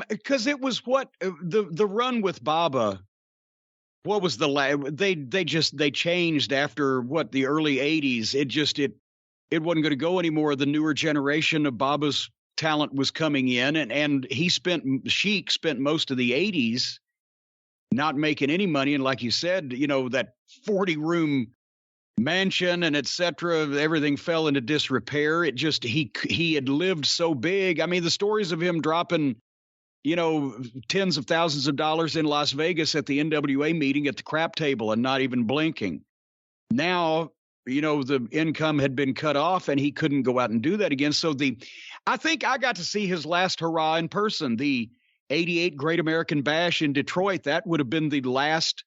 because it was what the run with Baba what was they changed after the early 80s. It wasn't going to go anymore. The newer generation of Baba's talent was coming in, and Sheik spent most of the 80s not making any money. And like you said, that 40-room mansion and etc., everything fell into disrepair. He had lived so big. I mean, the stories of him dropping tens of thousands of dollars in Las Vegas at the NWA meeting at the crap table and not even blinking. Now, the income had been cut off and he couldn't go out and do that again. So I think I got to see his last hurrah in person, the 88 Great American Bash in Detroit. That would have been the last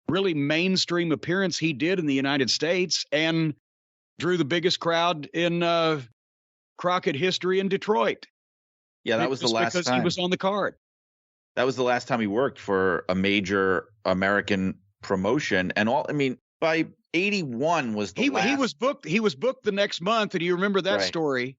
really mainstream appearance he did in the United States and drew the biggest crowd in Crockett history in Detroit.
Yeah, that was the last time.
Because he was on the card.
That was the last time he worked for a major American promotion. And by 81 was the last.
He was booked the next month. And you remember that story?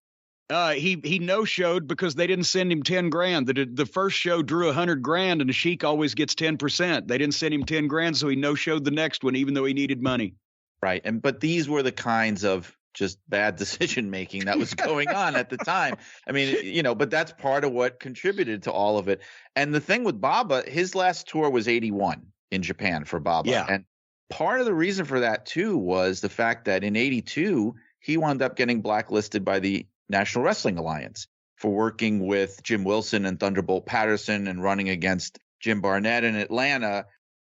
He no-showed because they didn't send him $10,000. The first show drew $100,000, and the Sheik always gets 10%. They didn't send him $10,000, so he no-showed the next one, even though he needed money.
Right, but these were the kinds of just bad decision making that was going on at the time. I mean, but that's part of what contributed to all of it. And the thing with Baba, his last tour was 81 in Japan for Baba.
Yeah.
And part of the reason for that too was the fact that in 82 he wound up getting blacklisted by the National Wrestling Alliance for working with Jim Wilson and Thunderbolt Patterson and running against Jim Barnett in Atlanta.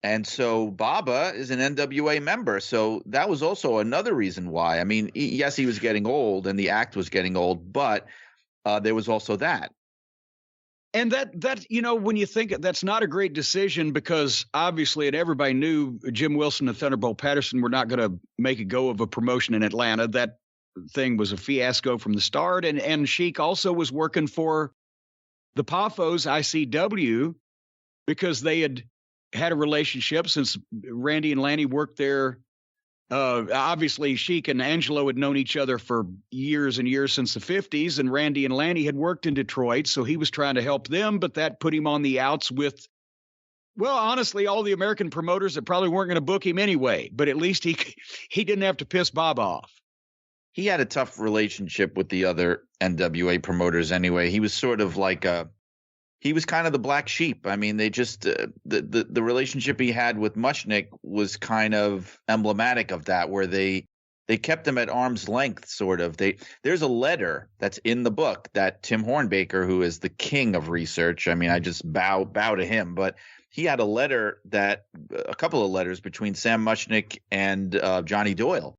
And so Baba is an NWA member. So that was also another reason why. I mean, yes, he was getting old and the act was getting old, but there was also that.
And that when you think that's not a great decision, because obviously, and everybody knew Jim Wilson and Thunderbolt Patterson were not going to make a go of a promotion in Atlanta. That thing was a fiasco from the start. And Sheik also was working for the Pafos ICW because they had a relationship since Randy and Lanny worked there. Obviously, Sheik and Angelo had known each other for years and years since the 50s, and Randy and Lanny had worked in Detroit, so he was trying to help them, but that put him on the outs with, well, honestly, all the American promoters that probably weren't going to book him anyway, but at least he didn't have to piss Bob off.
He had a tough relationship with the other NWA promoters anyway. He was sort of like he was kind of the black sheep. I mean, they just the relationship he had with Mushnick was kind of emblematic of that, where they kept him at arm's length, sort of. There's a letter that's in the book that Tim Hornbaker, who is the king of research, I mean, I just bow to him, but he had a couple of letters between Sam Mushnick and Johnny Doyle,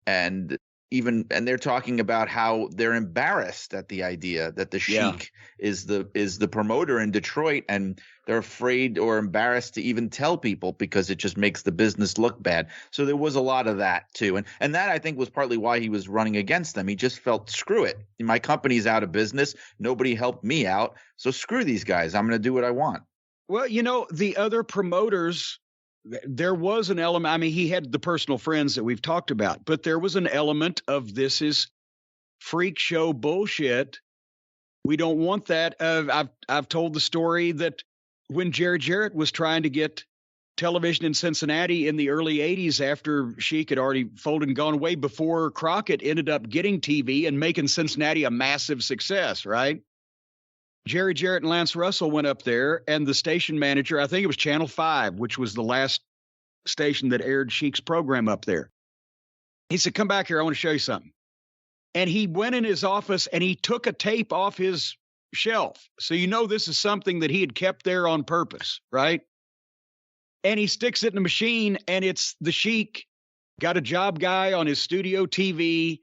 and they're talking about how they're embarrassed at the idea that the Sheik is the promoter in Detroit, and they're afraid or embarrassed to even tell people because it just makes the business look bad. So there was a lot of that too. And that, I think, was partly why he was running against them. He just felt, screw it. My company's out of business. Nobody helped me out. So screw these guys. I'm going to do what I want.
Well, the other promoters, there was an element. I mean, he had the personal friends that we've talked about, but there was an element of this is freak show bullshit. We don't want that. I've told the story that when Jeff Jarrett was trying to get television in Cincinnati in the early 80s, after Sheik had already folded and gone away, before Crockett ended up getting TV and making Cincinnati a massive success, right? Jeff Jarrett and Lance Russell went up there, and the station manager, I think it was Channel 5, which was the last station that aired Sheik's program up there. He said, come back here. I want to show you something. And he went in his office and he took a tape off his shelf. So this is something that he had kept there on purpose, right? And he sticks it in the machine, and it's the Sheik, got a job guy on his studio TV.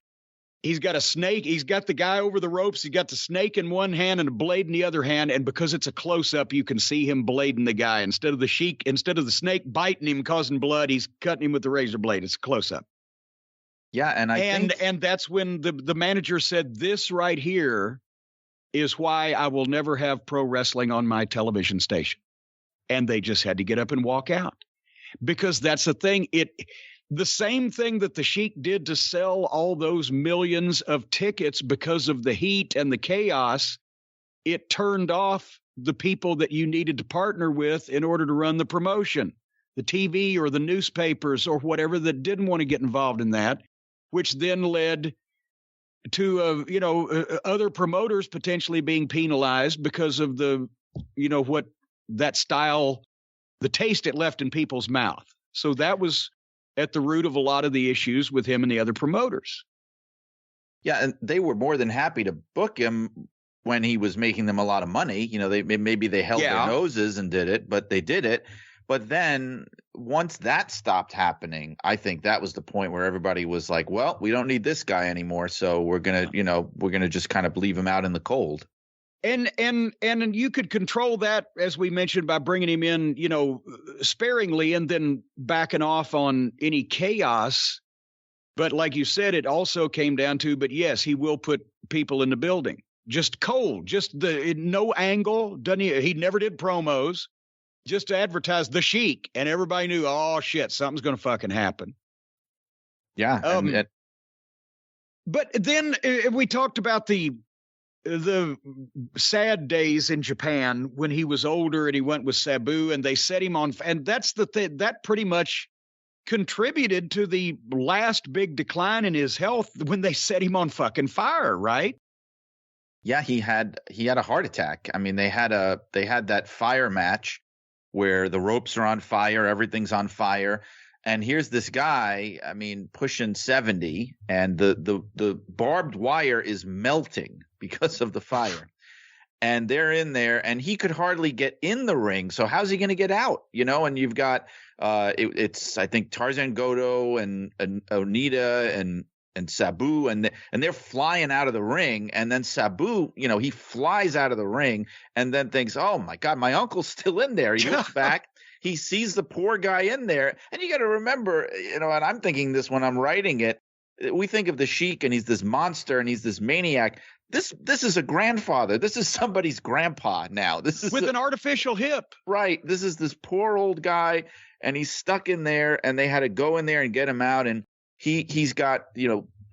He's got a snake. He's got the guy over the ropes. He's got the snake in one hand and a blade in the other hand. And because it's a close-up, you can see him blading the guy. Instead of the snake biting him, causing blood, he's cutting him with the razor blade. It's a close-up.
Yeah, and
that's when the manager said, this right here is why I will never have pro wrestling on my television station. And they just had to get up and walk out, because that's the thing. The same thing that the Sheik did to sell all those millions of tickets because of the heat and the chaos, it turned off the people that you needed to partner with in order to run the promotion. TV or the newspapers or whatever that didn't want to get involved in that, which then led to, other promoters potentially being penalized because of what that style, the taste it left in people's mouth. So that was at the root of a lot of the issues with him and the other promoters.
Yeah, and they were more than happy to book him when he was making them a lot of money. Maybe they held their noses and did it, but they did it. But then once that stopped happening, I think that was the point where everybody was like, well, we don't need this guy anymore. So we're going to just kind of leave him out in the cold.
And you could control that, as we mentioned, by bringing him in, sparingly and then backing off on any chaos. But like you said, it also came down to, but yes, he will put people in the building. Just cold, just no angle. He never did promos, just to advertise the Sheik. And everybody knew, oh, shit, something's going to fucking happen.
Yeah.
But then we talked about the sad days in Japan when he was older and he went with Sabu and they set him on. And that's the thing that pretty much contributed to the last big decline in his health when they set him on fucking fire, right?
Yeah, he had a heart attack. I mean, they had that fire match where the ropes are on fire, everything's on fire. And here's this guy, I mean, pushing 70, and the barbed wire is melting because of the fire. And they're in there, and he could hardly get in the ring. So how's he going to get out? And you've got it's I think Tarzan Goto and Onita and Sabu, and they're flying out of the ring. And then Sabu, he flies out of the ring and then thinks, oh my God, my uncle's still in there. He looks back. He sees the poor guy in there. And you got to remember, and I'm thinking this when I'm writing it, we think of the Sheik and he's this monster and he's this maniac. This is a grandfather. This is somebody's grandpa now. This is
with an artificial hip.
Right. This is this poor old guy, and he's stuck in there, and they had to go in there and get him out. And he's got,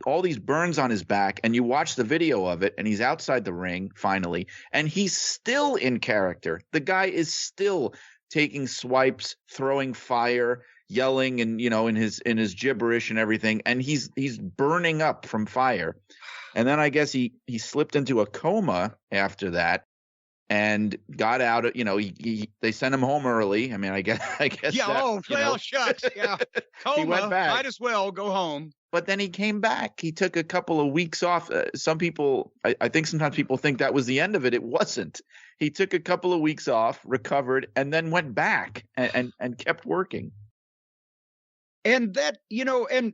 all these burns on his back, and you watch the video of it, and he's outside the ring finally, and he's still in character. The guy is still taking swipes, throwing fire, yelling, and in his gibberish and everything, and he's burning up from fire. And then I guess he slipped into a coma after that and got out. They sent him home early. I mean, I guess. Yeah.
Shucks. Yeah. Coma.
He went back.
Might as well go home.
But then he came back. He took a couple of weeks off. Some people, I think sometimes people think that was the end of it. It wasn't. He took a couple of weeks off, recovered, and then went back and kept working.
And that, and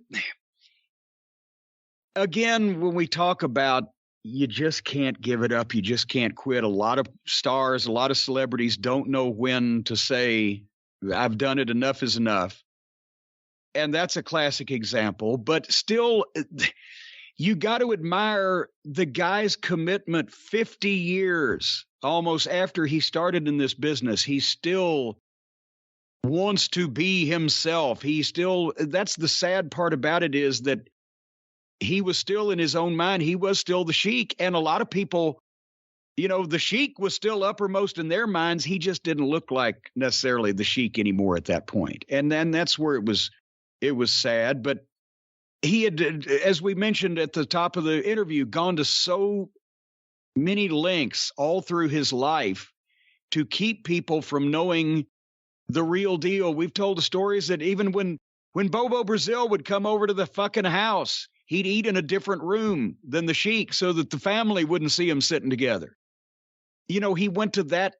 again, when we talk about you just can't give it up, you just can't quit. A lot of stars, a lot of celebrities don't know when to say, I've done it, enough is enough. And that's a classic example. But still, you got to admire the guy's commitment 50 years almost after he started in this business. He still wants to be himself. That's the sad part about it, is that he was still in his own mind. He was still the Sheik. And a lot of people, the Sheik was still uppermost in their minds. He just didn't look like necessarily the Sheik anymore at that point. And then that's where it was sad. But he had, as we mentioned at the top of the interview, gone to so many lengths all through his life to keep people from knowing the real deal. We've told the stories that even when Bobo Brazil would come over to the fucking house, he'd eat in a different room than the Sheik so that the family wouldn't see him sitting together. He went to that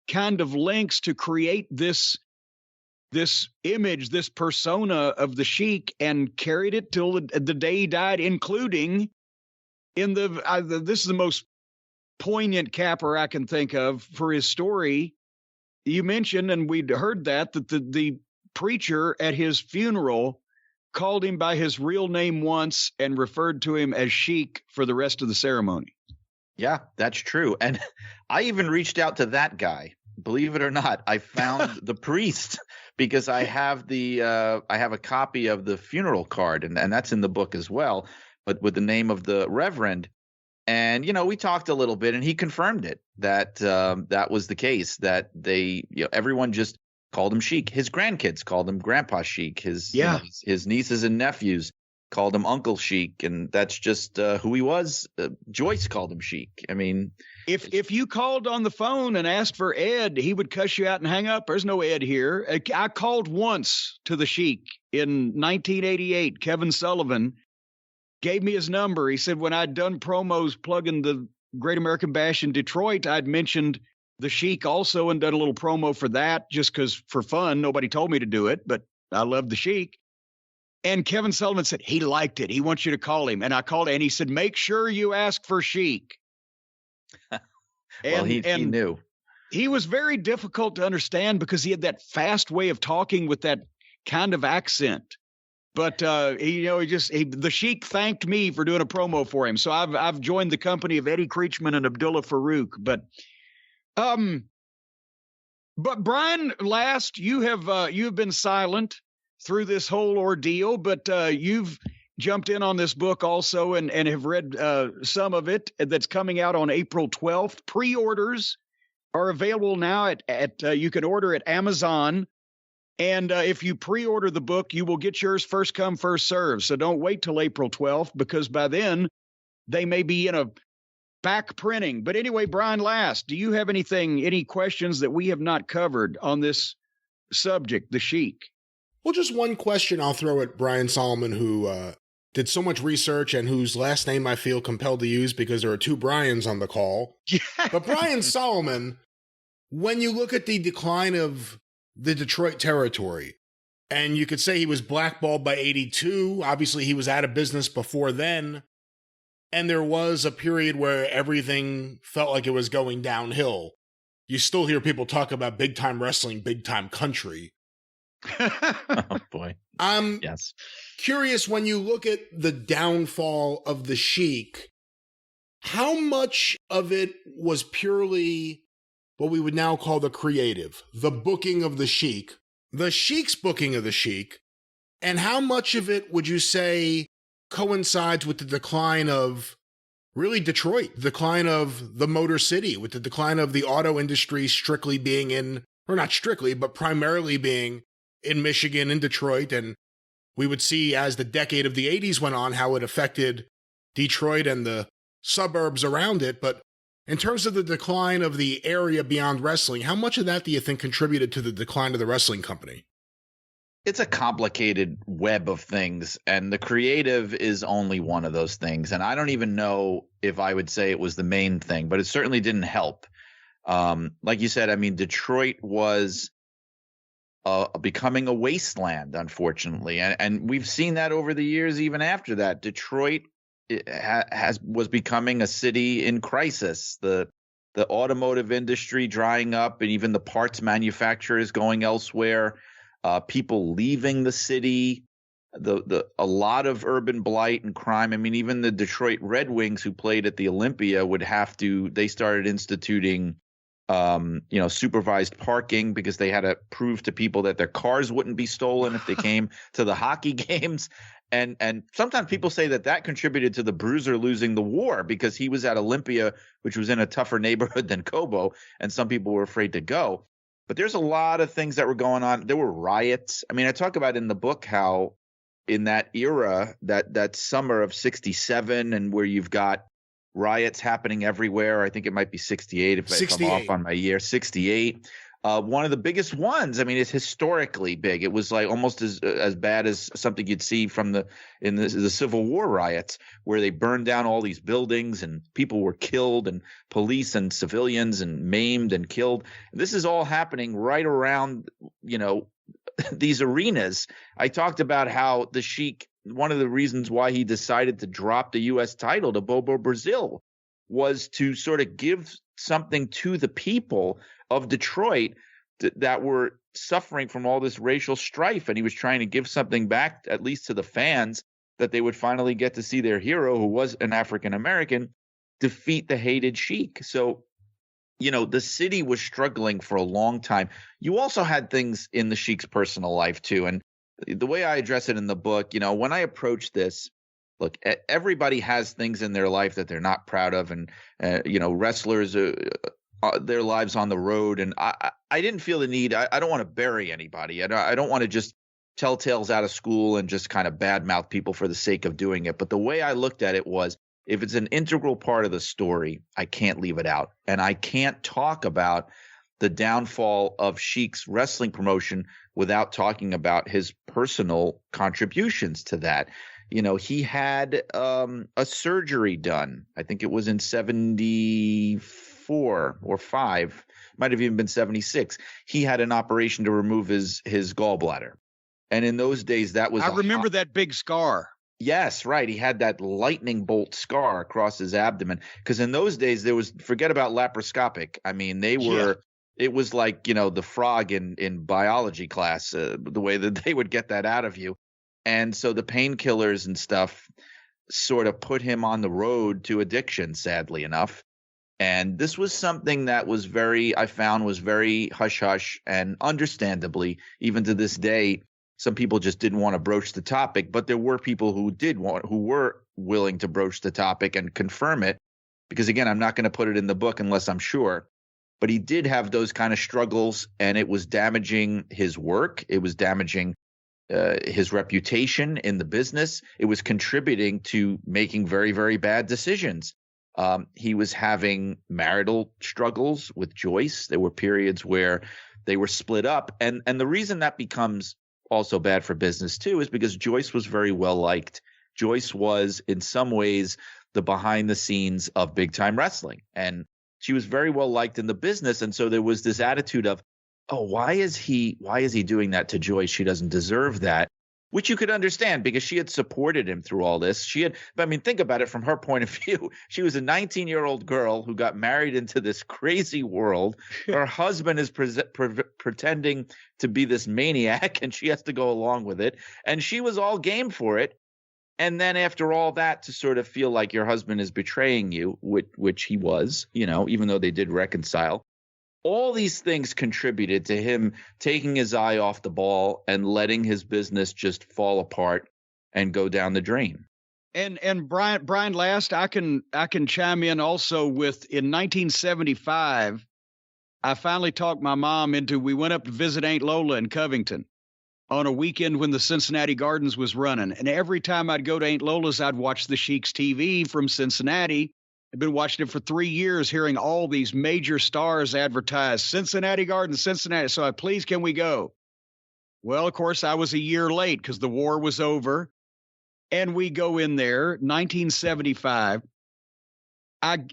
kind of lengths to create this image, this persona of the Sheik, and carried it till the day he died, including in this is the most poignant capper I can think of for his story. You mentioned, and we'd heard that the preacher at his funeral called him by his real name once and referred to him as Sheik for the rest of the ceremony.
Yeah, that's true. And I even reached out to that guy. Believe it or not, I found the priest because I have a copy of the funeral card, and that's in the book as well, but with the name of the Reverend. And, we talked a little bit, and he confirmed it, that that was the case, that everyone just called him Sheik. His grandkids called him Grandpa Sheik. His his nieces and nephews called him Uncle Sheik, and that's just who he was. Joyce called him Sheik. I mean,
if you called on the phone and asked for Ed, he would cuss you out and hang up. There's no Ed here. I called once to the Sheik in 1988. Kevin Sullivan gave me his number. He said when I'd done promos plugging the Great American Bash in Detroit, I'd mentioned the Sheik also and done a little promo for that just because for fun. Nobody told me to do it, but I love the Sheik. And Kevin Sullivan said he liked it. He wants you to call him. And I called and he said, make sure you ask for Sheik.
Well, he knew.
He was very difficult to understand because he had that fast way of talking with that kind of accent. But the Sheik thanked me for doing a promo for him. So I've joined the company of Eddie Creechman and Abdullah Farouk. But Brian, last you've been silent through this whole ordeal, but you've jumped in on this book also and have read some of it that's coming out on April 12th. Pre-orders are available now at you can order at Amazon. And if you pre-order the book, you will get yours first come, first serve. So don't wait till April 12th because by then they may be in a back printing. But anyway, Brian, last, do you have any questions that we have not covered on this subject, the Sheik?
Well, just one question I'll throw at Brian Solomon, who did so much research and whose last name I feel compelled to use because there are two Brians on the call.
Yeah.
But Brian Solomon, when you look at the decline of the Detroit territory, and you could say he was blackballed by 82. Obviously, he was out of business before then. And there was a period where everything felt like it was going downhill. You still hear people talk about big time wrestling, big time country.
Oh, boy.
I'm
yes.
curious, when you look at the downfall of the Sheik, how much of it was purely what we would now call the creative, the booking of the Sheik's booking of the Sheik, and how much of it would you say coincides with the decline of really Detroit, the decline of the Motor City, with the decline of the auto industry strictly being in, or not strictly, but primarily being in Michigan and Detroit. And we would see as the decade of the 80s went on how it affected Detroit and the suburbs around it. But in terms of the decline of the area beyond wrestling, how much of that do you think contributed to the decline of the wrestling company?
It's a complicated web of things, and the creative is only one of those things. And I don't even know if I would say it was the main thing, but it certainly didn't help. Like you said, I mean, Detroit was becoming a wasteland, unfortunately. And we've seen that over the years, even after that. Detroit was becoming a city in crisis. The automotive industry drying up, and even the parts manufacturers going elsewhere. People leaving the city, a lot of urban blight and crime. I mean, even the Detroit Red Wings, who played at the Olympia, they started instituting, supervised parking because they had to prove to people that their cars wouldn't be stolen if they came to the hockey games. And sometimes people say that contributed to the Bruiser losing the war because he was at Olympia, which was in a tougher neighborhood than Cobo, and some people were afraid to go. But there's a lot of things that were going on. There were riots. I mean, I talk about in the book how in that era, that summer of 67, and where you've got riots happening everywhere. I think it might be 68 if I'm off on my year. 68. One of the biggest ones. I mean, it's historically big. It was like almost as bad as something you'd see from the Civil War riots, where they burned down all these buildings and people were killed, and police and civilians and maimed and killed. This is all happening right around, these arenas. I talked about how the Sheik, one of the reasons why he decided to drop the U.S. title to Bobo Brazil was to sort of give something to the people of Detroit that were suffering from all this racial strife. And he was trying to give something back, at least to the fans, that they would finally get to see their hero, who was an African-American, defeat the hated Sheik. So, the city was struggling for a long time. You also had things in the Sheik's personal life too. And the way I address it in the book, when I approach this, look, everybody has things in their life that they're not proud of. And, wrestlers their lives on the road. And I didn't feel the need. I don't want to bury anybody. I don't want to just tell tales out of school and just kind of badmouth people for the sake of doing it. But the way I looked at it was, if it's an integral part of the story, I can't leave it out. And I can't talk about the downfall of Sheik's wrestling promotion without talking about his personal contributions to that. You know, he had a surgery done. I think it was in 74 or 5, might have even been 76. He had an operation to remove his gallbladder. And in those days, that was—
I remember that big scar.
Yes, right. He had that lightning bolt scar across his abdomen, because in those days there was— forget about laparoscopic. I mean, they were— it was like, you know, the frog in biology class, the way that they would get that out of you. And so the painkillers and stuff sort of put him on the road to addiction, sadly enough. And this was something that was I found was very hush hush, and understandably, even to this day, some people just didn't want to broach the topic, but there were people who were willing to broach the topic and confirm it, because again, I'm not going to put it in the book unless I'm sure. But he did have those kind of struggles, and it was damaging his work. It was damaging his reputation in the business. It was contributing to making very, very bad decisions. He was having marital struggles with Joyce. There were periods where they were split up. And the reason that becomes also bad for business too is because Joyce was very well liked. Joyce was in some ways the behind the scenes of big time wrestling, and she was very well liked in the business. And so there was this attitude of, oh, why is he doing that to Joyce? She doesn't deserve that, which you could understand because she had supported him through all this. I mean, think about it from her point of view. She was a 19-year-old girl who got married into this crazy world. Her husband is pretending to be this maniac, and she has to go along with it. And she was all game for it. And then after all that, to sort of feel like your husband is betraying you, which he was, you know, even though they did reconcile. All these things contributed to him taking his eye off the ball and letting his business just fall apart and go down the drain.
And Brian, last I can chime in also with, in 1975, I finally talked my mom into— we went up to visit Aunt Lola in Covington on a weekend when the Cincinnati Gardens was running. And every time I'd go to Aunt Lola's, I'd watch the Sheik's TV from Cincinnati. I've been watching it for 3 years, hearing all these major stars advertise Cincinnati Gardens, Cincinnati. So please, can we go? Well, of course, I was a year late because the war was over. And we go in there, 1975.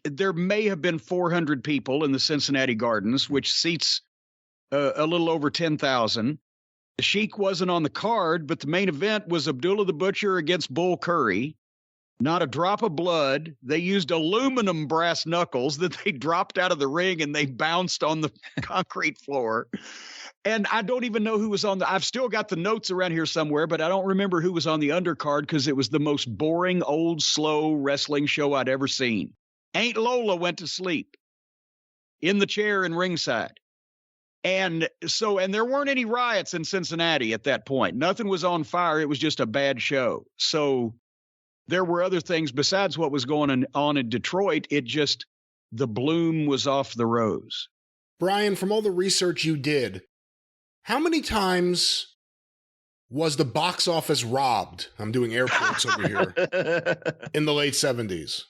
There may have been 400 people in the Cincinnati Gardens, which seats a little over 10,000. The Sheik wasn't on the card, but the main event was Abdullah the Butcher against Bull Curry. Not a drop of blood. They used aluminum brass knuckles that they dropped out of the ring, and they bounced on the concrete floor. And I don't even know who was on I've still got the notes around here somewhere, but I don't remember who was on the undercard because it was the most boring, old, slow wrestling show I'd ever seen. Aunt Lola went to sleep in the chair in ringside. And there weren't any riots in Cincinnati at that point. Nothing was on fire. It was just a bad show. So there were other things besides what was going on in Detroit. The bloom was off the rose.
Brian, from all the research you did, how many times was the box office robbed? I'm doing air quotes over here. In the late 70s.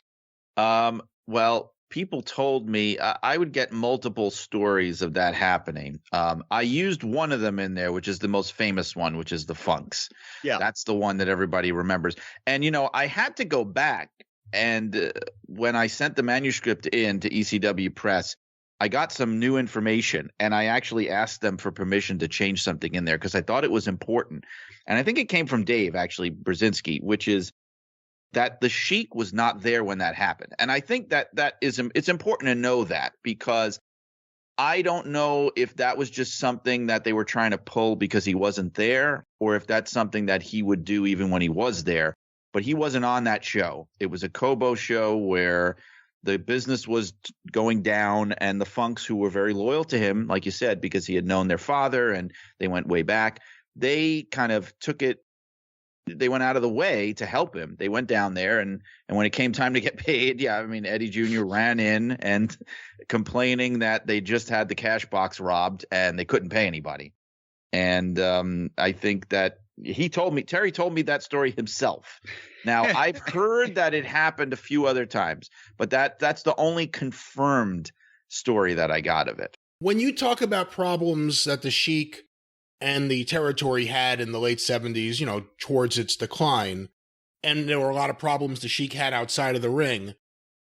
Well, people told me I would get multiple stories of that happening. I used one of them in there, which is the most famous one, which is the Funks.
Yeah.
That's the one that everybody remembers. And, you know, I had to go back, and when I sent the manuscript in to ECW Press, I got some new information, and I actually asked them for permission to change something in there because I thought it was important. And I think it came from Dave, actually, Brzezinski, which is that the Sheik was not there when that happened. And I think it's important to know that, because I don't know if that was just something that they were trying to pull because he wasn't there, or if that's something that he would do even when he was there. But he wasn't on that show. It was a Kobo show where the business was going down, and the Funks, who were very loyal to him, like you said, because he had known their father and they went way back, they kind of took it they went out of the way to help him. They went down there, and when it came time to get paid, yeah, I mean, Eddie Jr. ran in and complaining that they just had the cash box robbed and they couldn't pay anybody. And I think that Terry told me that story himself. Now, I've heard that it happened a few other times, but that's the only confirmed story that I got of it.
When you talk about problems that the Sheik and the territory had in the late 70s, you know, towards its decline, and there were a lot of problems the Sheik had outside of the ring,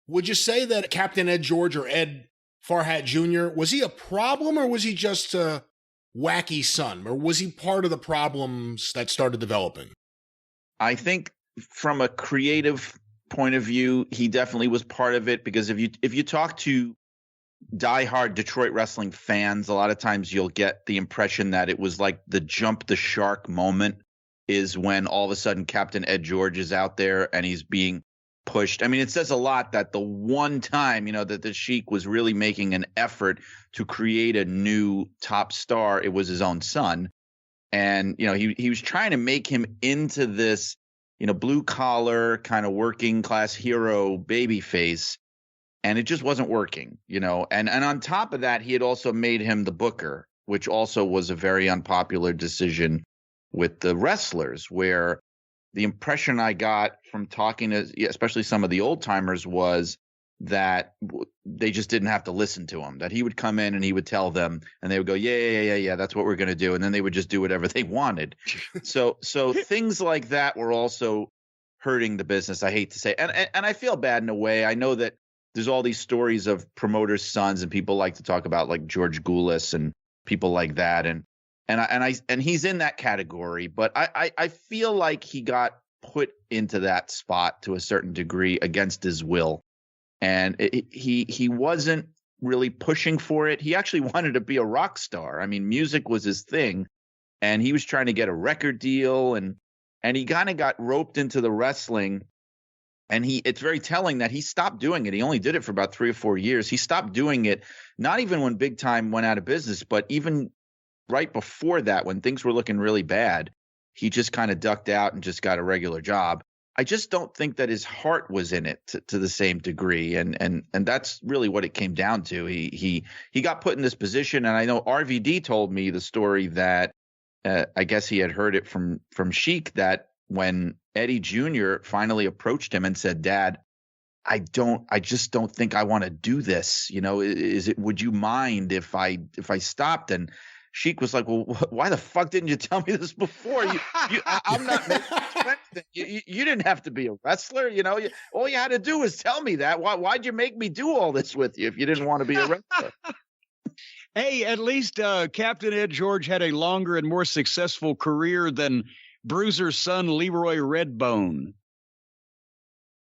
would you say that Captain Ed George, or Ed Farhat Jr., was he a problem, or was he just a wacky son, or was he part of the problems that started developing?
I think from a creative point of view, he definitely was part of it, because if you talk to diehard Detroit wrestling fans, a lot of times you'll get the impression that it was like the jump the shark moment is when all of a sudden Captain Ed George is out there and he's being pushed. I mean, it says a lot that the one time, you know, that the Sheik was really making an effort to create a new top star, it was his own son. And, you know, he was trying to make him into this, you know, blue collar kind of working class hero baby face. And it just wasn't working, you know. And on top of that, he had also made him the booker, which also was a very unpopular decision with the wrestlers, where the impression I got from talking to especially some of the old timers was that they just didn't have to listen to him, that he would come in and he would tell them and they would go, yeah, that's what we're going to do. And then they would just do whatever they wanted. So things like that were also hurting the business, I hate to say. And I feel bad in a way. I know that there's all these stories of promoters' sons, and people like to talk about like George Goulas and people like that. And he's in that category, but I feel like he got put into that spot to a certain degree against his will. And he wasn't really pushing for it. He actually wanted to be a rock star. I mean, music was his thing, and he was trying to get a record deal, and he kind of got roped into the wrestling. And it's very telling that he stopped doing it. He only did it for about 3 or 4 years. He stopped doing it, not even when Big Time went out of business, but even right before that, when things were looking really bad, he just kind of ducked out and just got a regular job. I just don't think that his heart was in it to the same degree. And that's really what it came down to. He got put in this position. And I know RVD told me the story that I guess he had heard it from Sheik, that when Eddie Jr. finally approached him and said, "Dad, I just don't think I want to do this. You know, would you mind if I stopped?" And Sheik was like, "Well, why the fuck didn't you tell me this before? I'm not making you didn't have to be a wrestler. You know, all you had to do was tell me that. Why'd you make me do all this with you if you didn't want to be a wrestler?"
Hey, at least Captain Ed George had a longer and more successful career than Bruiser's son, Leroy Redbone.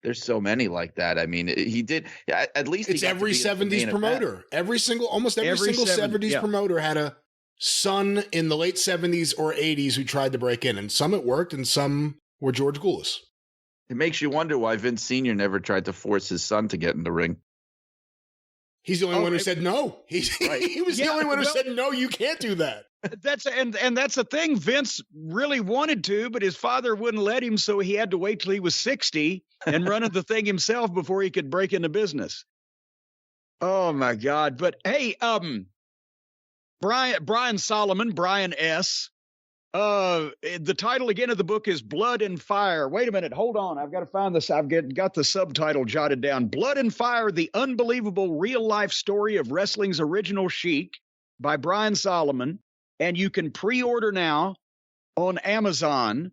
There's so many like that. I mean, he did at least.
It's every 70s promoter. Almost every single 70s promoter had a son in the late 70s or 80s who tried to break in, and some it worked, and some were George Goulas.
It makes you wonder why Vince Sr. never tried to force his son to get in the ring.
He's the only one who said no. He was the only one who said no. You can't do that.
That's the thing. Vince really wanted to, but his father wouldn't let him, so he had to wait till he was 60 and run the thing himself before he could break into business. Oh my God! But hey, Brian Solomon, Brian S. The title again of the book is Blood and Fire. Wait a minute, hold on. I've got to find this. I've got the subtitle jotted down. Blood and Fire: The Unbelievable Real Life Story of Wrestling's Original Sheik by Brian Solomon. And you can pre-order now on Amazon.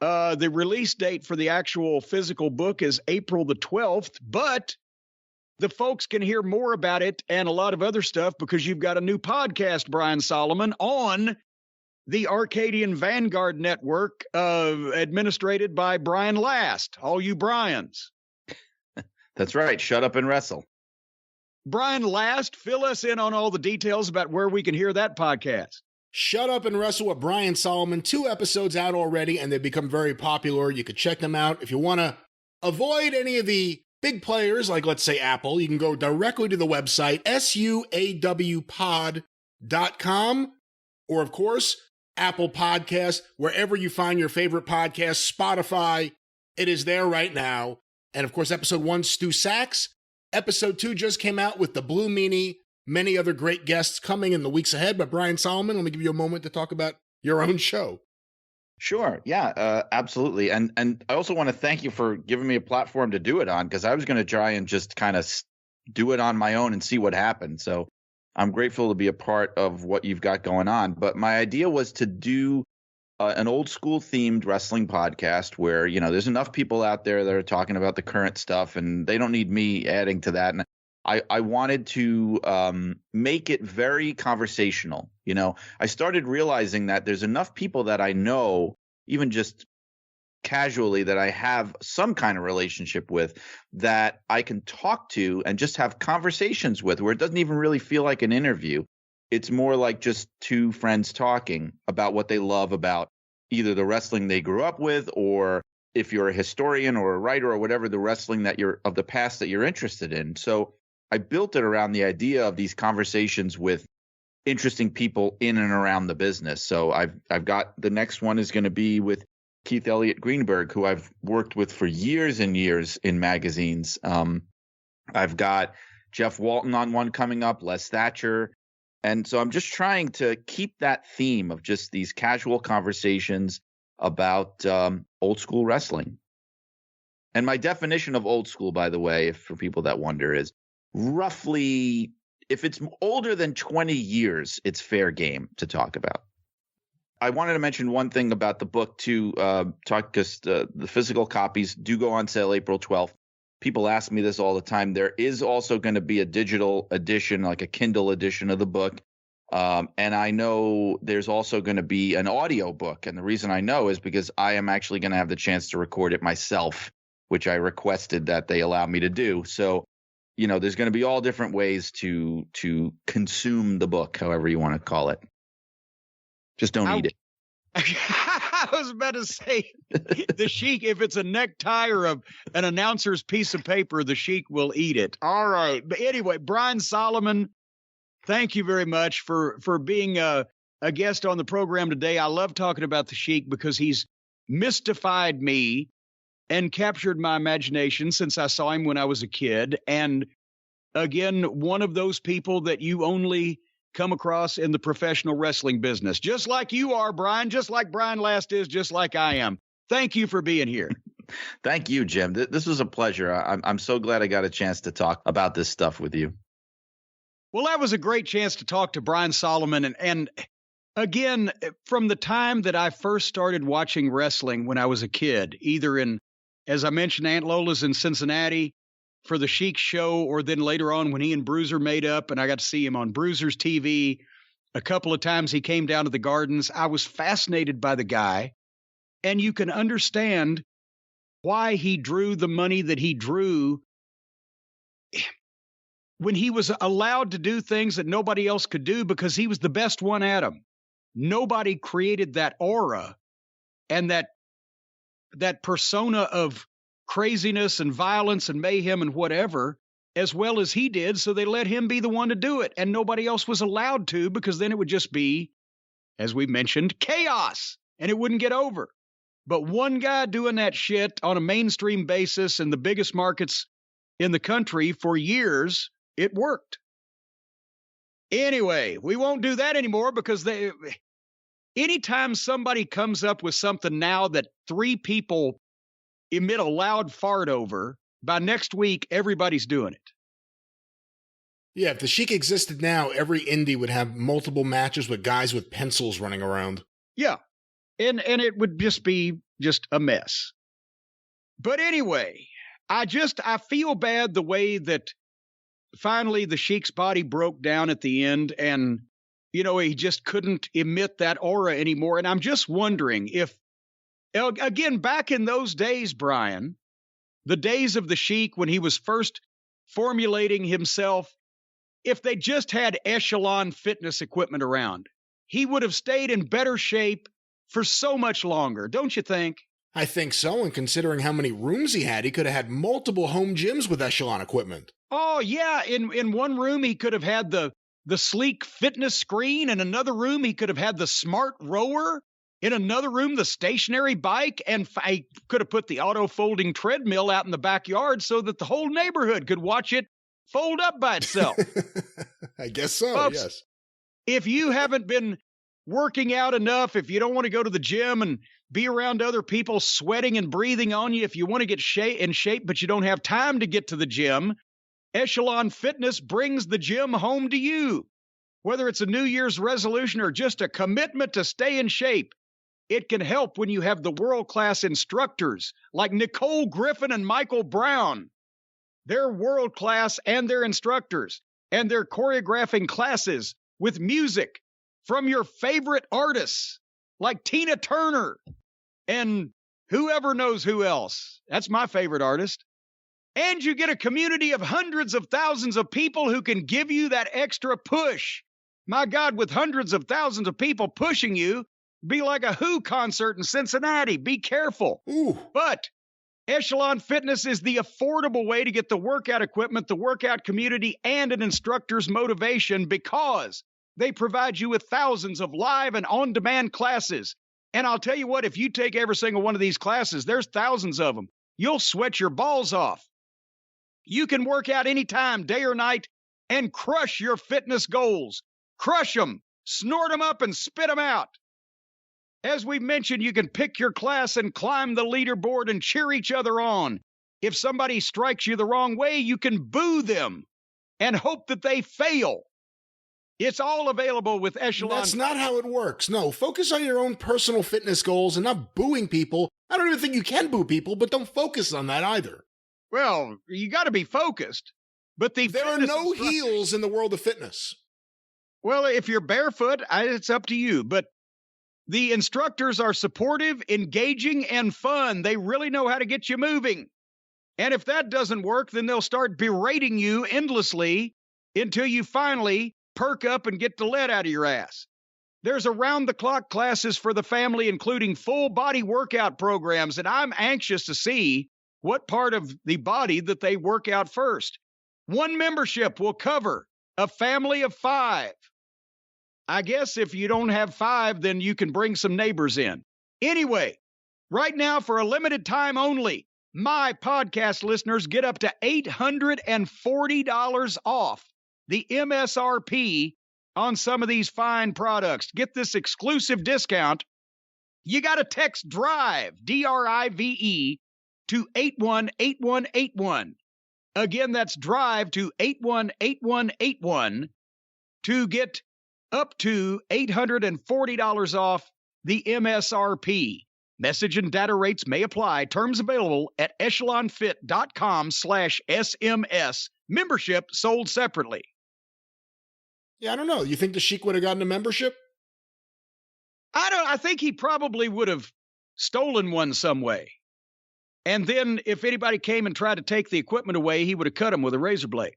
The release date for the actual physical book is April the 12th, but the folks can hear more about it and a lot of other stuff because you've got a new podcast, Brian Solomon, on the Arcadian Vanguard Network, administrated by Brian Last. All you Brians.
That's right. Shut up and wrestle.
Brian Last, fill us in on all the details about where we can hear that podcast.
Shut Up and Wrestle with Brian Solomon. 2 episodes out already, and they've become very popular. You can check them out. If you want to avoid any of the big players, like let's say Apple, you can go directly to the website, suawpod.com, or of course, Apple Podcasts, wherever you find your favorite podcasts, Spotify. It is there right now. And of course, episode 1, Stu Sachs. Episode 2 just came out with the Blue Meanie. Many other great guests coming in the weeks ahead. But Brian Solomon, let me give you a moment to talk about your own show.
Sure. Yeah, absolutely. And I also want to thank you for giving me a platform to do it on, because I was going to try and just kind of do it on my own and see what happened. So I'm grateful to be a part of what you've got going on. But my idea was to do an old school themed wrestling podcast where, you know, there's enough people out there that are talking about the current stuff and they don't need me adding to that. And I wanted to make it very conversational. You know, I started realizing that there's enough people that I know, even just casually, that I have some kind of relationship with, that I can talk to and just have conversations with, where it doesn't even really feel like an interview. It's more like just two friends talking about what they love about either the wrestling they grew up with, or if you're a historian or a writer or whatever, the wrestling that you're of the past that you're interested in. So I built it around the idea of these conversations with interesting people in and around the business. So I've got, the next one is going to be with Keith Elliott Greenberg, who I've worked with for years and years in magazines. I've got Jeff Walton on one coming up, Les Thatcher. And so I'm just trying to keep that theme of just these casual conversations about old school wrestling. And my definition of old school, by the way, for people that wonder, is roughly, if it's older than 20 years, it's fair game to talk about. I wanted to mention one thing about the book too, because the physical copies do go on sale April 12th. People ask me this all the time. There is also going to be a digital edition, like a Kindle edition of the book. And I know there's also going to be an audio book. And the reason I know is because I am actually going to have the chance to record it myself, which I requested that they allow me to do. So, you know, there's going to be all different ways to consume the book, however you want to call it. Just don't eat it.
I was about to say, the Sheik, if it's a necktie or an announcer's piece of paper, the Sheik will eat it. All right. But anyway, Brian Solomon, thank you very much for being a guest on the program today. I love talking about the Sheik because he's mystified me and captured my imagination since I saw him when I was a kid. And again, one of those people that you only come across in the professional wrestling business, just like you are, Brian, just like Brian Last is, just like I am. Thank you for being here.
Thank you, Jim. This was a pleasure. I'm so glad I got a chance to talk about this stuff with you.
Well, that was a great chance to talk to Brian Solomon. And again, from the time that I first started watching wrestling when I was a kid, either in, as I mentioned, Aunt Lola's in Cincinnati for the Sheik show, or then later on when he and Bruiser made up and I got to see him on Bruiser's TV. A couple of times he came down to the Gardens. I was fascinated by the guy, and you can understand why he drew the money that he drew when he was allowed to do things that nobody else could do, because he was the best one at them. Nobody created that aura and that persona of craziness and violence and mayhem and whatever as well as he did, so they let him be the one to do it, and nobody else was allowed to, because then it would just be, as we mentioned, chaos, and it wouldn't get over. But one guy doing that shit on a mainstream basis in the biggest markets in the country for years, it worked. Anyway, we won't do that anymore, because anytime somebody comes up with something now that three people emit a loud fart over, by next week, everybody's doing it.
Yeah, if the Sheik existed now, every indie would have multiple matches with guys with pencils running around.
Yeah, and it would just be a mess. But anyway, I feel bad the way that finally the Sheik's body broke down at the end, and, you know, he just couldn't emit that aura anymore. And I'm just wondering if, again, back in those days, Brian, the days of the Sheik when he was first formulating himself, if they just had echelon fitness equipment around, he would have stayed in better shape for so much longer, don't you think?
I think so, and considering how many rooms he could have had multiple home gyms with echelon equipment.
Oh, yeah. In one room, he could have had the the sleek fitness screen. In another room, he could have had the smart rower. In another room, the stationary bike. And I could have put the auto-folding treadmill out in the backyard so that the whole neighborhood could watch it fold up by itself.
I guess so,
Folks,
yes.
If you haven't been working out enough, if you don't want to go to the gym and be around other people sweating and breathing on you, if you want to get in shape but you don't have time to get to the gym, Echelon Fitness brings the gym home to you. Whether it's a New Year's resolution or just a commitment to stay in shape, it can help when you have the world-class instructors like Nicole Griffin and Michael Brown. They're world-class, and they're instructors, and they're choreographing classes with music from your favorite artists like Tina Turner and whoever knows who else. That's my favorite artist. And you get a community of hundreds of thousands of people who can give you that extra push. My God, with hundreds of thousands of people pushing you, be like a Who concert in Cincinnati. Be careful.
Ooh.
But Echelon Fitness is the affordable way to get the workout equipment, the workout community, and an instructor's motivation because they provide you with thousands of live and on-demand classes. And I'll tell you what, if you take every single one of these classes, there's thousands of them. You'll sweat your balls off. You can work out anytime, day or night, and crush your fitness goals. Crush them, snort them up, and spit them out. As we mentioned, you can pick your class and climb the leaderboard and cheer each other on. If somebody strikes you the wrong way, you can boo them and hope that they fail. It's all available with Echelon.
That's not how it works. No, focus on your own personal fitness goals and not booing people. I don't even think you can boo people, but don't focus on that either.
Well, you got to be focused. But
there are no heels in the world of fitness.
Well, if you're barefoot, it's up to you. But the instructors are supportive, engaging, and fun. They really know how to get you moving. And if that doesn't work, then they'll start berating you endlessly until you finally perk up and get the lead out of your ass. There's around-the-clock classes for the family, including full-body workout programs, and I'm anxious to see what part of the body that they work out first. One membership will cover a family of 5. I guess if you don't have 5, then you can bring some neighbors in. Anyway, right now, for a limited time only, my podcast listeners get up to $840 off the MSRP on some of these fine products. Get this exclusive discount. You got to text DRIVE, D-R-I-V-E, to 818181. Again, that's DRIVE to 818181 to get up to $840 off the MSRP. Message and data rates may apply. Terms available at echelonfit.com/SMS. Membership sold separately.
Yeah, I don't know. You think the Sheik would have gotten a membership?
I think he probably would have stolen one some way. And then if anybody came and tried to take the equipment away, he would have cut him with a razor blade.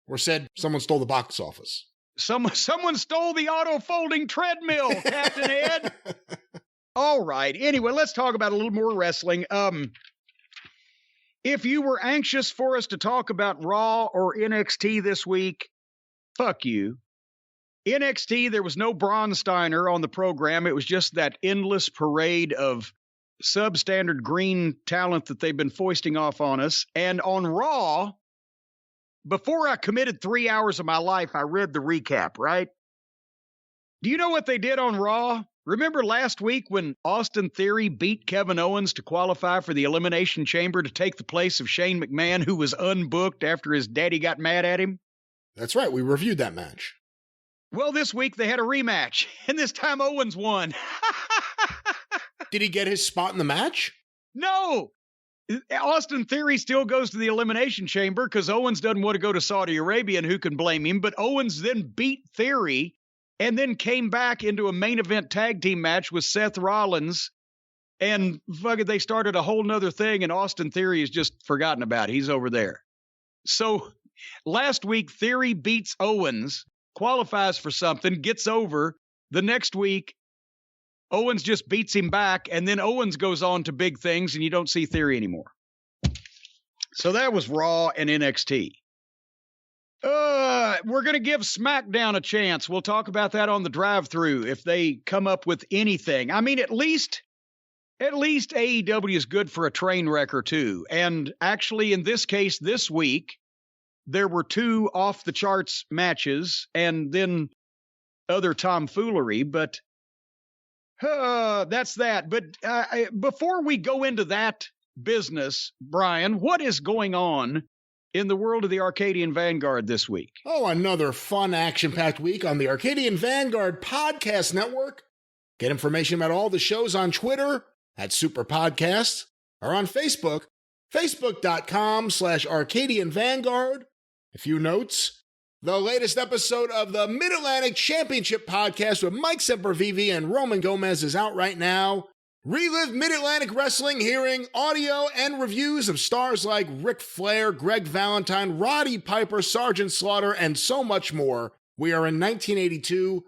Or said someone stole the box office.
Someone stole the auto-folding treadmill, Captain Ed. All right. Anyway, let's talk about a little more wrestling. If you were anxious for us to talk about Raw or NXT this week, fuck you. NXT, there was no Braun Steiner on the program. It was just that endless parade of substandard green talent that they've been foisting off on us. And on Raw, before I committed 3 hours of my life, I read the recap, right? Do you know what they did on Raw? Remember last week when Austin Theory beat Kevin Owens to qualify for the Elimination Chamber to take the place of Shane McMahon, who was unbooked after his daddy got mad at him?
That's right. We reviewed that match.
Well, this week they had a rematch, and this time Owens won.
Did he get his spot in the match?
No. Austin Theory still goes to the Elimination Chamber because Owens doesn't want to go to Saudi Arabia, and who can blame him? But Owens then beat Theory and then came back into a main event tag team match with Seth Rollins. And they started a whole nother thing, and Austin Theory is just forgotten about. He's over there. So last week, Theory beats Owens, qualifies for something, gets over. The next week, Owens just beats him back, and then Owens goes on to big things, and you don't see Theory anymore. So that was Raw and NXT. We're going to give SmackDown a chance. We'll talk about that on the drive-thru if they come up with anything. I mean, at least AEW is good for a train wreck or two. And actually, in this case, this week, there were 2 off-the-charts matches and then other tomfoolery. But that's that. But before we go into that business, Brian, what is going on in the world of the Arcadian Vanguard this week?
Oh, another fun, action-packed week on the Arcadian Vanguard Podcast Network. Get information about all the shows on Twitter at Superpodcast or on Facebook, facebook.com/Arcadian Vanguard. A few notes. The latest episode of the Mid-Atlantic Championship Podcast with Mike Sempervive and Roman Gomez is out right now. Relive Mid-Atlantic Wrestling, hearing audio and reviews of stars like Ric Flair, Greg Valentine, Roddy Piper, Sergeant Slaughter, and so much more. We are in 1982.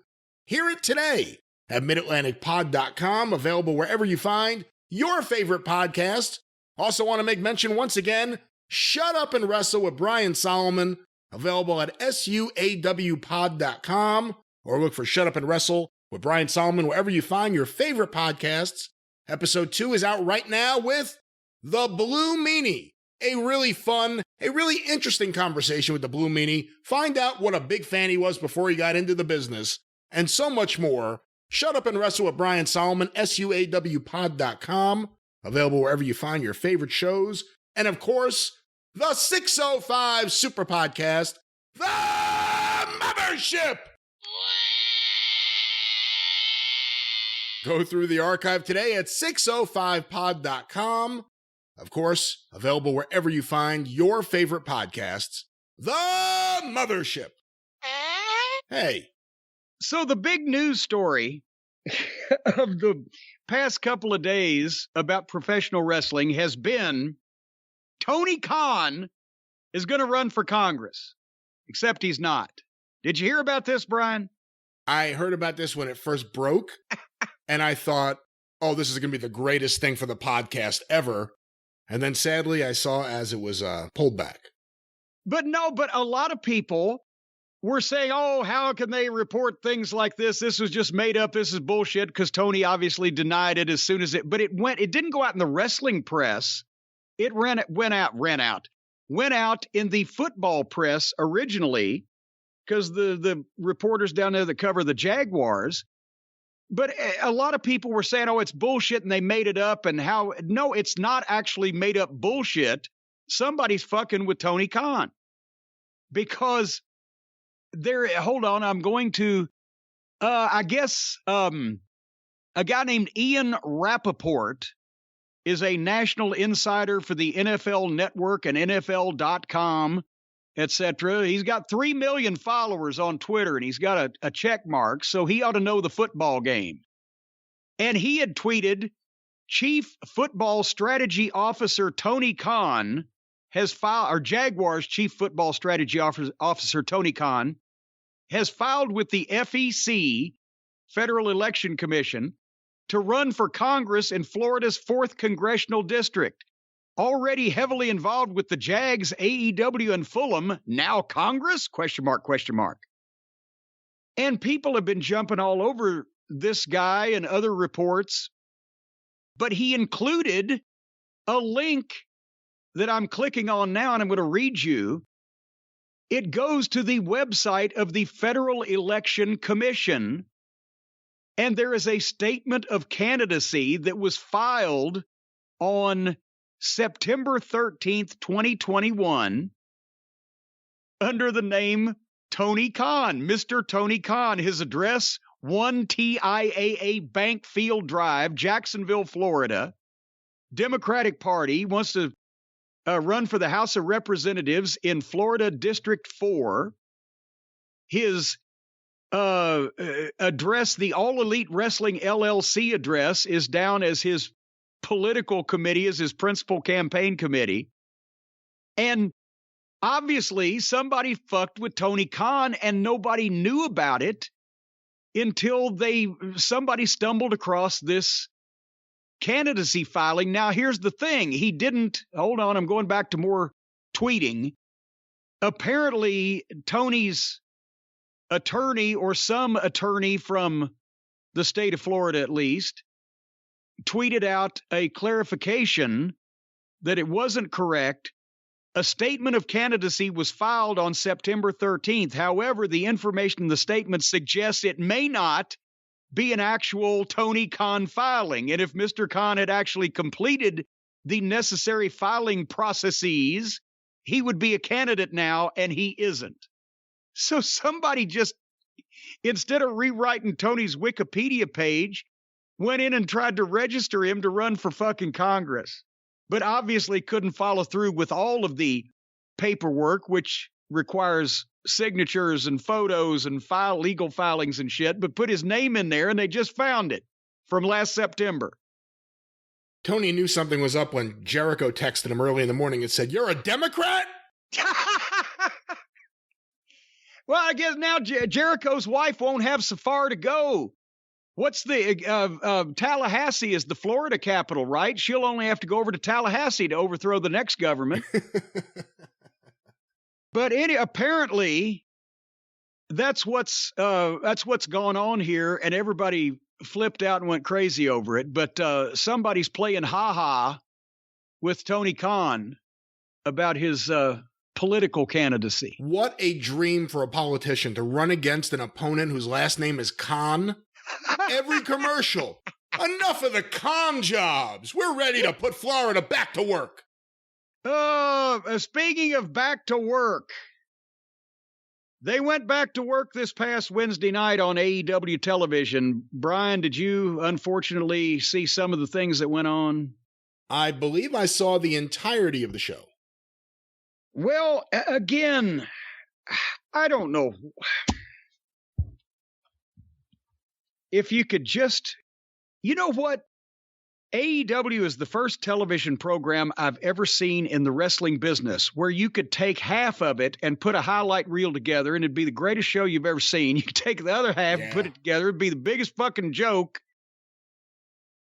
Hear it today at midatlanticpod.com, available wherever you find your favorite podcast. Also want to make mention once again, Shut Up and Wrestle with Brian Solomon, available at suawpod.com, or look for Shut Up and Wrestle with Brian Solomon wherever you find your favorite podcasts. Episode 2 is out right now with The Blue Meanie. A really fun, a really interesting conversation with the Blue Meanie. Find out what a big fan he was before he got into the business, and so much more. Shut Up and Wrestle with Brian Solomon, suawpod.com, available wherever you find your favorite shows. And of course, the 605 Super Podcast, The Mothership! Go through the archive today at 605pod.com. Of course, available wherever you find your favorite podcasts. The Mothership. Hey.
So the big news story of the past couple of days about professional wrestling has been Tony Khan is going to run for Congress, except he's not. Did you hear about this, Brian?
I heard about this when it first broke, and I thought, oh, this is going to be the greatest thing for the podcast ever. And then sadly, I saw as it was pulled back.
But a lot of people were saying, oh, how can they report things like this? This was just made up. This is bullshit, because Tony obviously denied it as soon as it didn't go out in the wrestling press. It went out in the football press originally, because the reporters down there that cover the Jaguars. But a lot of people were saying, oh, it's bullshit and they made it up, and no, it's not actually made up bullshit. Somebody's fucking with Tony Khan, because hold on, I'm going to, I guess, a guy named Ian Rappaport is a national insider for the NFL Network and NFL.com, etc. He's got 3 million followers on Twitter, and he's got a check mark, so he ought to know the football game. And he had tweeted, Chief Football Strategy Officer Tony Khan has filed, or Jaguars Chief Football Strategy Officer Tony Khan has filed with the FEC, Federal Election Commission, to run for Congress in Florida's 4th Congressional District. Already heavily involved with the Jags, AEW, and Fulham, now Congress? ? And people have been jumping all over this guy and other reports, but he included a link that I'm clicking on now, and I'm going to read you. It goes to the website of the Federal Election Commission, and there is a statement of candidacy that was filed on September 13th, 2021, under the name Tony Khan, Mr. Tony Khan. His address, 1 TIAA Bank Field Drive, Jacksonville, Florida. Democratic Party wants to run for the House of Representatives in Florida District 4. His address, the All Elite Wrestling LLC address, is down as his political committee, as his principal campaign committee. And obviously somebody fucked with Tony Khan, and nobody knew about it until somebody stumbled across this candidacy filing. Now, here's the thing. He didn't, hold on, I'm going back to more tweeting. apparently Tony's attorney, or some attorney from the state of Florida at least, tweeted out a clarification that it wasn't correct. A statement of candidacy was filed on September 13th. However, the information in the statement suggests it may not be an actual Tony Khan filing. And if Mr. Khan had actually completed the necessary filing processes, he would be a candidate now, and he isn't. So somebody just, instead of rewriting Tony's Wikipedia page, went in and tried to register him to run for fucking Congress, but obviously couldn't follow through with all of the paperwork, which requires signatures and photos and legal filings and shit, but put his name in there, and they just found it from last September.
Tony knew something was up when Jericho texted him early in the morning and said, "You're a Democrat?"
Well, I guess now Jericho's wife won't have so far to go. What's the Tallahassee is the Florida capital, right? She'll only have to go over to Tallahassee to overthrow the next government. But apparently, that's what's gone on here, and everybody flipped out and went crazy over it. But somebody's playing ha-ha with Tony Khan about his political candidacy.
What a dream for a politician to run against an opponent whose last name is Khan. Every commercial. Enough of the Khan jobs. We're ready to put Florida back to work.
Speaking of back to work, they went back to work this past Wednesday night on AEW television. Brian, did you unfortunately see some of the things that went on?
I believe I saw the entirety of the show.
Well, again, I don't know. If you could just, you know what? AEW is the first television program I've ever seen in the wrestling business where you could take half of it and put a highlight reel together, and it'd be the greatest show you've ever seen. You could take the other half and put it together. It'd be the biggest fucking joke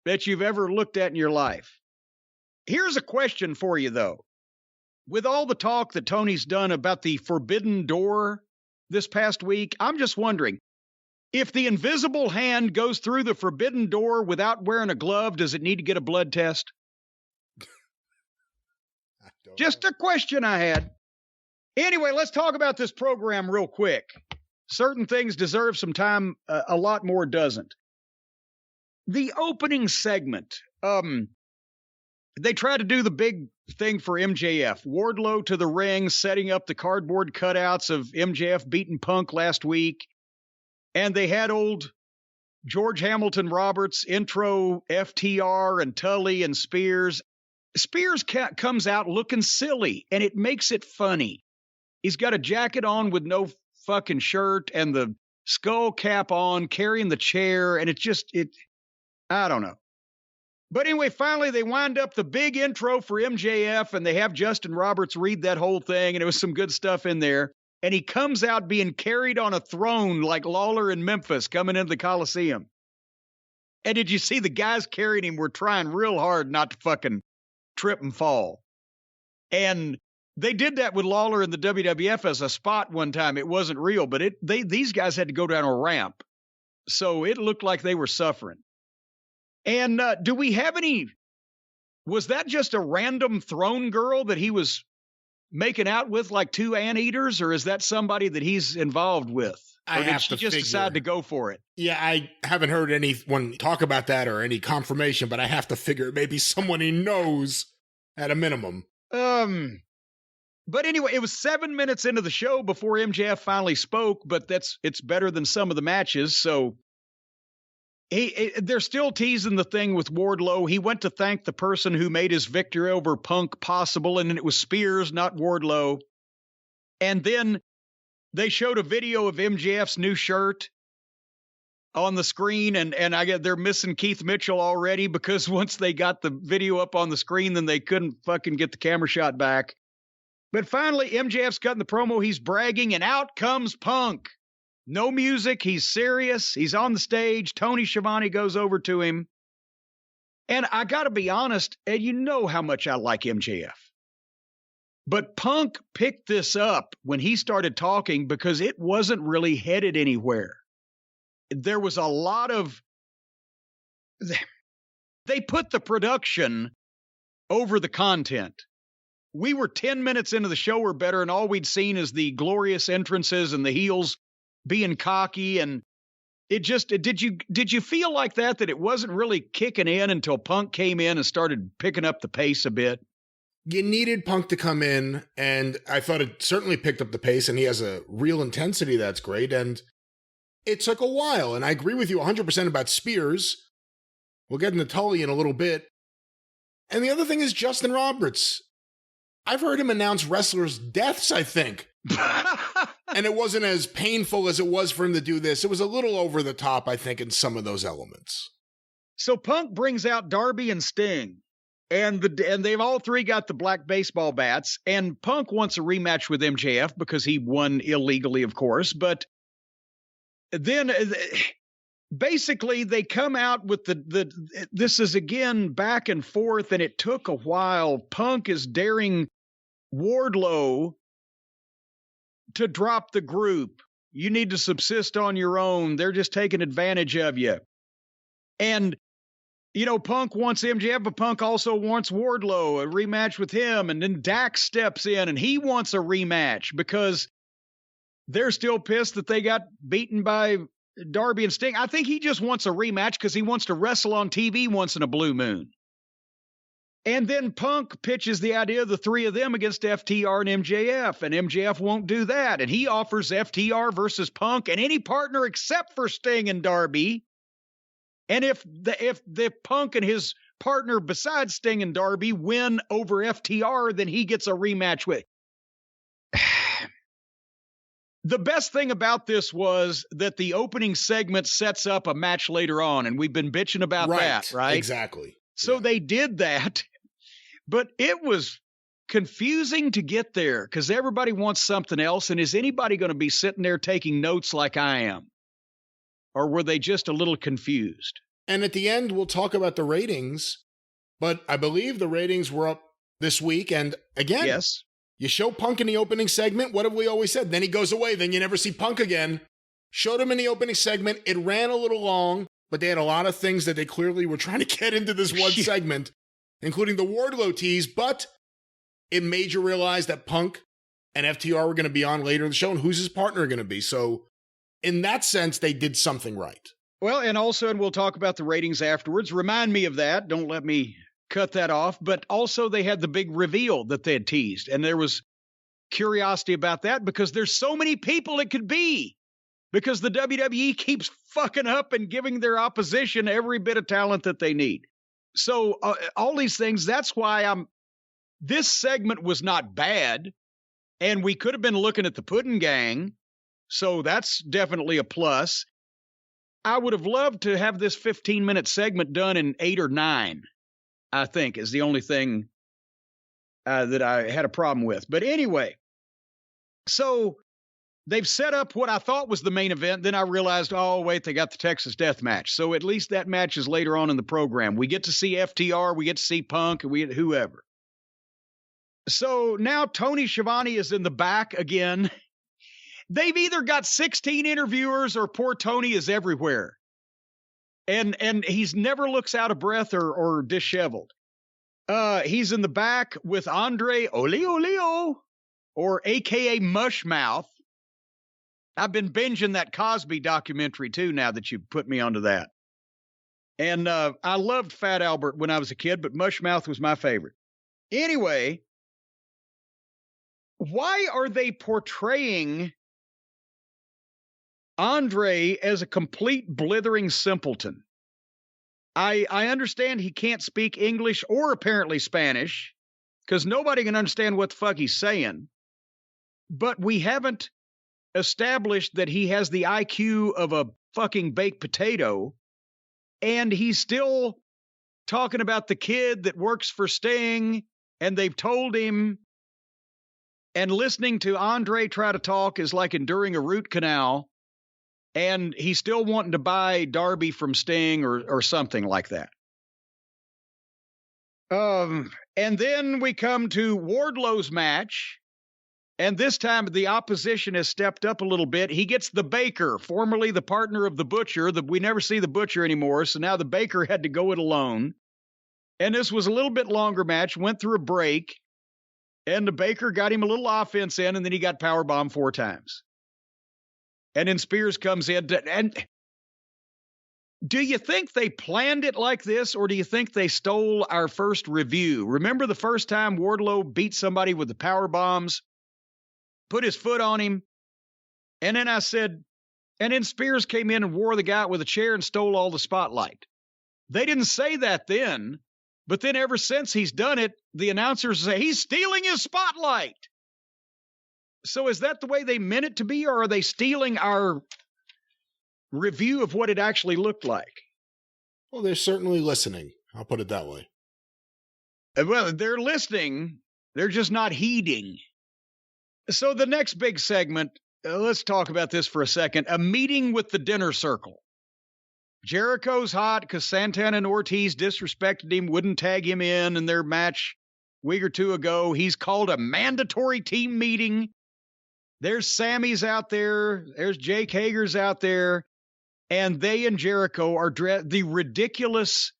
that you've ever looked at in your life. Here's a question for you, though. With all the talk that Tony's done about the forbidden door this past week, I'm just wondering, if the invisible hand goes through the forbidden door without wearing a glove, does it need to get a blood test? Just a question I had. Anyway, let's talk about this program real quick. Certain things deserve some time, a lot more doesn't. The opening segment, they tried to do the big thing for MJF. Wardlow to the ring, setting up the cardboard cutouts of MJF beating Punk last week. And they had old George Hamilton Roberts intro FTR and Tully and Spears. Spears comes out looking silly, and it makes it funny. He's got a jacket on with no fucking shirt and the skull cap on, carrying the chair, and I don't know. But anyway, finally, they wind up the big intro for MJF, and they have Justin Roberts read that whole thing, and it was some good stuff in there. And he comes out being carried on a throne like Lawler in Memphis coming into the Coliseum. And did you see the guys carrying him were trying real hard not to fucking trip and fall? And they did that with Lawler in the WWF as a spot one time. It wasn't real, but these guys had to go down a ramp. So it looked like they were suffering. And do we have was that just a random throne girl that he was making out with like two anteaters, or is that somebody that he's involved with? Or did she just decide to go for it?
Yeah, I haven't heard anyone talk about that or any confirmation, but I have to figure it may be someone he knows at a minimum.
But anyway, it was 7 minutes into the show before MJF finally spoke, but it's better than some of the matches. So they're still teasing the thing with Wardlow. He went to thank the person who made his victory over Punk possible, and it was Spears, not Wardlow. And then they showed a video of MJF's new shirt on the screen, and I guess they're missing Keith Mitchell already because once they got the video up on the screen, then they couldn't fucking get the camera shot back. But finally, MJF's cutting the promo. He's bragging, and out comes Punk. No music. He's serious. He's on the stage. Tony Schiavone goes over to him. And I got to be honest, and you know how much I like MJF. But Punk picked this up when he started talking because it wasn't really headed anywhere. There was a lot of, they put the production over the content. We were 10 minutes into the show or better, and all we'd seen is the glorious entrances and the heels being cocky. And did you feel like that it wasn't really kicking in until Punk came in and started picking up the pace a bit?
You needed Punk to come in, and I thought it certainly picked up the pace, and he has a real intensity that's great, and it took a while, and I agree with you 100% about Spears. We'll get into Tully in a little bit. And the other thing is Justin Roberts. I've heard him announce wrestlers' deaths, I think. And it wasn't as painful as it was for him to do this. It was a little over the top, I think, in some of those elements.
So Punk brings out Darby and Sting. And they've all three got the black baseball bats. And Punk wants a rematch with MJF because he won illegally, of course. But then basically they come out with this is again back and forth, and it took a while. Punk is daring Wardlow to drop the group. You need to subsist on your own. They're just taking advantage of you. And Punk wants MJF, but Punk also wants Wardlow, a rematch with him. And then Dax steps in and he wants a rematch because they're still pissed that they got beaten by Darby and Sting. I think he just wants a rematch because he wants to wrestle on TV once in a blue moon. And then Punk pitches the idea of the three of them against FTR and MJF, and MJF won't do that. And he offers FTR versus Punk and any partner except for Sting and Darby. And if the Punk and his partner besides Sting and Darby win over FTR, then he gets a rematch with. The best thing about this was that the opening segment sets up a match later on, and we've been bitching about that, right?
Exactly.
So they did that, but it was confusing to get there because everybody wants something else. And is anybody going to be sitting there taking notes like I am? Or were they just a little confused?
And at the end, we'll talk about the ratings, but I believe the ratings were up this week. And again,
yes,
you show Punk in the opening segment. What have we always said? Then he goes away. Then you never see Punk again. Showed him in the opening segment. It ran a little long, but they had a lot of things that they clearly were trying to get into this one segment, including the Wardlow tease. But it made you realize that Punk and FTR were going to be on later in the show, and who's his partner going to be. So in that sense, they did something right.
Well, and also, and we'll talk about the ratings afterwards. Remind me of that. Don't let me cut that off. But also they had the big reveal that they had teased. And there was curiosity about that because there's so many people it could be. Because the WWE keeps fucking up and giving their opposition every bit of talent that they need. So all these things, that's why this segment was not bad. And we could have been looking at the Puddin' Gang. So that's definitely a plus. I would have loved to have this 15-minute segment done in 8 or 9, I think, is the only thing that I had a problem with. But anyway, so they've set up what I thought was the main event. Then I realized, oh, wait, they got the Texas Death Match. So at least that match is later on in the program. We get to see FTR, we get to see Punk, and we get whoever. So now Tony Schiavone is in the back again. They've either got 16 interviewers or poor Tony is everywhere. And he's never looks out of breath or disheveled. He's in the back with Andre Oleo, or AKA Mushmouth. I've been binging that Cosby documentary too now that you put me onto that. And I loved Fat Albert when I was a kid, but Mushmouth was my favorite. Anyway, why are they portraying Andre as a complete blithering simpleton? I understand he can't speak English or apparently Spanish because nobody can understand what the fuck he's saying. But we haven't established that he has the IQ of a fucking baked potato. And he's still talking about the kid that works for Sting. And they've told him, and listening to Andre try to talk is like enduring a root canal. And he's still wanting to buy Darby from Sting or something like that. And then we come to Wardlow's match. And this time the opposition has stepped up a little bit. He gets the Baker, formerly the partner of the Butcher. We never see the Butcher anymore, so now the Baker had to go it alone. And this was a little bit longer match, went through a break, and the Baker got him a little offense in, and then he got powerbombed 4 times. And then Spears comes in. And do you think they planned it like this, or do you think they stole our first review? Remember the first time Wardlow beat somebody with the power bombs? Put his foot on him. And then I said, and then Spears came in and wore the guy out with a chair and stole all the spotlight. They didn't say that then, but then ever since he's done it, the announcers say, he's stealing his spotlight. So is that the way they meant it to be, or are they stealing our review of what it actually looked like?
Well, they're certainly listening. I'll put it that way.
Well, they're listening. They're just not heeding. So the next big segment, let's talk about this for a second. A meeting with the dinner circle. Jericho's hot because Santana and Ortiz disrespected him, wouldn't tag him in their match a week or 2 ago. He's called a mandatory team meeting. There's Sammy's out there. There's Jake Hager's out there. And they and Jericho are the ridiculous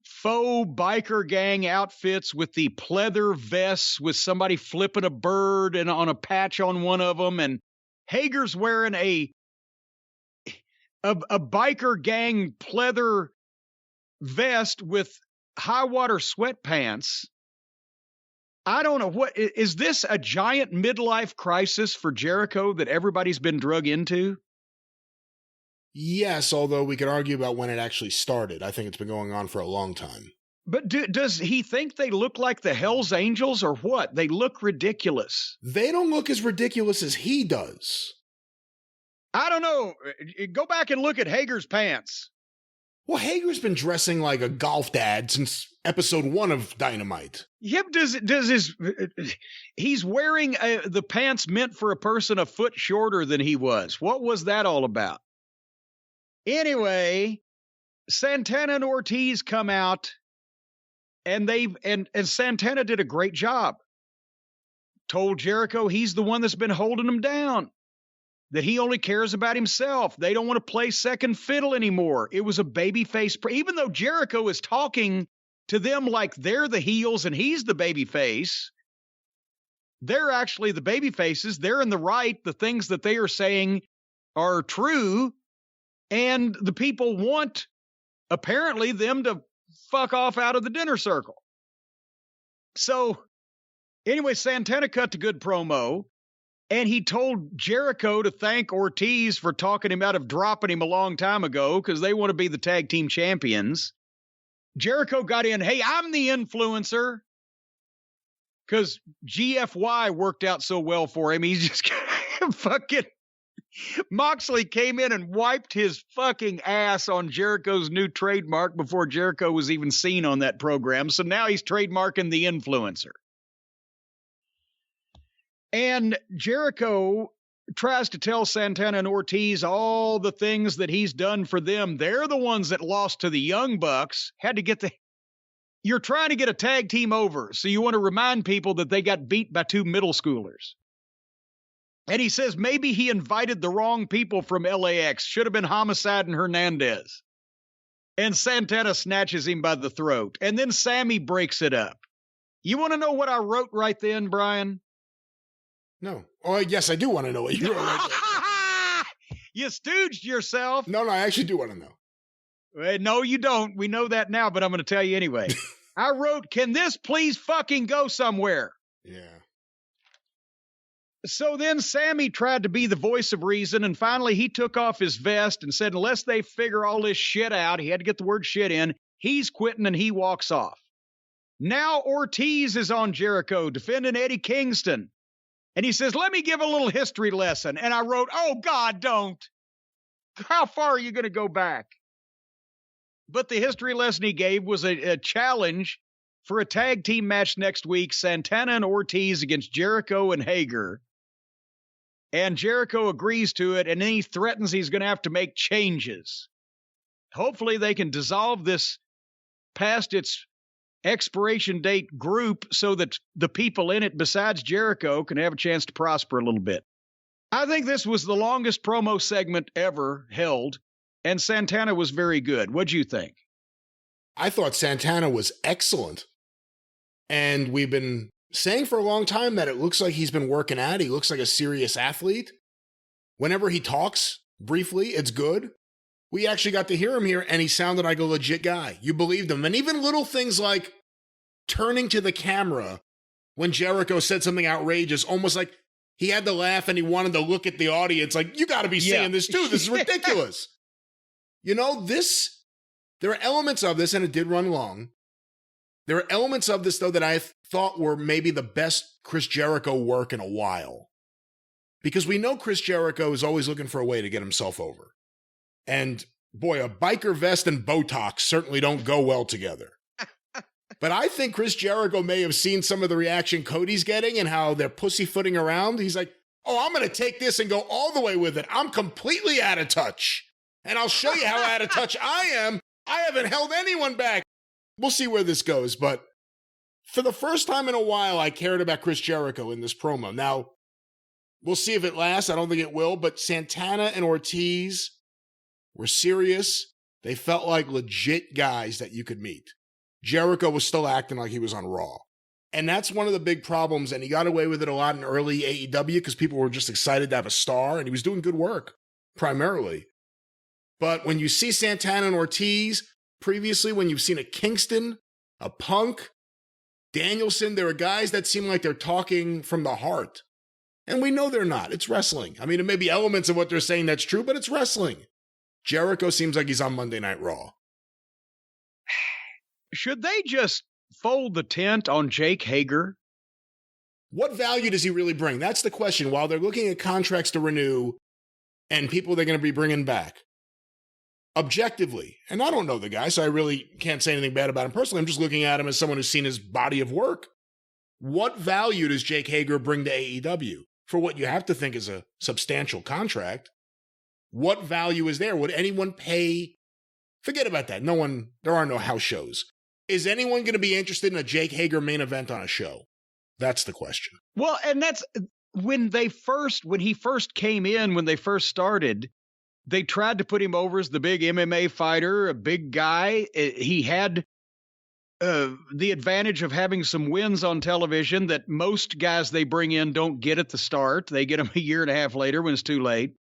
faux biker gang outfits with the pleather vests with somebody flipping a bird and on a patch on one of them. And Hager's wearing a biker gang pleather vest with high water sweatpants. I don't know. What is this, a giant midlife crisis for Jericho that everybody's been drug into?
Yes, although we could argue about when it actually started. I think it's been going on for a long time.
But does he think they look like the Hells Angels or what? They look ridiculous.
They don't look as ridiculous as he does.
I don't know. Go back and look at Hager's pants.
Well, Hager's been dressing like a golf dad since episode 1 of Dynamite.
Yep, he's wearing the pants meant for a person a foot shorter than he was. What was that all about? Anyway, Santana and Ortiz come out, and Santana did a great job. Told Jericho he's the one that's been holding him down, that he only cares about himself. They don't want to play second fiddle anymore. It was a babyface. Even though Jericho is talking to them like they're the heels and he's the babyface, they're actually the babyfaces. They're in the right. The things that they are saying are true. And the people want, apparently, them to fuck off out of the dinner circle. So, anyway, Santana cut a good promo, and he told Jericho to thank Ortiz for talking him out of dropping him a long time ago because they want to be the tag team champions. Jericho got in, hey, I'm the influencer, because GFY worked out so well for him. He's just fucking... Moxley came in and wiped his fucking ass on Jericho's new trademark before Jericho was even seen on that program. So now he's trademarking the influencer. And Jericho tries to tell Santana and Ortiz all the things that he's done for them. They're the ones that lost to the Young Bucks. You're trying to get a tag team over, so you want to remind people that they got beat by 2 middle schoolers. And he says maybe he invited the wrong people from LAX. Should have been Homicide and Hernandez. And Santana snatches him by the throat. And then Sammy breaks it up. You want to know what I wrote right then, Brian?
No. Oh, yes, I do want to know what you wrote right then.
You stooged yourself.
No, I actually do want to know.
No, you don't. We know that now, but I'm going to tell you anyway. I wrote, can this please fucking go somewhere?
Yeah.
So then Sammy tried to be the voice of reason, and finally he took off his vest and said, unless they figure all this shit out, he had to get the word shit in, he's quitting and he walks off. Now Ortiz is on Jericho defending Eddie Kingston. And he says, let me give a little history lesson. And I wrote, oh, God, don't. How far are you going to go back? But the history lesson he gave was a challenge for a tag team match next week, Santana and Ortiz against Jericho and Hager. And Jericho agrees to it, and then he threatens he's going to have to make changes. Hopefully they can dissolve this past its expiration date group so that the people in it besides Jericho can have a chance to prosper a little bit. I think this was the longest promo segment ever held, and Santana was very good. What'd you think?
I thought Santana was excellent. And we've been saying for a long time that it looks like he's been working out. He looks like a serious athlete. Whenever he talks, briefly, it's good. We actually got to hear him here, and he sounded like a legit guy. You believed him. And even little things like turning to the camera when Jericho said something outrageous, almost like he had to laugh and he wanted to look at the audience like, you got to be seeing this too. This is ridiculous. You know, there are elements of this, and it did run long. There are elements of this, though, that I thought were maybe the best Chris Jericho work in a while. Because we know Chris Jericho is always looking for a way to get himself over. And boy, a biker vest and Botox certainly don't go well together. But I think Chris Jericho may have seen some of the reaction Cody's getting and how they're pussyfooting around. He's like, oh, I'm going to take this and go all the way with it. I'm completely out of touch. And I'll show you how out of touch I am. I haven't held anyone back. We'll see where this goes. But for the first time in a while, I cared about Chris Jericho in this promo. Now, we'll see if it lasts. I don't think it will. But Santana and Ortiz were serious. They felt like legit guys that you could meet. Jericho was still acting like he was on Raw. And that's one of the big problems. And he got away with it a lot in early AEW because people were just excited to have a star. And he was doing good work, primarily. But when you see Santana and Ortiz, previously when you've seen a Kingston, a Punk, Danielson, there are guys that seem like they're talking from the heart. And we know they're not. It's wrestling. I mean, it may be elements of what they're saying that's true, but it's wrestling. Jericho seems like he's on Monday Night Raw.
Should they just fold the tent on Jake Hager?
What value does he really bring? That's the question. While they're looking at contracts to renew and people they're going to be bringing back, objectively, and I don't know the guy, so I really can't say anything bad about him personally. I'm just looking at him as someone who's seen his body of work. What value does Jake Hager bring to AEW for what you have to think is a substantial contract? What value is there? Would anyone pay? Forget about that. There are no house shows. Is anyone going to be interested in a Jake Hager main event on a show? That's the question.
Well, and that's when he first came in, when they first started, they tried to put him over as the big MMA fighter, a big guy. He had the advantage of having some wins on television that most guys they bring in don't get at the start. They get them a year and a half later when it's too late.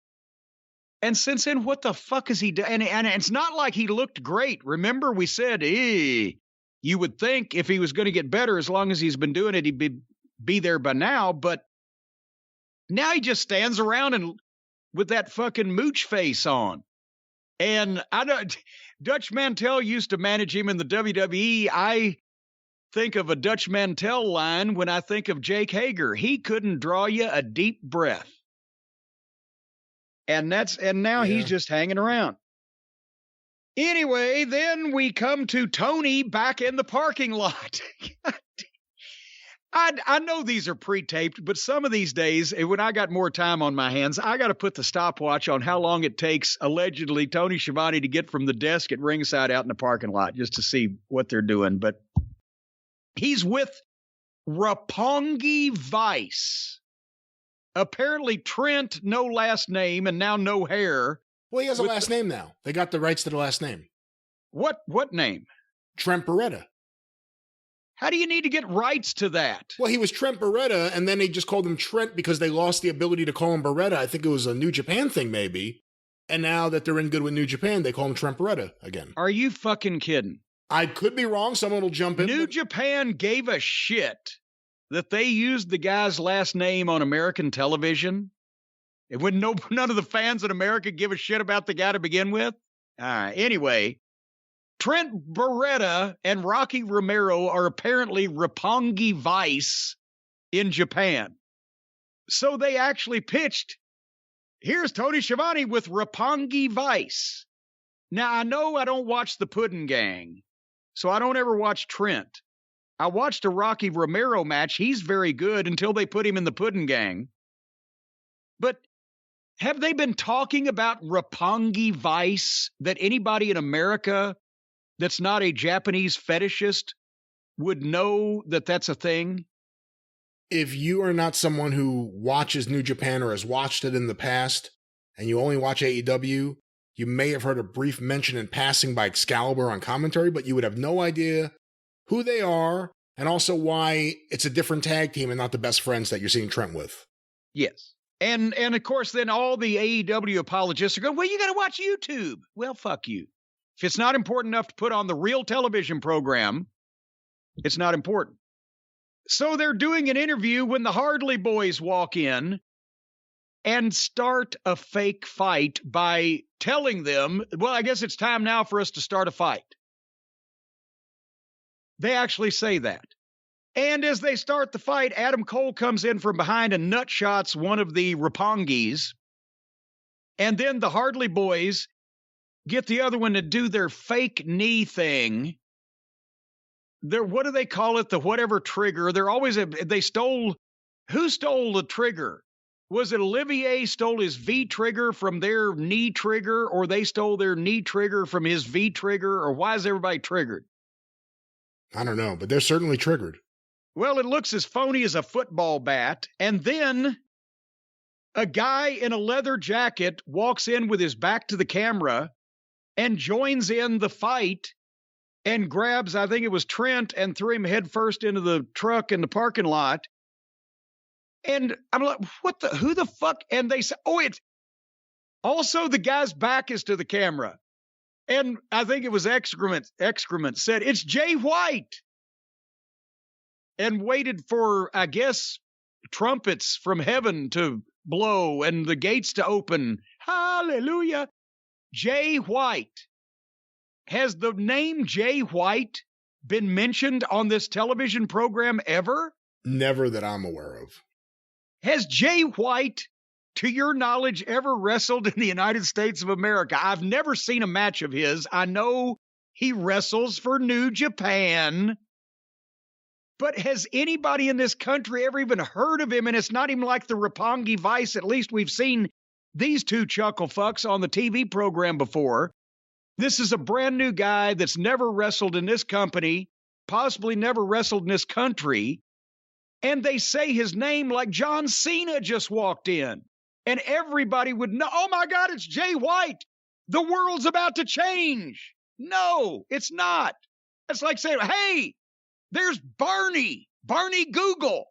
And since then, what the fuck is he doing? And it's not like he looked great. Remember, we said, you would think if he was going to get better, as long as he's been doing it, he'd be there by now. But now he just stands around and with that fucking mooch face on. And Dutch Mantell used to manage him in the WWE. I think of a Dutch Mantell line when I think of Jake Hager. He couldn't draw you a deep breath. And now he's just hanging around. Anyway, then we come to Tony back in the parking lot. I know these are pre-taped, but some of these days, when I got more time on my hands, I got to put the stopwatch on how long it takes, allegedly, Tony Schiavone to get from the desk at ringside out in the parking lot just to see what they're doing. But he's with Roppongi Vice. Apparently Trent, no last name, and now no hair.
Well, he has a last name now. They got the rights to the last name.
What name?
Trent Beretta.
How do you need to get rights to that?
Well, he was Trent Beretta, and then they just called him Trent because they lost the ability to call him Beretta. I think it was a New Japan thing, maybe. And now that they're in good with New Japan, they call him Trent Beretta again.
Are you fucking kidding?
I could be wrong. Someone will jump in.
New Japan gave a shit that they used the guy's last name on American television. It wouldn't none of the fans in America give a shit about the guy to begin with. Anyway, Trent Beretta and Rocky Romero are apparently Roppongi Vice in Japan. So they actually pitched, here's Tony Schiavone with Roppongi Vice. Now, I know I don't watch the Puddin' Gang, so I don't ever watch Trent. I watched a Rocky Romero match. He's very good until they put him in the Puddin' Gang. But have they been talking about Roppongi Vice that anybody in America that's not a Japanese fetishist would know that that's a thing?
If you are not someone who watches New Japan or has watched it in the past, and you only watch AEW, you may have heard a brief mention in passing by Excalibur on commentary, but you would have no idea who they are, and also why it's a different tag team and not the best friends that you're seeing Trent with.
Yes. And of course, then all the AEW apologists are going, well, you got to watch YouTube. Well, fuck you. If it's not important enough to put on the real television program, it's not important. So they're doing an interview when the Hardley boys walk in and start a fake fight by telling them, well, I guess it's time now for us to start a fight. They actually say that. And as they start the fight, Adam Cole comes in from behind and nut shots one of the Roppongis. And then the Hardley boys get the other one to do their fake knee thing. What do they call it? The whatever trigger. Who stole the trigger? Was it Olivier stole his V trigger from their knee trigger, or they stole their knee trigger from his V trigger, or why is everybody triggered?
I don't know, but they're certainly triggered.
Well, it looks as phony as a football bat. And then a guy in a leather jacket walks in with his back to the camera and joins in the fight and grabs, I think it was Trent, and threw him headfirst into the truck in the parking lot. And I'm like, who the fuck? And they say, it's also the guy's back is to the camera. And I think it was excrement said, it's Jay White. And waited for, I guess, trumpets from heaven to blow and the gates to open. Hallelujah. Jay White. Has the name Jay White been mentioned on this television program ever?
Never that I'm aware of.
Has Jay White, to your knowledge, ever wrestled in the United States of America? I've never seen a match of his. I know he wrestles for New Japan. But has anybody in this country ever even heard of him? And it's not even like the Roppongi Vice. At least we've seen these two chuckle fucks on the TV program before. This is a brand new guy that's never wrestled in this company, possibly never wrestled in this country. And they say his name like John Cena just walked in. And everybody would know, oh my God, it's Jay White. The world's about to change. No, it's not. It's like saying, hey, there's Barney Google.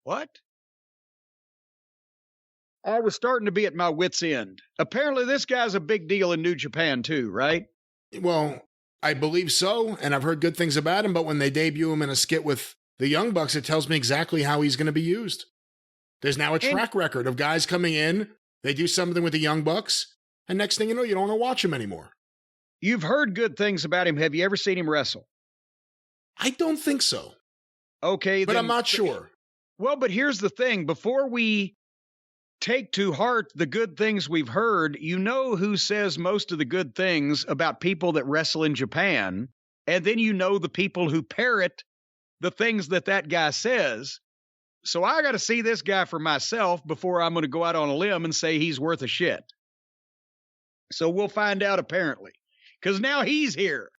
What? I was starting to be at my wit's end. Apparently, this guy's a big deal in New Japan, too, right?
Well, I believe so, and I've heard good things about him, but when they debut him in a skit with the Young Bucks, it tells me exactly how he's going to be used. There's now a track record of guys coming in, they do something with the Young Bucks, and next thing you know, you don't want to watch him anymore.
You've heard good things about him. Have you ever seen him wrestle?
I don't think so.
Okay.
But I'm not sure.
Well, but here's the thing. Before we take to heart the good things we've heard, you know who says most of the good things about people that wrestle in Japan, and then you know the people who parrot the things that guy says. So I got to see this guy for myself before I'm going to go out on a limb and say he's worth a shit. So we'll find out, apparently, because now he's here.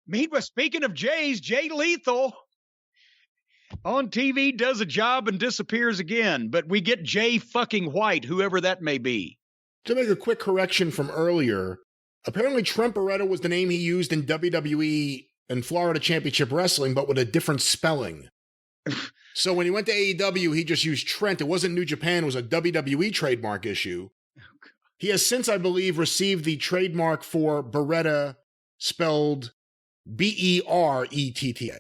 Meanwhile, speaking of Jays, Jay Lethal on TV does a job and disappears again, but we get Jay fucking White, whoever that may be.
To make a quick correction from earlier, apparently Trent Barretta was the name he used in WWE and Florida Championship Wrestling, but with a different spelling. So when he went to AEW, he just used Trent. It wasn't New Japan. It was a WWE trademark issue. He has since, I believe, received the trademark for Barretta, spelled Beretta.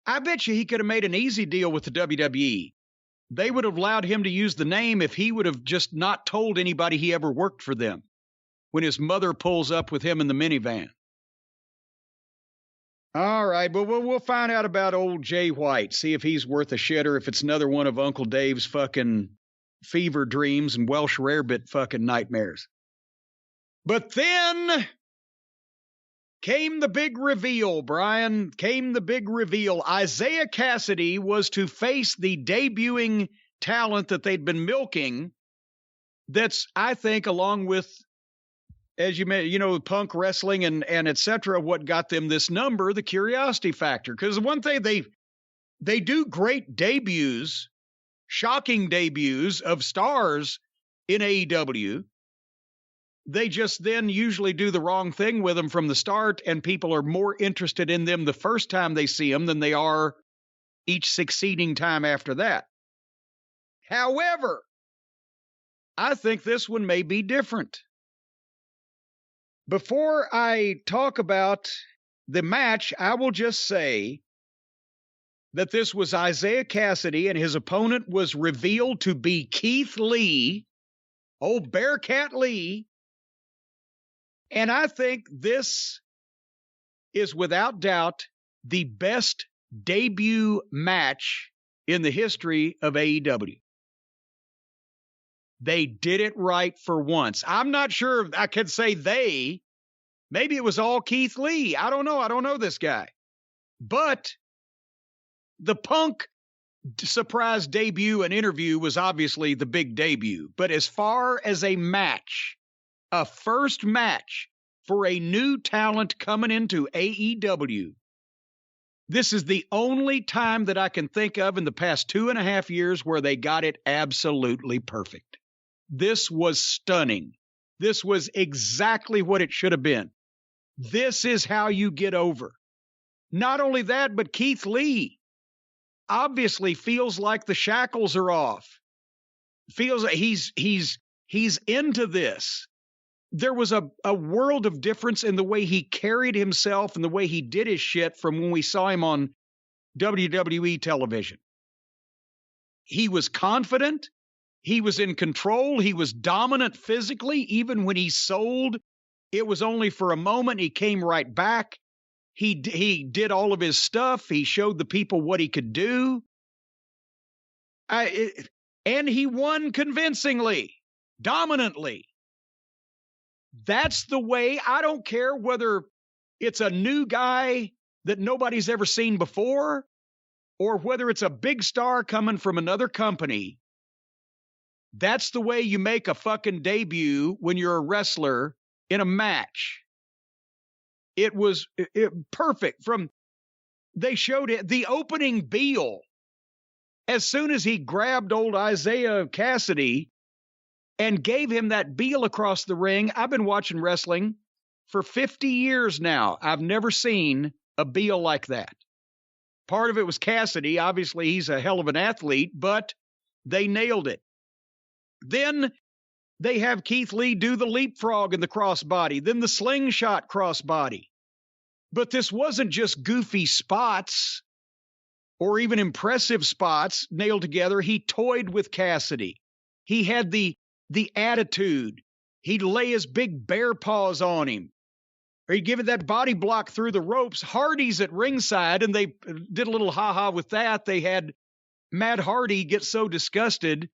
I bet you he could have made an easy deal with the WWE. They would have allowed him to use the name if he would have just not told anybody he ever worked for them when his mother pulls up with him in the minivan. All right, well, we'll find out about old Jay White, see if he's worth a shit or if it's another one of Uncle Dave's fucking fever dreams and Welsh rarebit fucking nightmares. But then came the big reveal, Brian. Came the big reveal. Isaiah Cassidy was to face the debuting talent that they'd been milking. That's, I think, along with as you may, Punk wrestling and et cetera, what got them this number, the curiosity factor. Because the one thing they do great debuts, shocking debuts of stars in AEW. They just then usually do the wrong thing with them from the start, and people are more interested in them the first time they see them than they are each succeeding time after that. However, I think this one may be different. Before I talk about the match, I will just say that this was Isaiah Cassidy, and his opponent was revealed to be Keith Lee, old Bearcat Lee. And I think this is without doubt the best debut match in the history of AEW. They did it right for once. I'm not sure I could say they. Maybe it was all Keith Lee. I don't know. I don't know this guy. But the Punk surprise debut and interview was obviously the big debut. But as far as a match, a first match for a new talent coming into AEW, this is the only time that I can think of in the past 2.5 years where they got it absolutely perfect. This was stunning. This was exactly what it should have been. This is how you get over. Not only that, but Keith Lee obviously feels like the shackles are off. Feels like he's into this. There was a world of difference in the way he carried himself and the way he did his shit from when we saw him on WWE television. He was confident. He was in control. He was dominant physically. Even when he sold, it was only for a moment. He came right back. He did all of his stuff. He showed the people what he could do. And he won convincingly, dominantly. That's the way. I don't care whether it's a new guy that nobody's ever seen before or whether it's a big star coming from another company. That's the way you make a fucking debut when you're a wrestler in a match. It was perfect. They showed it, the opening Beal, as soon as he grabbed old Isaiah Cassidy and gave him that Beal across the ring. I've been watching wrestling for 50 years now. I've never seen a Beal like that. Part of it was Cassidy. Obviously, he's a hell of an athlete, but they nailed it. Then they have Keith Lee do the leapfrog in the crossbody, then the slingshot crossbody. But this wasn't just goofy spots or even impressive spots nailed together. He toyed with Cassidy. He had the attitude. He'd lay his big bear paws on him. Or he'd give it that body block through the ropes. Hardy's at ringside, and they did a little ha-ha with that. They had Matt Hardy get so disgusted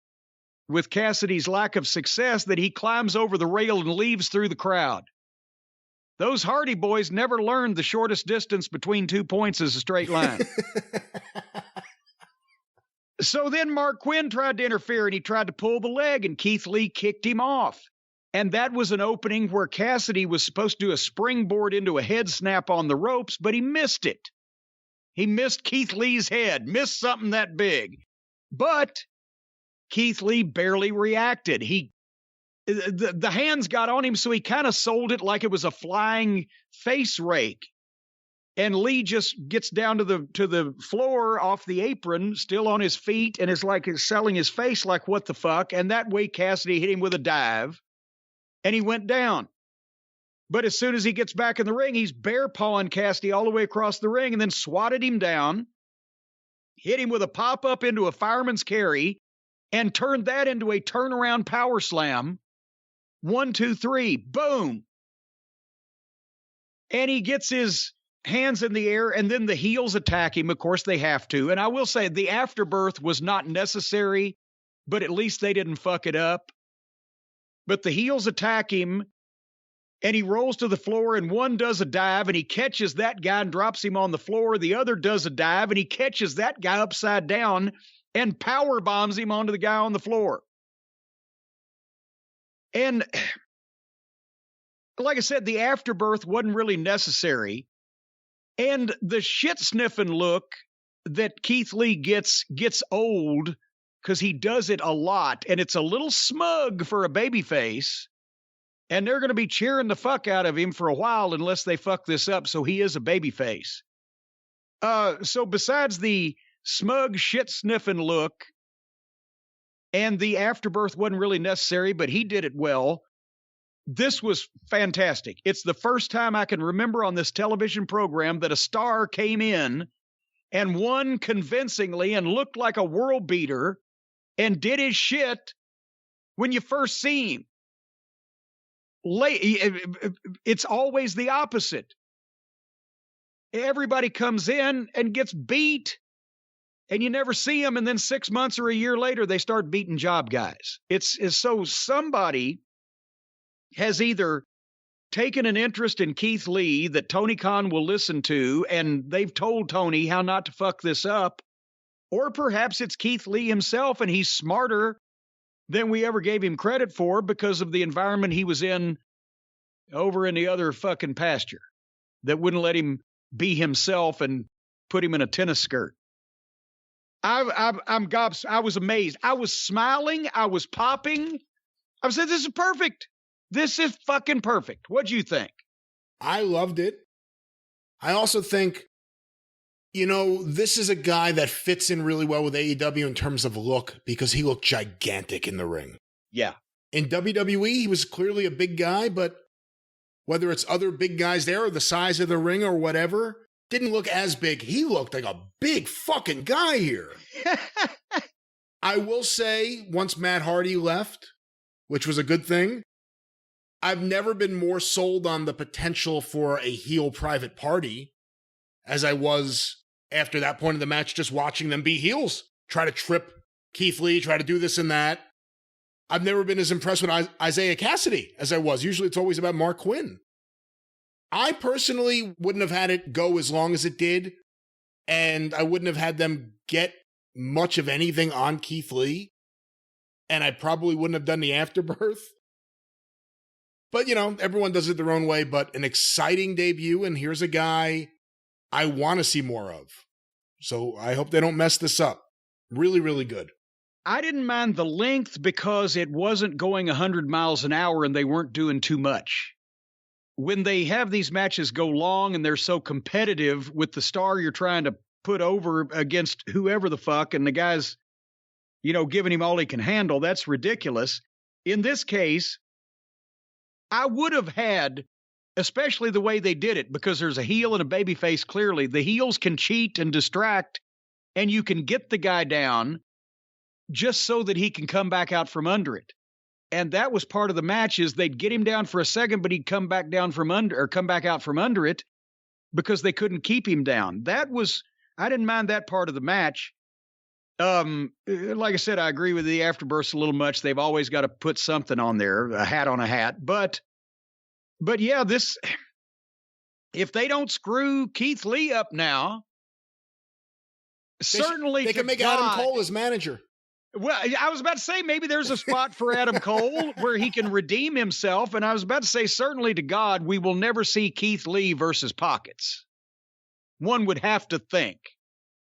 with Cassidy's lack of success that he climbs over the rail and leaves through the crowd. Those Hardy boys never learned the shortest distance between 2 points is a straight line. So then Mark Quinn tried to interfere, and he tried to pull the leg, and Keith Lee kicked him off. And that was an opening where Cassidy was supposed to do a springboard into a head snap on the ropes, but he missed it. He missed Keith Lee's head, missed something that big. But Keith Lee barely reacted. The hands got on him, so he kind of sold it like it was a flying face rake. And Lee just gets down to the floor off the apron, still on his feet, and is like selling his face like, what the fuck? And that way Cassidy hit him with a dive, and he went down. But as soon as he gets back in the ring, he's bear pawing Cassidy all the way across the ring, and then swatted him down, hit him with a pop-up into a fireman's carry, and turned that into a turnaround power slam. 1, 2, 3, boom. And he gets his hands in the air, and then the heels attack him. Of course, they have to. And I will say the afterbirth was not necessary, but at least they didn't fuck it up. But the heels attack him, and he rolls to the floor, and one does a dive, and he catches that guy and drops him on the floor. The other does a dive, and he catches that guy upside down and power bombs him onto the guy on the floor. And like I said, the afterbirth wasn't really necessary. And the shit-sniffing look that Keith Lee gets old because he does it a lot, and it's a little smug for a babyface. And they're going to be cheering the fuck out of him for a while unless they fuck this up, so he is a babyface. So besides the smug, shit-sniffing look, and the afterbirth wasn't really necessary, but he did it well, this was fantastic. It's the first time I can remember on this television program that a star came in and won convincingly and looked like a world beater and did his shit when you first see him. It's always the opposite. Everybody comes in and gets beat, and you never see them, and then 6 months or a year later, they start beating job guys. It's so somebody has either taken an interest in Keith Lee that Tony Khan will listen to, and they've told Tony how not to fuck this up, or perhaps it's Keith Lee himself, and he's smarter than we ever gave him credit for because of the environment he was in over in the other fucking pasture that wouldn't let him be himself and put him in a tennis skirt. I was amazed. I was smiling. I was popping. I said, this is perfect. This is fucking perfect. What'd you think?
I loved it. I also think, this is a guy that fits in really well with AEW in terms of look because he looked gigantic in the ring.
Yeah.
In WWE, he was clearly a big guy, but whether it's other big guys there or the size of the ring or whatever, didn't look as big. He looked like a big fucking guy here. I will say, once Matt Hardy left, which was a good thing, I've never been more sold on the potential for a heel Private Party as I was after that point of the match, just watching them be heels, try to trip Keith Lee, try to do this and that. I've never been as impressed with Isaiah Cassidy as I was. Usually it's always about Mark Quinn. I personally wouldn't have had it go as long as it did, and I wouldn't have had them get much of anything on Keith Lee, and I probably wouldn't have done the afterbirth. But, everyone does it their own way, but an exciting debut, and here's a guy I want to see more of. So I hope they don't mess this up. Really, really good.
I didn't mind the length because it wasn't going 100 miles an hour and they weren't doing too much. When they have these matches go long and they're so competitive with the star you're trying to put over against whoever the fuck, and the guy's, giving him all he can handle, that's ridiculous. In this case, I would have had, especially the way they did it, because there's a heel and a babyface clearly. The heels can cheat and distract, and you can get the guy down just so that he can come back out from under it. And that was part of the match, is they'd get him down for a second, but he'd come back out from under it because they couldn't keep him down. I didn't mind that part of the match. Like I said, I agree with the afterbirths a little much. They've always got to put something on there, a hat on a hat. But yeah, if they don't screw Keith Lee up now,
they can make Adam Cole his manager.
Well, I was about to say maybe there's a spot for Adam Cole where he can redeem himself. And I was about to say, certainly to God, we will never see Keith Lee versus Pockets. One would have to think.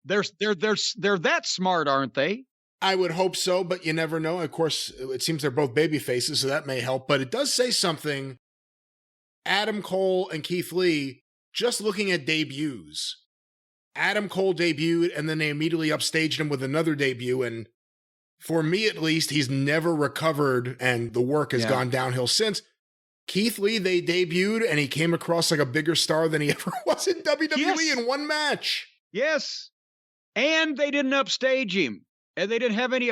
They're that smart, aren't they?
I would hope so, but you never know. Of course, it seems they're both baby faces, so that may help. But it does say something. Adam Cole and Keith Lee, just looking at debuts. Adam Cole debuted, and then they immediately upstaged him with another debut. And for me, at least, he's never recovered, and the work has gone downhill since. Keith Lee, they debuted, and he came across like a bigger star than he ever was in WWE in one match.
Yes. And they didn't upstage him. And they didn't have any,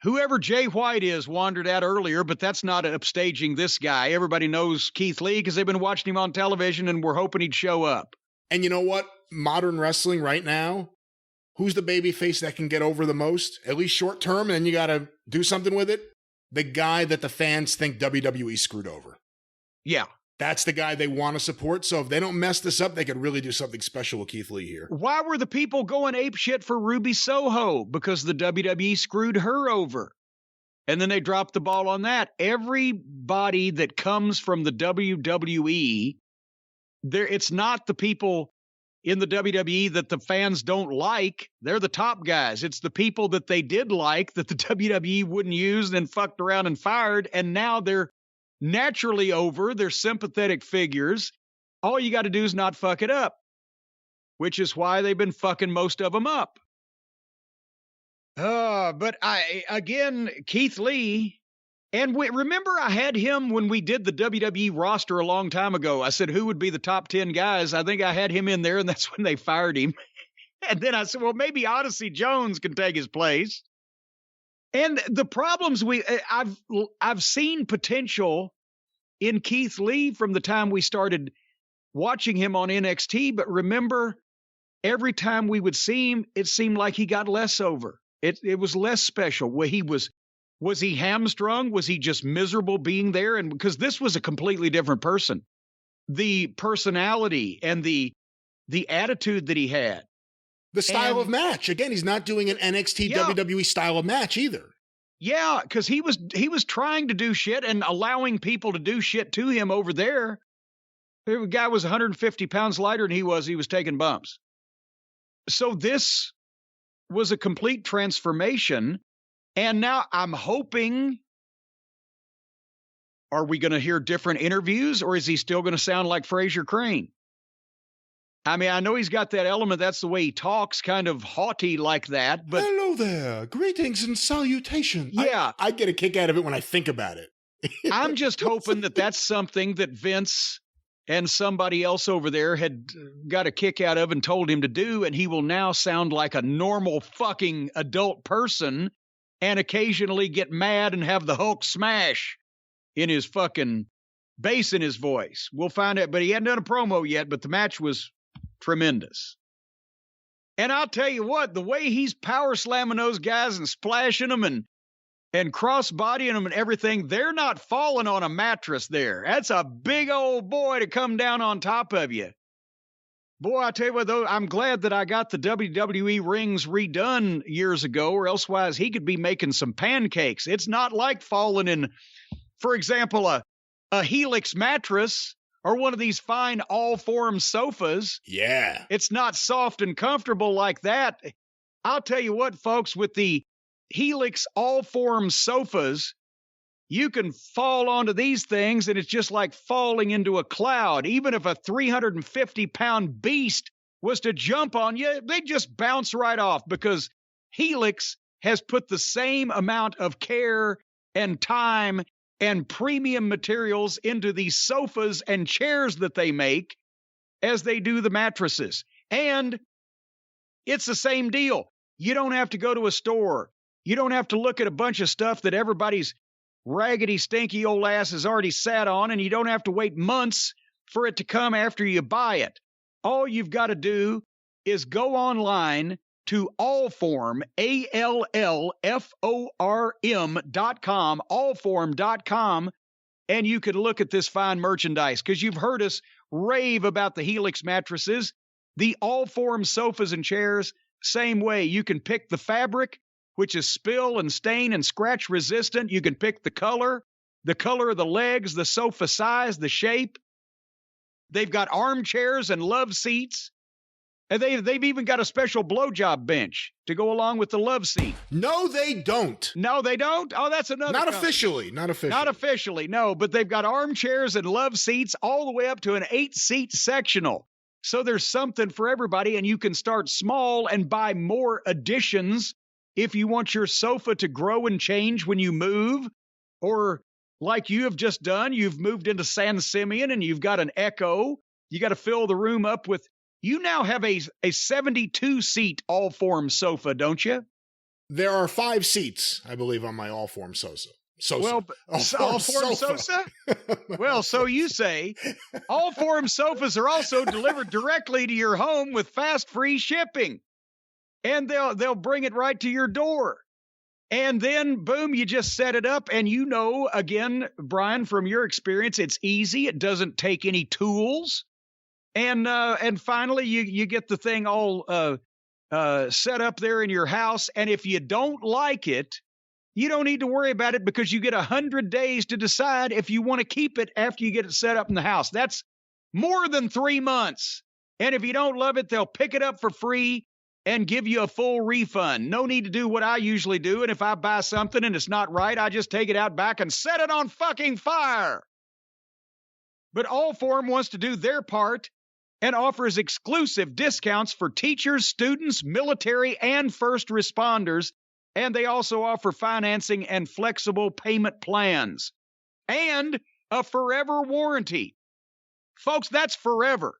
whoever Jay White is wandered out earlier, but that's not upstaging this guy. Everybody knows Keith Lee because they've been watching him on television and we're hoping he'd show up.
And you know what? Modern wrestling right now, who's the babyface that can get over the most? At least short term, and you got to do something with it. The guy that the fans think WWE screwed over.
Yeah.
That's the guy they want to support. So if they don't mess this up, they could really do something special with Keith Lee here.
Why were the people going apeshit for Ruby Soho? Because the WWE screwed her over. And then they dropped the ball on that. Everybody that comes from the WWE, it's not the people in the WWE that the fans don't like. They're the top guys. It's the people that they did like that the WWE wouldn't use, then fucked around and fired. And now they're naturally over. They're sympathetic figures. All you got to do is not fuck it up, which is why they've been fucking most of them up. But Keith Lee, and remember I had him when we did the WWE roster a long time ago. I said, who would be the top 10 guys? I think I had him in there, and that's when they fired him. And then I said, well, maybe Odyssey Jones can take his place. And the problems I've seen potential in Keith Lee from the time we started watching him on NXT. But remember, every time we would see him, it seemed like he got less over. It was less special. Was he hamstrung? Was he just miserable being there? And because this was a completely different person, the personality and the attitude that he had,
the style of match. Again, he's not doing an NXT WWE style of match either.
Yeah, because he was trying to do shit and allowing people to do shit to him over there. The guy was 150 pounds lighter than he was taking bumps. So this was a complete transformation. And now I'm hoping, are we going to hear different interviews, or is he still going to sound like Fraser Crane? I mean, I know he's got that element. That's the way he talks, kind of haughty like that. But
hello there. Greetings and salutations.
Yeah.
I get a kick out of it when I think about it.
I'm just hoping that that's something that Vince and somebody else over there had got a kick out of and told him to do, and he will now sound like a normal fucking adult person and occasionally get mad and have the Hulk smash in his fucking bass in his voice. We'll find out, but he hadn't done a promo yet, but the match was tremendous. And I'll tell you what, the way he's power slamming those guys and splashing them and cross-bodying them and everything, they're not falling on a mattress there. That's a big old boy to come down on top of you. Boy, I tell you what, though, I'm glad that I got the WWE rings redone years ago, or elsewise he could be making some pancakes. It's not like falling in, for example, a Helix mattress or one of these fine all-form sofas.
Yeah.
It's not soft and comfortable like that. I'll tell you what, folks, with the Helix all-form sofas, you can fall onto these things, and it's just like falling into a cloud. Even if a 350-pound beast was to jump on you, they just bounce right off, because Helix has put the same amount of care and time and premium materials into these sofas and chairs that they make as they do the mattresses. And it's the same deal. You don't have to go to a store. You don't have to look at a bunch of stuff that everybody's raggedy, stinky old ass has already sat on, and you don't have to wait months for it to come after you buy it. All you've got to do is go online to Allform, ALLFORM.com, allform.com, and you can look at this fine merchandise, because you've heard us rave about the Helix mattresses. The Allform sofas and chairs, same way. You can pick the fabric, which is spill and stain and scratch resistant. You can pick the color of the legs, the sofa size, the shape. They've got armchairs and love seats. And they've even got a special blowjob bench to go along with the love seat.
No, they don't.
No, they don't? Oh, that's another
Not
company.
officially. Not officially.
Not officially, no. But they've got armchairs and love seats all the way up to an 8-seat sectional. So there's something for everybody, and you can start small and buy more additions if you want your sofa to grow and change when you move. Or like you have just done, you've moved into San Simeon and you've got an Echo. You got to fill the room up with... You now have a 72-seat all-form sofa, don't you?
There are 5 seats, I believe, on my all-form sofa.
Well, all-form sofa? Well, so you say. All-form sofas are also delivered directly to your home with fast, free shipping. And they'll bring it right to your door. And then, boom, you just set it up. And you know, again, Brian, from your experience, it's easy. It doesn't take any tools. And finally, you get the thing all set up there in your house. And if you don't like it, You don't need to worry about it because you get 100 days to decide if you want to keep it after you get it set up in the house. That's more than 3 months. And if you don't love it, they'll pick it up for free and give you a full refund. No need to do what I usually do. And if I buy something and it's not right, I just take it out back and set it on fucking fire. But Allform wants to do their part and offers exclusive discounts for teachers, students, military, and first responders. And they also offer financing and flexible payment plans. And a forever warranty. Folks, that's forever.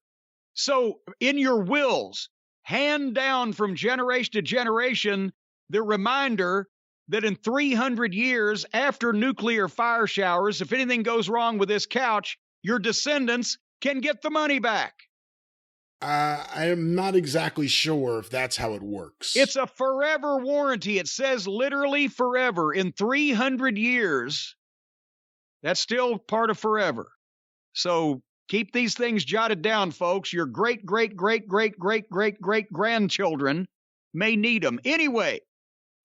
So in your wills, hand down from generation to generation, the reminder that in 300 years after nuclear fire showers, if anything goes wrong with this couch, your descendants can get the money back.
I am not exactly sure if that's how it works.
It's a forever warranty. It says literally forever. In 300 years, that's still part of forever. So keep these things jotted down, folks. Your great-great-great-great-great-great-great-grandchildren may need them. Anyway,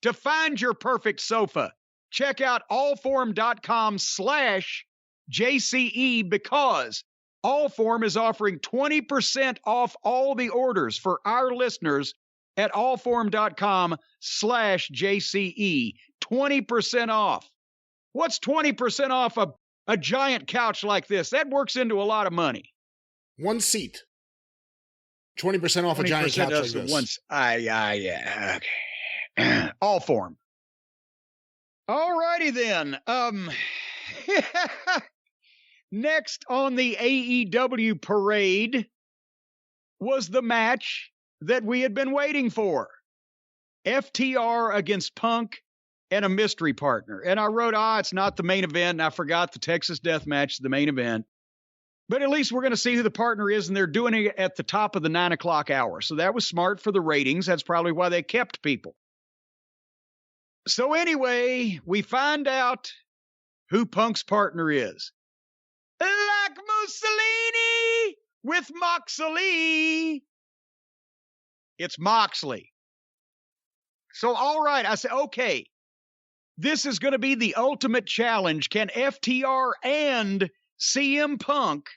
to find your perfect sofa, check out allform.com/JCE because Allform is offering 20% off all the orders for our listeners at allform.com/JCE. 20% off. What's 20% off a giant couch like this? That works into a lot of money.
One seat. 20% off a giant couch like this.
Yeah, okay. Allform. All righty then. Next on the AEW parade was the match that we had been waiting for. FTR against Punk and a mystery partner. And I wrote, it's not the main event. And I forgot the Texas Death Match is the main event. But at least we're going to see who the partner is, and they're doing it at the top of the 9 o'clock hour. So that was smart for the ratings. That's probably why they kept people. So anyway, we find out who Punk's partner is. Like Mussolini with Moxley. It's Moxley. So, all right, I said, okay, this is going to be the ultimate challenge. Can FTR and CM Punk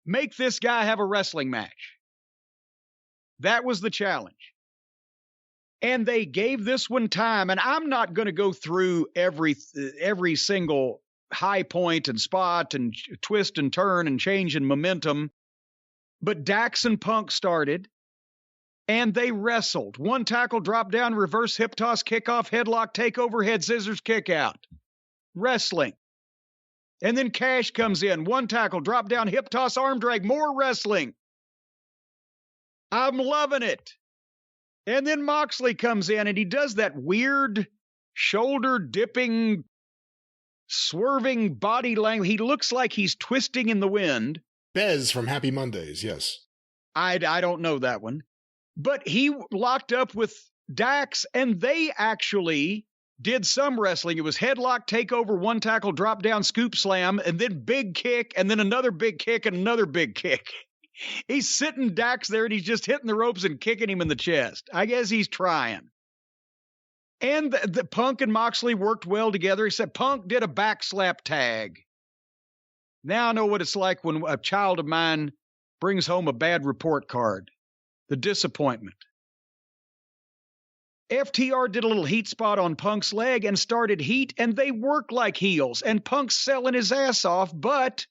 make this guy have a wrestling match? That was the challenge. And they gave this one time, and I'm not going to go through every single high point and spot and twist and turn and change in momentum. But Dax and Punk started, and they wrestled. One tackle, drop down, reverse hip toss, kickoff, headlock, takeover, head scissors, kick out. Wrestling. And then Cash comes in. One tackle, drop down, hip toss, arm drag, more wrestling. I'm loving it. And then Moxley comes in, and he does that weird shoulder dipping, swerving body language. He looks like he's twisting in the wind.
Bez from Happy Mondays, yes.
I don't know that one. But he locked up with Dax, and they actually did some wrestling. It was headlock, takeover, one tackle, drop down, scoop slam, and then big kick, and then another big kick, and another big kick. He's sitting Dax there, and he's just hitting the ropes and kicking him in the chest. I guess he's trying. And the Punk and Moxley worked well together, except Punk did a back slap tag. Now I know what it's like when a child of mine brings home a bad report card. The disappointment. FTR did a little heat spot on Punk's leg and started heat, and they work like heels, and Punk's selling his ass off, but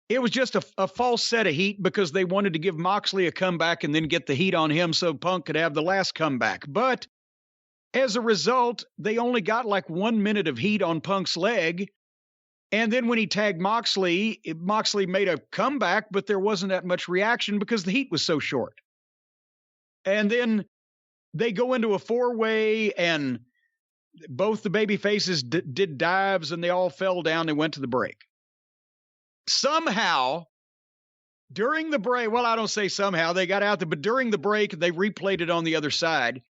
it was just a false set of heat because they wanted to give Moxley a comeback and then get the heat on him so Punk could have the last comeback. But as a result, they only got like 1 minute of heat on Punk's leg. And then when he tagged Moxley, Moxley made a comeback, but there wasn't that much reaction because the heat was so short. And then they go into a four-way, and both the baby faces did dives, and they all fell down and went to the break. Somehow, during the break, well, I don't say somehow, they got out there, but during the break, they replayed it on the other side.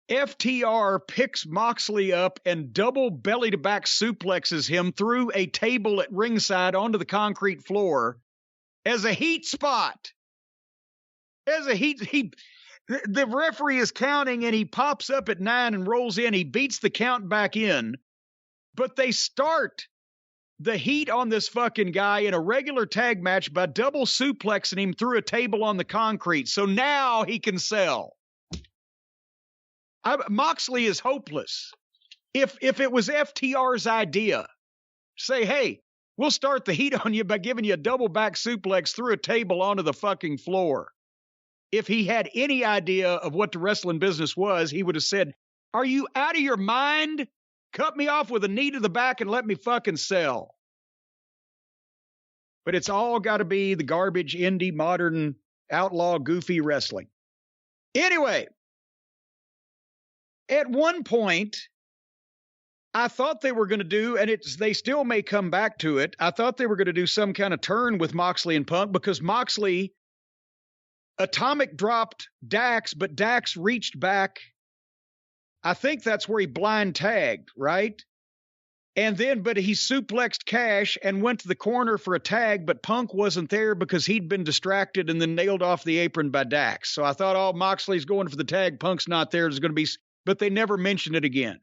FTR picks Moxley up and double belly-to-back suplexes him through a table at ringside onto the concrete floor as a heat spot. As a heat, The referee is counting, and he pops up at 9 and rolls in. He beats the count back in, but they start the heat on this fucking guy in a regular tag match by double suplexing him through a table on the concrete. So now he can sell. Moxley is hopeless. If it was FTR's idea, say, hey, we'll start the heat on you by giving you a double back suplex through a table onto the fucking floor. If he had any idea of what the wrestling business was, he would have said, are you out of your mind? Cut me off with a knee to the back and let me fucking sell. But it's all got to be the garbage, indie, modern, outlaw, goofy wrestling. Anyway, at one point, I thought they were going to do, and they still may come back to it, I thought they were going to do some kind of turn with Moxley and Punk, because Moxley atomic dropped Dax, but Dax reached back. I think that's where he blind tagged, right? And then, but he suplexed Cash and went to the corner for a tag, but Punk wasn't there because he'd been distracted and then nailed off the apron by Dax. So I thought, oh, Moxley's going for the tag. Punk's not there. There's going to be, but they never mentioned it again.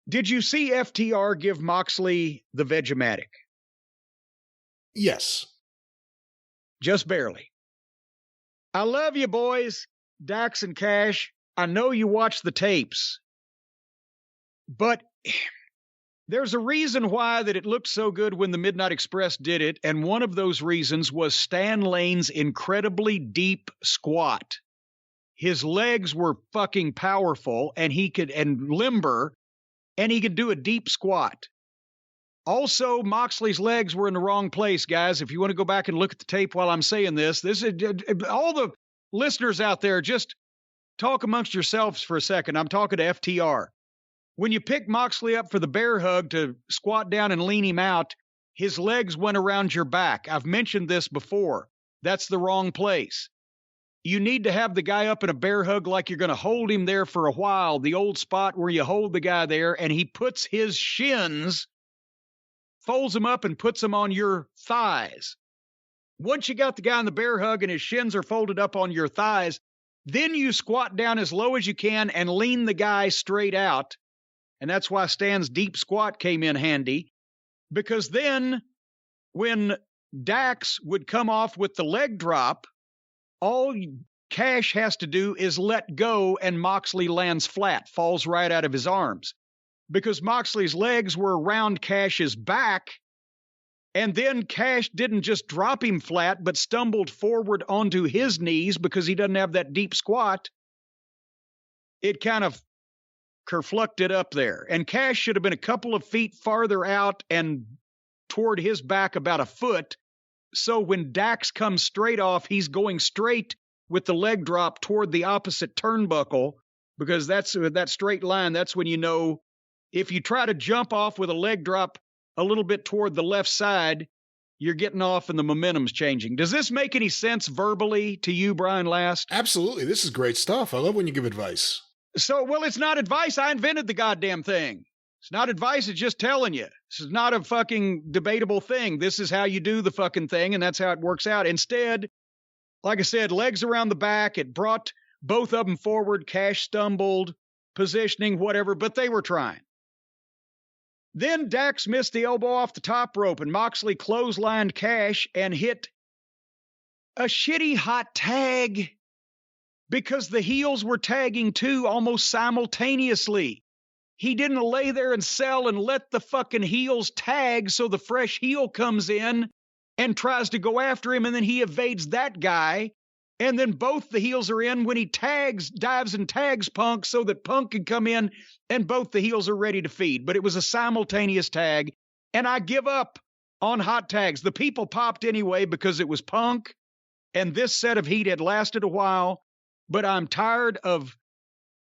Did you see FTR give Moxley the Vegematic?
Yes.
Just barely. I love you, boys, Dax and Cash. I know you watch the tapes, but there's a reason why that it looked so good when the Midnight Express did it, and one of those reasons was Stan Lane's incredibly deep squat. His legs were fucking powerful, and limber, and he could do a deep squat. Also, Moxley's legs were in the wrong place, guys. If you want to go back and look at the tape while I'm saying this is all the listeners out there, just talk amongst yourselves for a second. I'm talking to FTR. When you pick Moxley up for the bear hug to squat down and lean him out, his legs went around your back. I've mentioned this before. That's the wrong place. You need to have the guy up in a bear hug like you're going to hold him there for a while, the old spot where you hold the guy there and he puts his shins, folds them up and puts them on your thighs. Once you got the guy in the bear hug and his shins are folded up on your thighs, then you squat down as low as you can and lean the guy straight out. And that's why Stan's deep squat came in handy, because then when Dax would come off with the leg drop, all Cash has to do is let go and Moxley lands flat, falls right out of his arms. Because Moxley's legs were around Cash's back, and then Cash didn't just drop him flat, but stumbled forward onto his knees because he doesn't have that deep squat. It kind of kerflucked up there. And Cash should have been a couple of feet farther out and toward his back about a foot. So when Dax comes straight off, he's going straight with the leg drop toward the opposite turnbuckle, because that's that straight line. That's when you know if you try to jump off with a leg drop a little bit toward the left side, you're getting off and the momentum's changing. Does this make any sense verbally to you, Brian Last?
Absolutely. This is great stuff. I love when you give advice.
So, well, it's not advice. I invented the goddamn thing. It's not advice. It's just telling you. This is not a fucking debatable thing. This is how you do the fucking thing, and that's how it works out. Instead, like I said, legs around the back. It brought both of them forward. Cash stumbled, positioning, whatever, but they were trying. Then Dax missed the elbow off the top rope, and Moxley clotheslined Cash and hit a shitty hot tag because the heels were tagging too almost simultaneously. He didn't lay there and sell and let the fucking heels tag, so the fresh heel comes in and tries to go after him, and then he evades that guy, and then both the heels are in when he dives and tags Punk so that Punk can come in, and both the heels are ready to feed. But it was a simultaneous tag, and I give up on hot tags. The people popped anyway because it was Punk, and this set of heat had lasted a while, but I'm tired of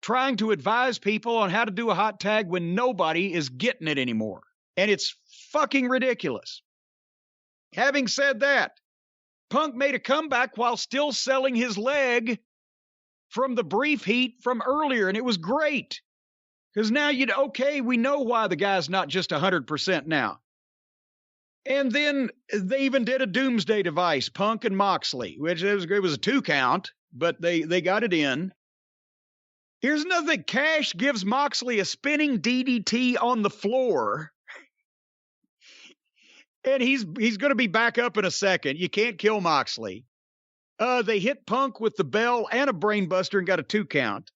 trying to advise people on how to do a hot tag when nobody is getting it anymore. And it's fucking ridiculous. Having said that, Punk made a comeback while still selling his leg from the brief heat from earlier, and it was great. Because now we know why the guy's not just 100% now. And then they even did a doomsday device, Punk and Moxley, which it was a 2 count, but they got it in. Here's another thing. Cash gives Moxley a spinning DDT on the floor. And he's going to be back up in a second. You can't kill Moxley. They hit Punk with the bell and a brainbuster and got a 2 count.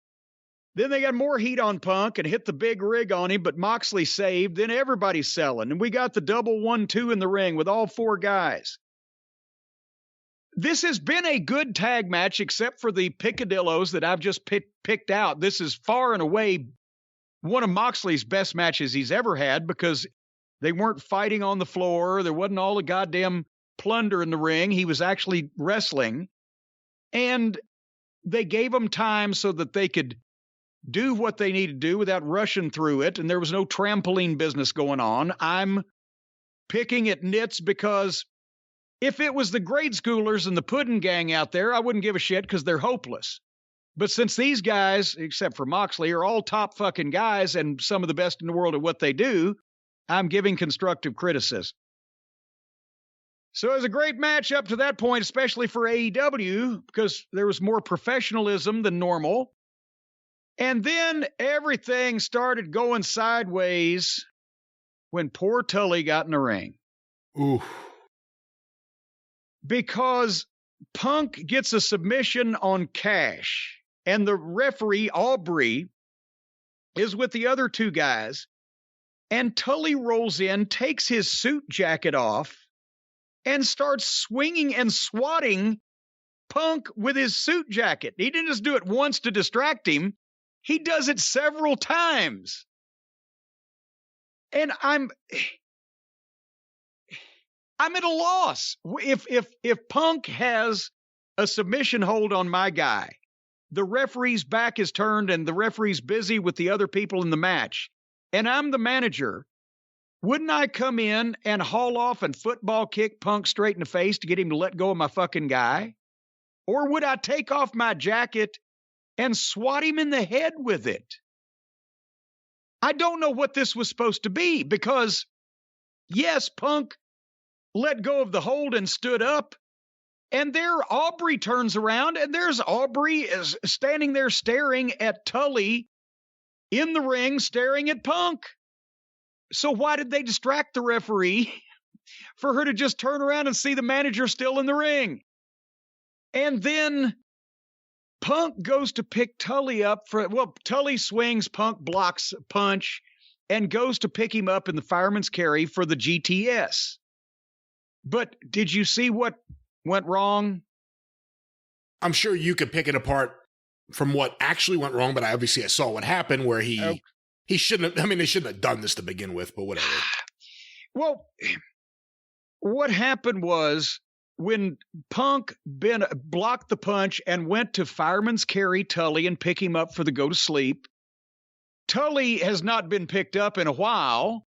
Then they got more heat on Punk and hit the big rig on him, but Moxley saved. Then everybody's selling. And we got the double 1-2 in the ring with all 4 guys. This has been a good tag match, except for the picadillos that I've just picked out. This is far and away one of Moxley's best matches he's ever had, because they weren't fighting on the floor. There wasn't all the goddamn plunder in the ring. He was actually wrestling. And they gave him time so that they could do what they needed to do without rushing through it. And there was no trampoline business going on. I'm picking at nits because if it was the grade schoolers and the pudding gang out there, I wouldn't give a shit because they're hopeless. But since these guys, except for Moxley, are all top fucking guys and some of the best in the world at what they do, I'm giving constructive criticism. So it was a great match up to that point, especially for AEW, because there was more professionalism than normal. And then everything started going sideways when poor Tully got in the ring.
Oof.
Because Punk gets a submission on Cash, and the referee, Aubrey, is with the other 2 guys, and Tully rolls in, takes his suit jacket off, and starts swinging and swatting Punk with his suit jacket. He didn't just do it once to distract him. He does it several times. And I'm at a loss. If Punk has a submission hold on my guy, the referee's back is turned and the referee's busy with the other people in the match, and I'm the manager, wouldn't I come in and haul off and football kick Punk straight in the face to get him to let go of my fucking guy? Or would I take off my jacket and swat him in the head with it? I don't know what this was supposed to be, because yes, Punk let go of the hold and stood up, and there Aubrey turns around, and there's Aubrey is standing there staring at Tully in the ring, staring at Punk. So why did they distract the referee for her to just turn around and see the manager still in the ring? And then Punk goes to pick Tully up Tully swings, Punk blocks a punch, and goes to pick him up in the fireman's carry for the GTS. But did you see what went wrong?
I'm sure you could pick it apart from what actually went wrong, but I saw what happened where he shouldn't have, they shouldn't have done this to begin with, but whatever.
Well, what happened was when Punk blocked the punch and went to fireman's carry Tully and pick him up for the go to sleep, Tully has not been picked up in a while.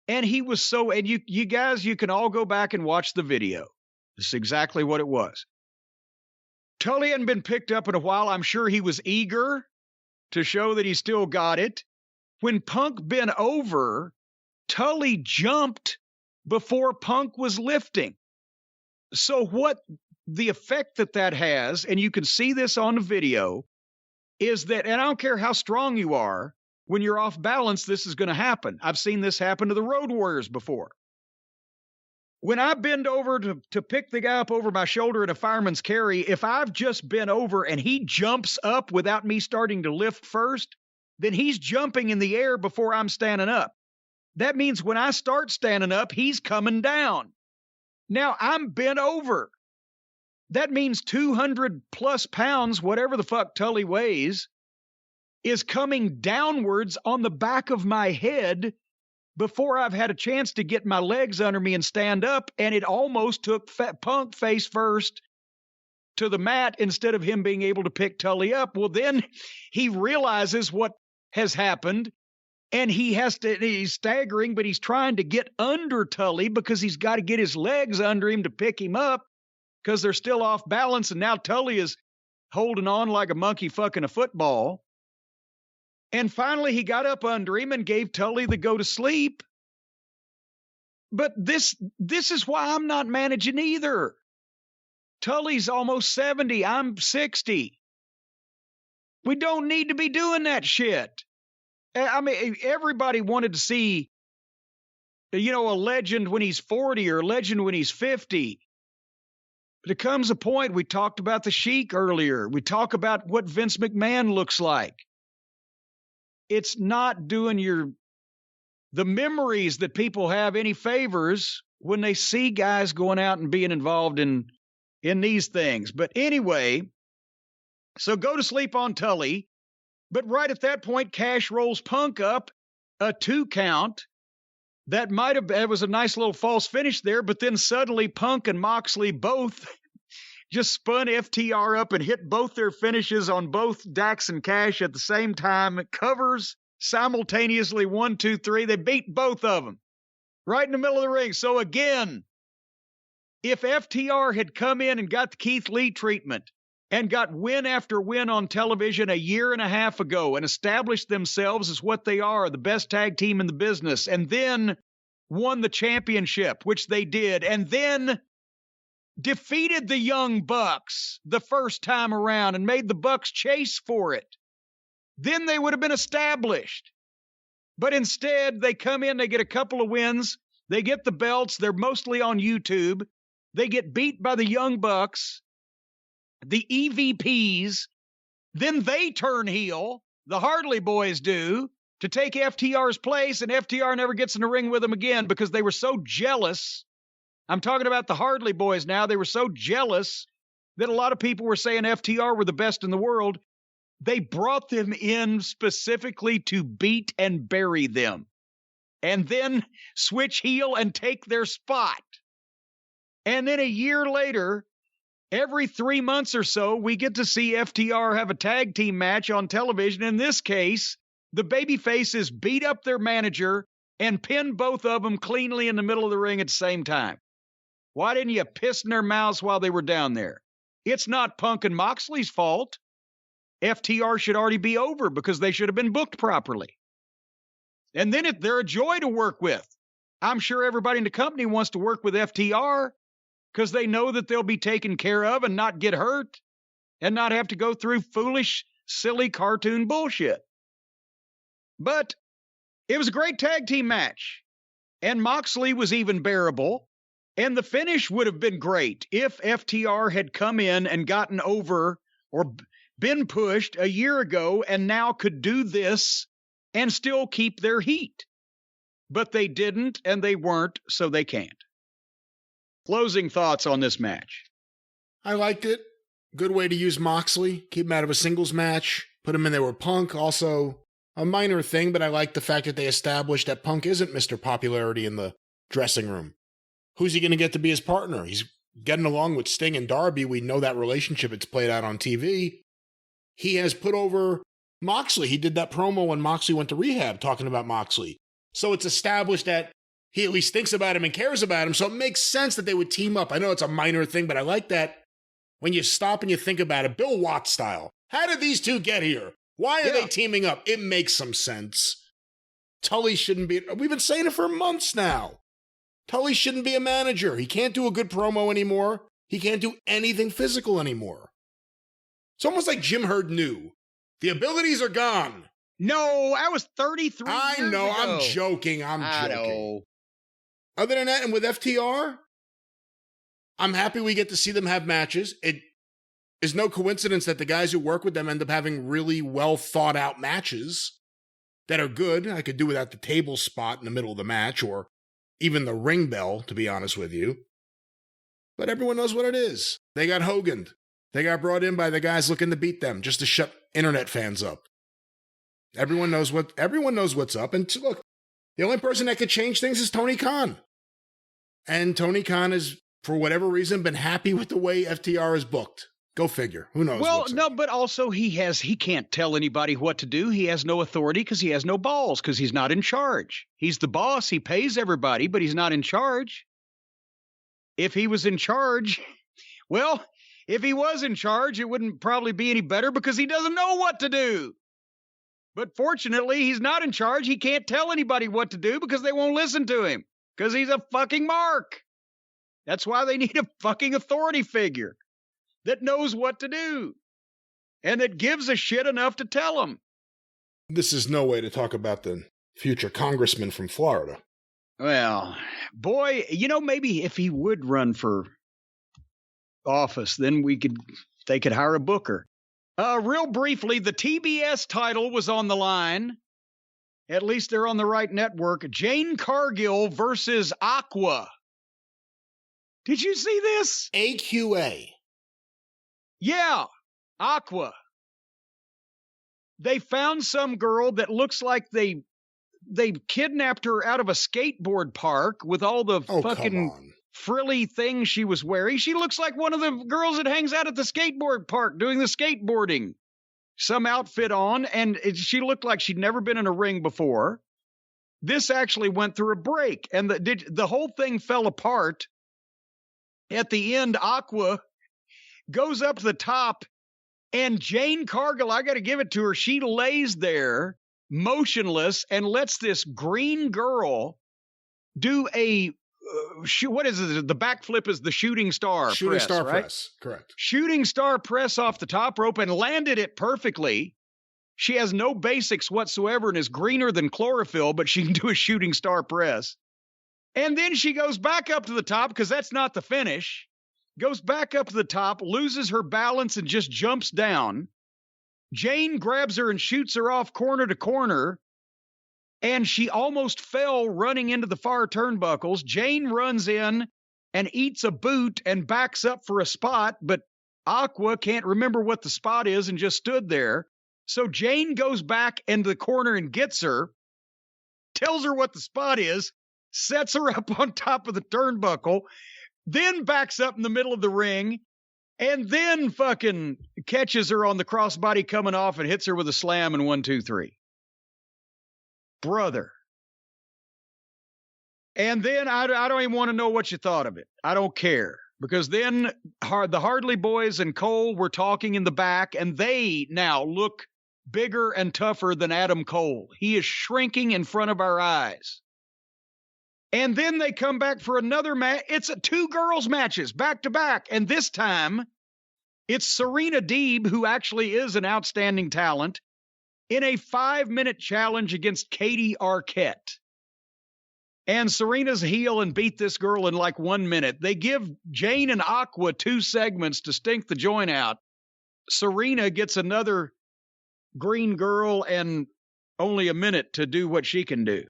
And he was and you guys, you can all go back and watch the video. This is exactly what it was. Tully hadn't been picked up in a while. I'm sure he was eager to show that he still got it. When Punk bent over, Tully jumped before Punk was lifting. So what the effect that has, and you can see this on the video, is that, and I don't care how strong you are, when you're off balance, this is going to happen. I've seen this happen to the Road Warriors before. When I bend over to pick the guy up over my shoulder in a fireman's carry, if I've just bent over and he jumps up without me starting to lift first, then he's jumping in the air before I'm standing up. That means when I start standing up, he's coming down. Now I'm bent over. That means 200 plus pounds, whatever the fuck Tully weighs, is coming downwards on the back of my head before I've had a chance to get my legs under me and stand up, and it almost took Punk face first to the mat instead of him being able to pick Tully up. Well, then he realizes what has happened, and he's staggering, but he's trying to get under Tully because he's got to get his legs under him to pick him up because they're still off balance, and now Tully is holding on like a monkey fucking a football. And finally, he got up under him and gave Tully the go to sleep. But this is why I'm not managing either. Tully's almost 70. I'm 60. We don't need to be doing that shit. I mean, everybody wanted to see, a legend when he's 40 or a legend when he's 50. But it comes a point, we talked about the Sheik earlier. We talk about what Vince McMahon looks like. It's not doing the memories that people have any favors when they see guys going out and being involved in these things. But anyway, so go to sleep on Tully. But right at that point, Cash rolls Punk up a 2 count. It was a nice little false finish there, but then suddenly Punk and Moxley both just spun FTR up and hit both their finishes on both Dax and Cash at the same time. Covers simultaneously, 1, 2, 3. They beat both of them right in the middle of the ring. So again, if FTR had come in and got the Keith Lee treatment and got win after win on television a year and a half ago and established themselves as what they are, the best tag team in the business, and then won the championship, which they did, and then defeated the Young Bucks the first time around and made the Bucks chase for it, then they would have been established. But instead, they come in, they get a couple of wins, they get the belts, they're mostly on YouTube, they get beat by the Young Bucks, the EVPs, then they turn heel, the Hardy Boys do, to take FTR's place, and FTR never gets in the ring with them again because they were so jealous. I'm talking about the Hardy Boys now. They were so jealous that a lot of people were saying FTR were the best in the world. They brought them in specifically to beat and bury them, and then switch heel and take their spot. And then a year later, every 3 months or so, we get to see FTR have a tag team match on television. In this case, the babyfaces beat up their manager and pinned both of them cleanly in the middle of the ring at the same time. Why didn't you piss in their mouths while they were down there? It's not Punk and Moxley's fault. FTR should already be over because they should have been booked properly. And then they're a joy to work with. I'm sure everybody in the company wants to work with FTR because they know that they'll be taken care of and not get hurt and not have to go through foolish, silly cartoon bullshit. But it was a great tag team match, and Moxley was even bearable, and the finish would have been great if FTR had come in and gotten over or been pushed a year ago and now could do this and still keep their heat. But they didn't, and they weren't, so they can't. Closing thoughts on this match.
I liked it. Good way to use Moxley. Keep him out of a singles match. Put him in there with Punk. Also, a minor thing, but I like the fact that they established that Punk isn't Mr. Popularity in the dressing room. Who's he going to get to be his partner? He's getting along with Sting and Darby. We know that relationship. It's played out on TV. He has put over Moxley. He did that promo when Moxley went to rehab talking about Moxley. So it's established that he at least thinks about him and cares about him. So it makes sense that they would team up. I know it's a minor thing, but I like that when you stop and you think about it, Bill Watts style. How did these two get here? Why are they teaming up? It makes some sense. Tully shouldn't be... We've been saying it for months now. Tully shouldn't be a manager. He can't do a good promo anymore. He can't do anything physical anymore. It's almost like Jim Herd knew. The abilities are gone.
No, I was 33
I
years
know,
ago.
I'm joking.
I
joking.
know.
Other than that, and with FTR, I'm happy we get to see them have matches. It is no coincidence that the guys who work with them end up having really well thought out matches that are good. I could do without the table spot in the middle of the match or even the ring bell, to be honest with you. But everyone knows what it is. They got Hoganed. They got brought in by the guys looking to beat them just to shut internet fans up. Everyone knows what's up. And look, the only person that could change things is Tony Khan. And Tony Khan has, for whatever reason, been happy with the way FTR is booked. Go figure. Who knows?
Well, no, but also he can't tell anybody what to do. He has no authority because he has no balls because he's not in charge. He's the boss. He pays everybody, but he's not in charge. If he was in charge, well, if he was in charge, it wouldn't probably be any better because he doesn't know what to do. But fortunately, he's not in charge. He can't tell anybody what to do because they won't listen to him because he's a fucking mark. That's why they need a fucking authority figure. that knows what to do and that gives a shit enough to tell them.
This is no way to talk about the future congressman from Florida.
Well, boy, maybe if he would run for office, then they could hire a booker. Real briefly, the TBS title was on the line. At least they're on the right network. Jane Cargill versus Aqua. Did you see this?
AQA.
Yeah, Aqua. They found some girl that looks like they kidnapped her out of a skateboard park with all the fucking frilly things she was wearing. She looks like one of the girls that hangs out at the skateboard park doing the skateboarding. Some outfit on, and she looked like she'd never been in a ring before. This actually went through a break, and the whole thing fell apart. At the end, Aqua goes up to the top, and Jane Cargill, I got to give it to her, she lays there motionless and lets this green girl do what is it? The backflip is the shooting star press, right?
Press, correct.
Shooting star press off the top rope and landed it perfectly. She has no basics whatsoever and is greener than chlorophyll, but she can do a shooting star press. And then she goes back up to the top, because that's not the finish, goes back up to the top, loses her balance and just jumps down. Jane grabs her and shoots her off corner to corner, and she almost fell running into the far turnbuckles. Jane runs in and eats a boot and backs up for a spot, but Aqua can't remember what the spot is and just stood there. So Jane goes back into the corner and gets her, tells her what the spot is, sets her up on top of the turnbuckle, then backs up in the middle of the ring, and then fucking catches her on the crossbody coming off and hits her with a slam and 1, 2, 3. Brother. And then I don't even want to know what you thought of it. I don't care. Because then the Hardley boys and Cole were talking in the back, and they now look bigger and tougher than Adam Cole. He is shrinking in front of our eyes. And then they come back for another match. It's 2 girls matches back to back. And this time it's Serena Deeb, who actually is an outstanding talent, in a 5-minute challenge against Katie Arquette. And Serena's heel and beat this girl in like 1 minute. They give Jane and Aqua 2 segments to stink the joint out. Serena gets another green girl and only a minute to do what she can do.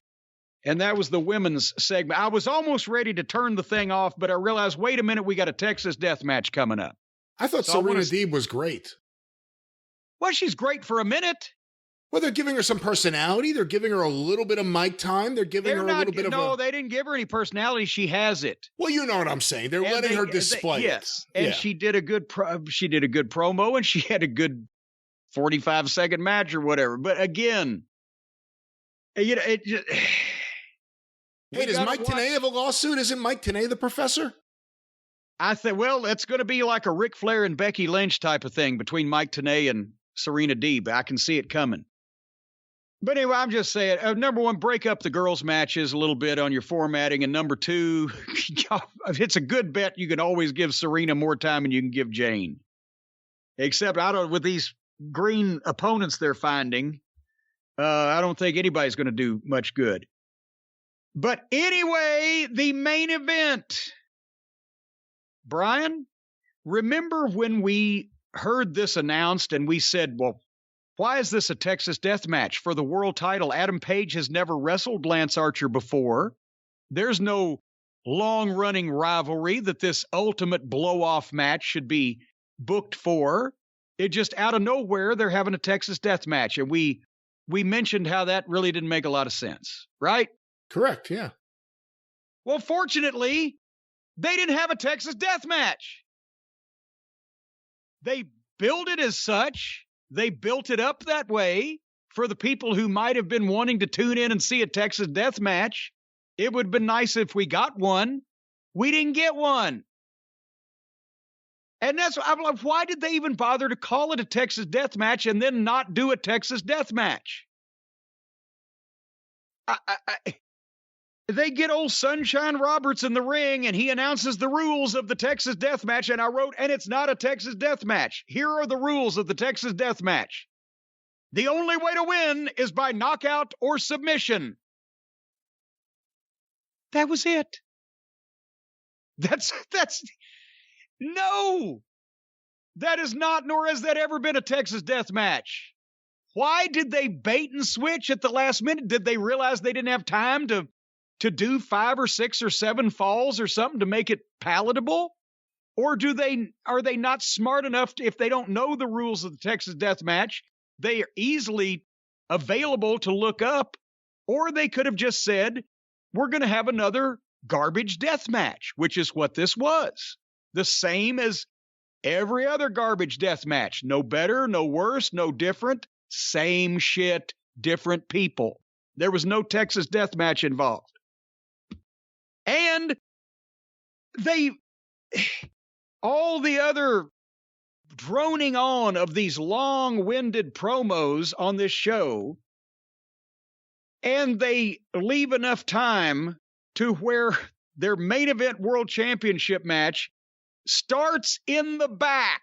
And that was the women's segment. I was almost ready to turn the thing off, but I realized, wait a minute, we got a Texas death match coming up.
I thought Serena Deeb was great.
Well, she's great for a minute.
Well, they're giving her some personality. They're giving her a little bit of mic time. They're giving her a little bit of
No, they didn't give her any personality. She has it.
Well, you know what I'm saying. They're letting her display it.
Yes, and she did a good promo, and she had a good 45-second match or whatever. But again, you know, it just...
Hey, does Mike Tenay have a lawsuit? Isn't Mike Tenay the professor?
I think, well, it's going to be like a Ric Flair and Becky Lynch type of thing between Mike Tenay and Serena Deeb. I can see it coming. But anyway, I'm just saying, number one, break up the girls' matches a little bit on your formatting. And number 2, it's a good bet you can always give Serena more time than you can give Jane. Except, with these green opponents they're finding, I don't think anybody's going to do much good. But anyway, the main event. Brian, remember when we heard this announced and we said, well, why is this a Texas death match for the world title? Adam Page has never wrestled Lance Archer before. There's no long-running rivalry that this ultimate blow-off match should be booked for. It just out of nowhere, they're having a Texas death match. And we mentioned how that really didn't make a lot of sense, right?
Correct, yeah.
Well, fortunately, they didn't have a Texas death match. They built it as such. They built it up that way for the people who might have been wanting to tune in and see a Texas death match. It would have been nice if we got one. We didn't get one. And that's, I'm like, why did they even bother to call it a Texas death match and then not do a Texas death match? They get old Sunshine Roberts in the ring, and he announces the rules of the Texas Death Match. And I wrote, and it's not a Texas Death Match. Here are the rules of the Texas Death Match. The only way to win is by knockout or submission. That was it. No, that is not, nor has that ever been a Texas Death Match. Why did they bait and switch at the last minute? Did they realize they didn't have time to do 5 or 6 or 7 falls or something to make it palatable? Or are they not smart enough if they don't know the rules of the Texas Death Match? They are easily available to look up, or they could have just said, we're going to have another garbage death match, which is what this was. The same as every other garbage death match. No better, no worse, no different. Same shit, different people. There was no Texas death match involved. And all the other droning on of these long-winded promos on this show, and they leave enough time to where their main event world championship match starts in the back.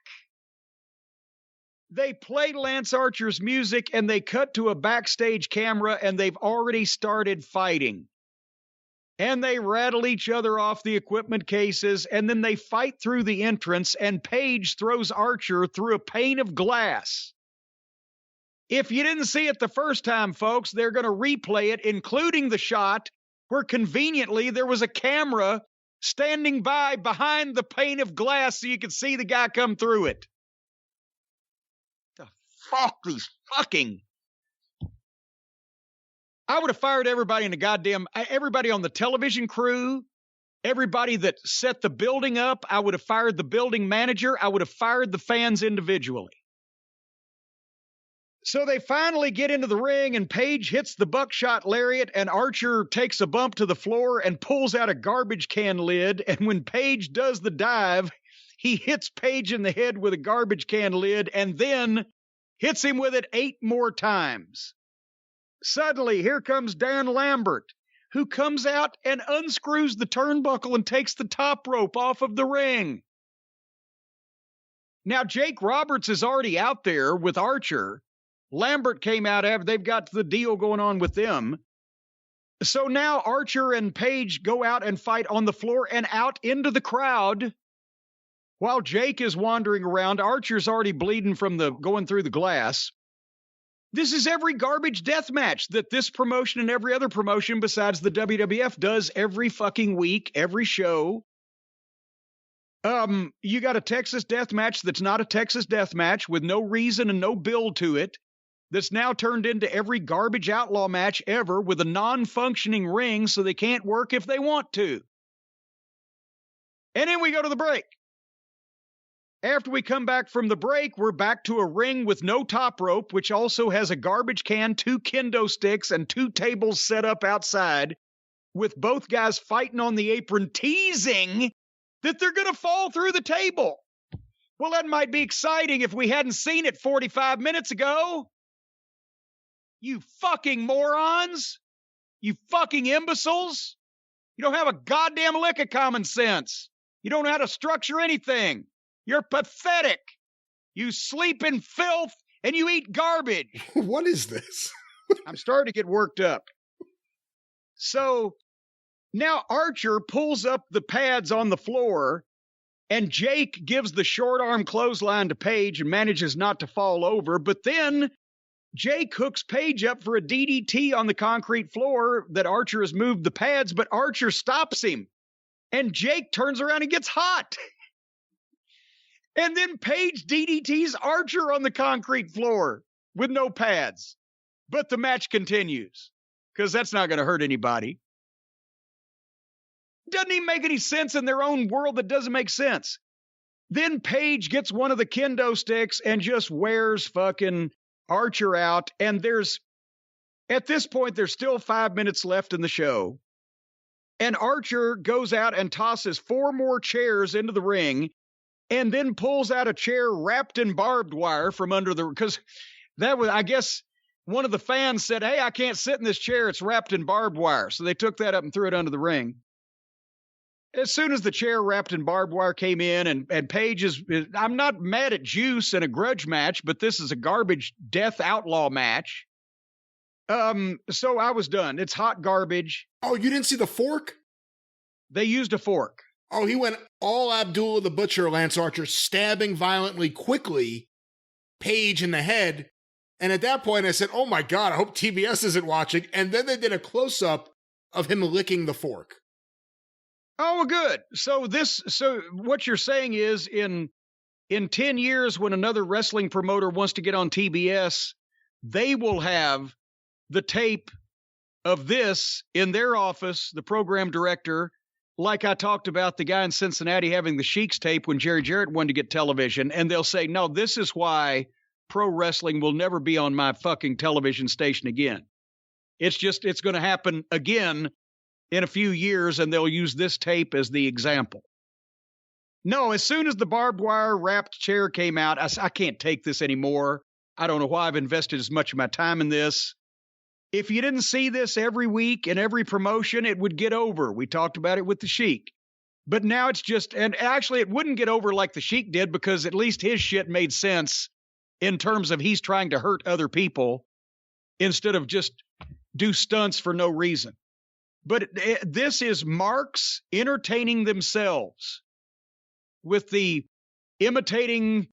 They play Lance Archer's music, and they cut to a backstage camera, and they've already started fighting. And they rattle each other off the equipment cases, and then they fight through the entrance, and Paige throws Archer through a pane of glass. If you didn't see it the first time, folks, they're going to replay it, including the shot where conveniently there was a camera standing behind the pane of glass so you could see the guy come through it. The fuck, these fucking... I would have fired everybody in the everybody on the television crew, everybody that set the building up. I would have fired the building manager. I would have fired the fans individually. So they finally get into the ring, and Paige hits the buckshot lariat, and Archer takes a bump to the floor and pulls out a garbage can lid. And when Paige does the dive, he hits Paige in the head with a garbage can lid and then hits him with it 8 more times. Suddenly, here comes Dan Lambert, who comes out and unscrews the turnbuckle and takes the top rope off of the ring. Now, Jake Roberts is already out there with Archer. Lambert came out after they've got the deal going on with them. So now Archer and Paige go out and fight on the floor and out into the crowd. While Jake is wandering around, Archer's already bleeding from going through the glass. This is every garbage death match that this promotion and every other promotion besides the WWF does every fucking week, every show. You got a Texas death match that's not a Texas death match with no reason and no build to it, that's now turned into every garbage outlaw match ever with a non-functioning ring so they can't work if they want to. And then we go to the break. After we come back from the break, we're back to a ring with no top rope, which also has a garbage can, 2 kendo sticks, and 2 tables set up outside, with both guys fighting on the apron, teasing that they're going to fall through the table. Well, that might be exciting if we hadn't seen it 45 minutes ago. You fucking morons. You fucking imbeciles. You don't have a goddamn lick of common sense. You don't know how to structure anything. You're pathetic. You sleep in filth and you eat garbage.
What is this?
I'm starting to get worked up. So now Archer pulls up the pads on the floor, and Jake gives the short arm clothesline to Paige and manages not to fall over. But then Jake hooks Paige up for a DDT on the concrete floor that Archer has moved the pads, but Archer stops him. And Jake turns around and gets hot. And then Paige DDTs Archer on the concrete floor with no pads. But the match continues because that's not going to hurt anybody. Doesn't even make any sense in their own world. That doesn't make sense. Then Paige gets one of the kendo sticks and just wears fucking Archer out. And at this point, there's still 5 minutes left in the show. And Archer goes out and tosses 4 more chairs into the ring, and then pulls out a chair wrapped in barbed wire from under because that was, I guess, one of the fans said, hey, I can't sit in this chair. It's wrapped in barbed wire. So they took that up and threw it under the ring. As soon as the chair wrapped in barbed wire came in, and Paige I'm not mad at Juice in a grudge match, but this is a garbage death outlaw match. So I was done. It's hot garbage.
Oh, you didn't see the fork?
They used a fork.
Oh, he went all Abdullah the Butcher, Lance Archer, stabbing violently, quickly, Paige in the head. And at that point, I said, oh my God, I hope TBS isn't watching. And then they did a close-up of him licking the fork.
Oh, good. So what you're saying is in 10 years, when another wrestling promoter wants to get on TBS, they will have the tape of this in their office, the program director, like I talked about the guy in Cincinnati having the Sheik's tape when Jerry Jarrett wanted to get television. And they'll say, no, this is why pro wrestling will never be on my fucking television station again. It's going to happen again in a few years, and they'll use this tape as the example. No, as soon as the barbed wire wrapped chair came out, I can't take this anymore. I don't know why I've invested as much of my time in this. If you didn't see this every week in every promotion, it would get over. We talked about it with the Sheik. But now it's just, and actually it wouldn't get over like the Sheik did, because at least his shit made sense in terms of he's trying to hurt other people instead of just do stunts for no reason. But this is marks entertaining themselves with the imitating,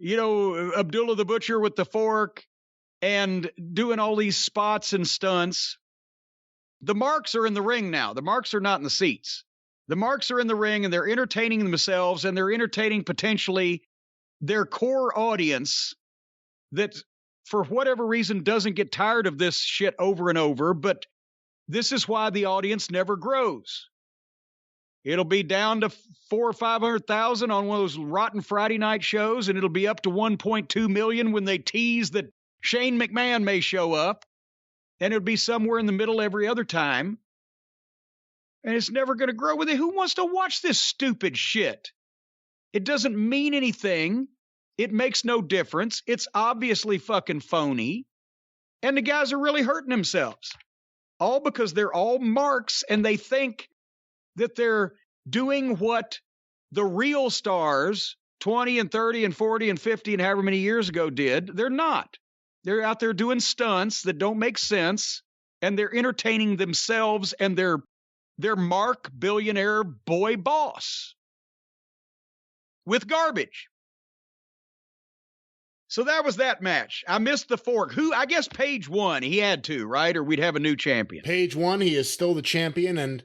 Abdullah the Butcher with the fork and doing all these spots and stunts. The marks are in the ring now. The marks are not in the seats. The marks are in the ring, and they're entertaining themselves, and they're entertaining potentially their core audience that, for whatever reason, doesn't get tired of this shit over and over. But this is why the audience never grows. It'll be down to 400,000 or 500,000 on one of those rotten Friday night shows, and it'll be up to 1.2 million when they tease that Shane McMahon may show up, and it'll be somewhere in the middle every other time. And it's never going to grow with it. Who wants to watch this stupid shit? It doesn't mean anything. It makes no difference. It's obviously fucking phony. And the guys are really hurting themselves. All because they're all marks, and they think that they're doing what the real stars 20 and 30 and 40 and 50 and however many years ago did. They're not. They're out there doing stunts that don't make sense, and they're entertaining themselves and their Mark billionaire boy boss with garbage. So that was that match. I missed the fork. I guess Paige won. He had to, right? Or we'd have a new champion.
Paige won. He is still the champion. And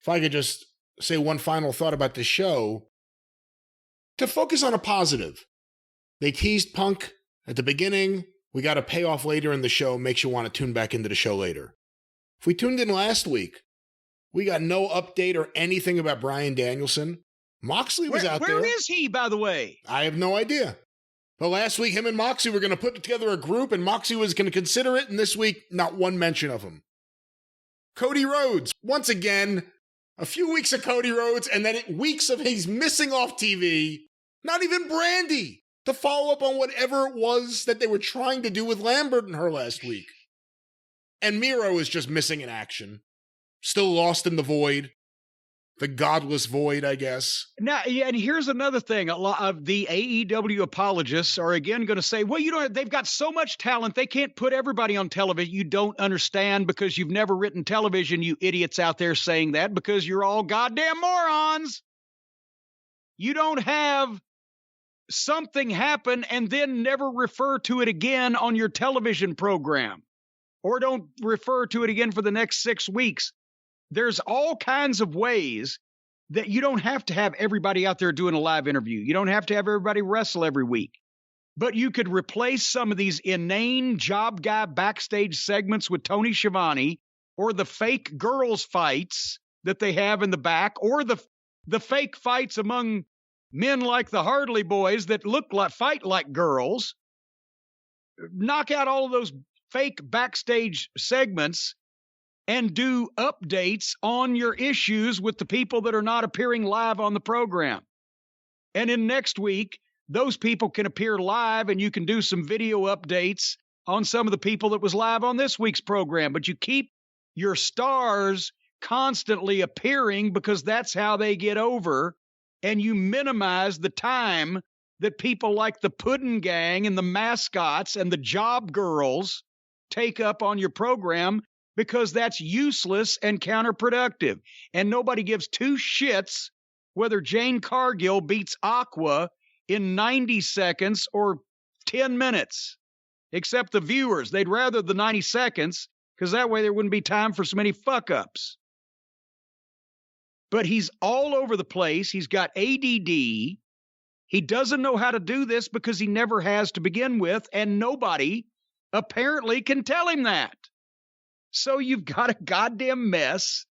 if I could just say one final thought about the show, to focus on a positive. They teased Punk at the beginning. We got a payoff later in the show. Makes you want to tune back into the show later. If we tuned in last week, we got no update or anything about Bryan Danielson. Moxley was out there.
Where is he, by the way?
I have no idea. But last week, him and Moxley were going to put together a group, and Moxley was going to consider it, and this week, not one mention of him. Cody Rhodes, once again, a few weeks of Cody Rhodes, and then weeks of he's missing off TV. Not even Brandy to follow up on whatever it was that they were trying to do with Lambert and her last week. And Miro is just missing in action. Still lost in the void. The godless void, I guess.
Now, yeah, and here's another thing. A lot of the AEW apologists are again going to say, well, they've got so much talent, they can't put everybody on television. You don't understand because you've never written television, you idiots out there saying that, because you're all goddamn morons. You don't have something happen and then never refer to it again on your television program, or don't refer to it again for the next 6 weeks. There's all kinds of ways that you don't have to have everybody out there doing a live interview. You don't have to have everybody wrestle every week. But you could replace some of these inane job guy backstage segments with Tony Schiavone, or the fake girls fights that they have in the back, or the fake fights among men like the Hardley Boys that fight like girls. Knock out all of those fake backstage segments and do updates on your issues with the people that are not appearing live on the program. And in next week, those people can appear live, and you can do some video updates on some of the people that was live on this week's program, but you keep your stars constantly appearing because that's how they get over, and you minimize the time that people like the Puddin' Gang and the mascots and the job girls take up on your program, because that's useless and counterproductive. And nobody gives two shits whether Jane Cargill beats Aqua in 90 seconds or 10 minutes, except the viewers. They'd rather the 90 seconds, because that way there wouldn't be time for so many fuck-ups. But he's all over the place. He's got ADD. He doesn't know how to do this because he never has to begin with, and nobody apparently can tell him that. So you've got a goddamn mess,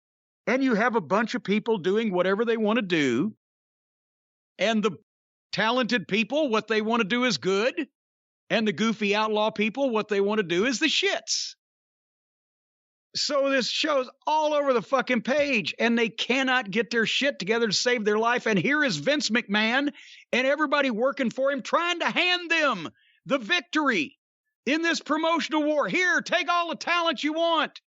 and you have a bunch of people doing whatever they want to do, and the talented people, what they want to do is good, and the goofy outlaw people, what they want to do is the shits. So this show's all over the fucking page, and they cannot get their shit together to save their life. And here is Vince McMahon and everybody working for him, trying to hand them the victory in this promotional war. Here, take all the talent you want.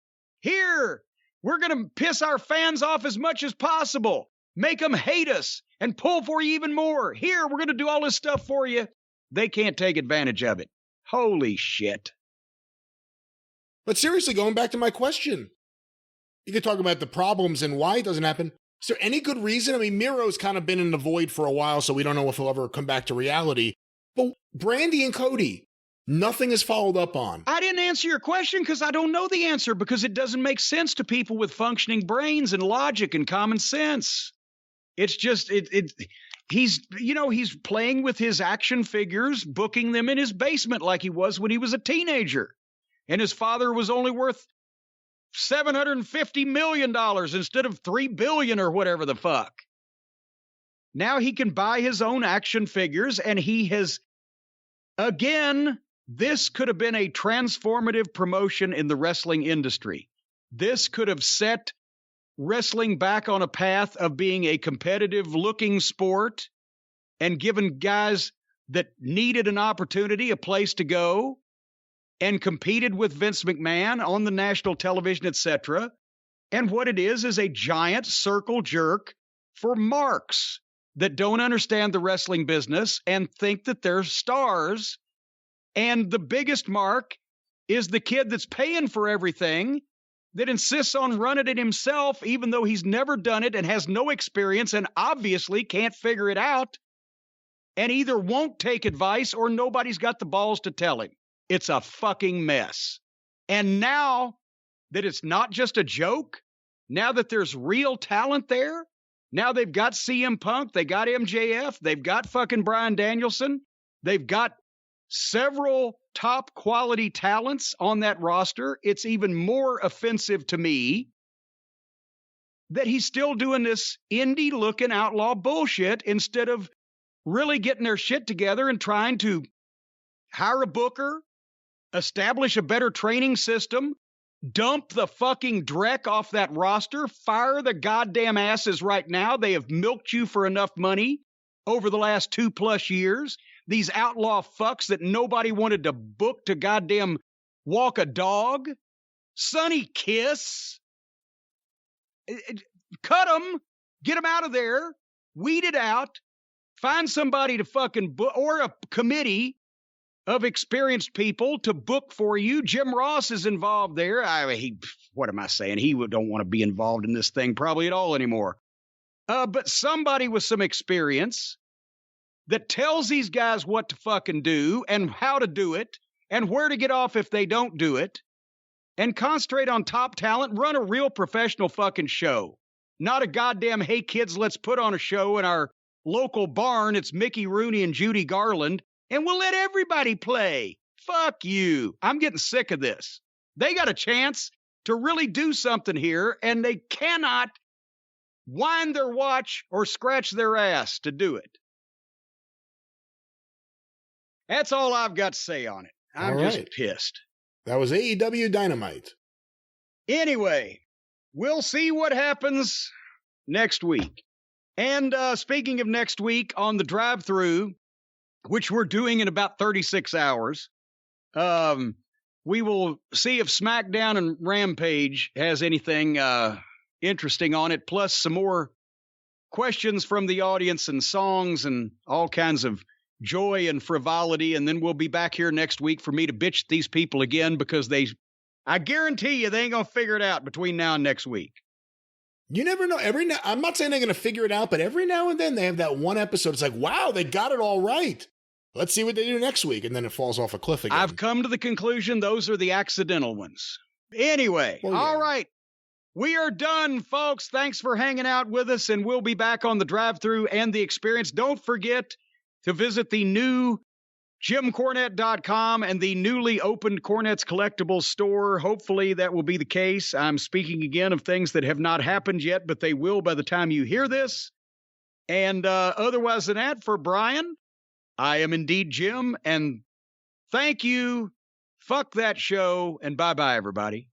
Here, we're going to piss our fans off as much as possible, make them hate us, and pull for you even more. Here, we're going to do all this stuff for you. They can't take advantage of it. Holy shit.
But seriously, going back to my question, you could talk about the problems and why it doesn't happen. Is there any good reason? I mean, Miro's kind of been in the void for a while, so we don't know if he'll ever come back to reality. But Brandy and Cody, nothing is followed up on. I
didn't answer your question because I don't know the answer, because it doesn't make sense to people with functioning brains and logic and common sense. It's just, he's playing with his action figures, booking them in his basement like he was when he was a teenager. And his father was only worth $750 million instead of $3 billion or whatever the fuck. Now he can buy his own action figures, and he has, again, this could have been a transformative promotion in the wrestling industry. This could have set wrestling back on a path of being a competitive-looking sport and given guys that needed an opportunity a place to go, and competed with Vince McMahon on the national television, etc. And what it is a giant circle jerk for marks that don't understand the wrestling business and think that they're stars. And the biggest mark is the kid that's paying for everything, that insists on running it himself, even though he's never done it and has no experience and obviously can't figure it out, and either won't take advice or nobody's got the balls to tell him. It's a fucking mess. And now that it's not just a joke, now that there's real talent there, now they've got CM Punk, they got MJF, they've got fucking Bryan Danielson, they've got several top quality talents on that roster. It's even more offensive to me that he's still doing this indie looking outlaw bullshit instead of really getting their shit together and trying to hire a booker, establish a better training system, dump the fucking dreck off that roster, fire the goddamn asses right now. They have milked you for enough money over the last 2+ years. These outlaw fucks that nobody wanted to book to goddamn walk a dog. Sonny Kiss. Cut them. Get them out of there. Weed it out. Find somebody to fucking book, or a committee of experienced people to book for you. Jim Ross is involved there. What am I saying? He don't want to be involved in this thing probably at all anymore. But somebody with some experience that tells these guys what to fucking do and how to do it and where to get off if they don't do it, and concentrate on top talent. Run a real professional fucking show. Not a goddamn, hey kids, let's put on a show in our local barn. It's Mickey Rooney and Judy Garland, and we'll let everybody play. Fuck you. I'm getting sick of this. They got a chance to really do something here, and they cannot wind their watch or scratch their ass to do it. That's all I've got to say on it. I'm just pissed.
That was AEW Dynamite.
Anyway, we'll see what happens next week. And speaking of next week, on the drive-thru, which we're doing in about 36 hours, we will see if SmackDown and Rampage has anything interesting on it, plus some more questions from the audience and songs and all kinds of joy and frivolity. And then we'll be back here next week for me to bitch at these people again, because I guarantee you they ain't going to figure it out between now and next week.
You never know. I'm not saying they're going to figure it out, but every now and then they have that one episode. It's like, wow, they got it all right. Let's see what they do next week. And then it falls off a cliff again.
I've come to the conclusion those are the accidental ones. Anyway, All right. We are done, folks. Thanks for hanging out with us, and we'll be back on the drive-thru and the experience. Don't forget to visit the new JimCornette.com and the newly opened Cornette's Collectibles store. Hopefully that will be the case. I'm speaking again of things that have not happened yet, but they will by the time you hear this. And otherwise than that, for Brian, I am indeed Jim, and thank you. Fuck that show, and bye-bye, everybody.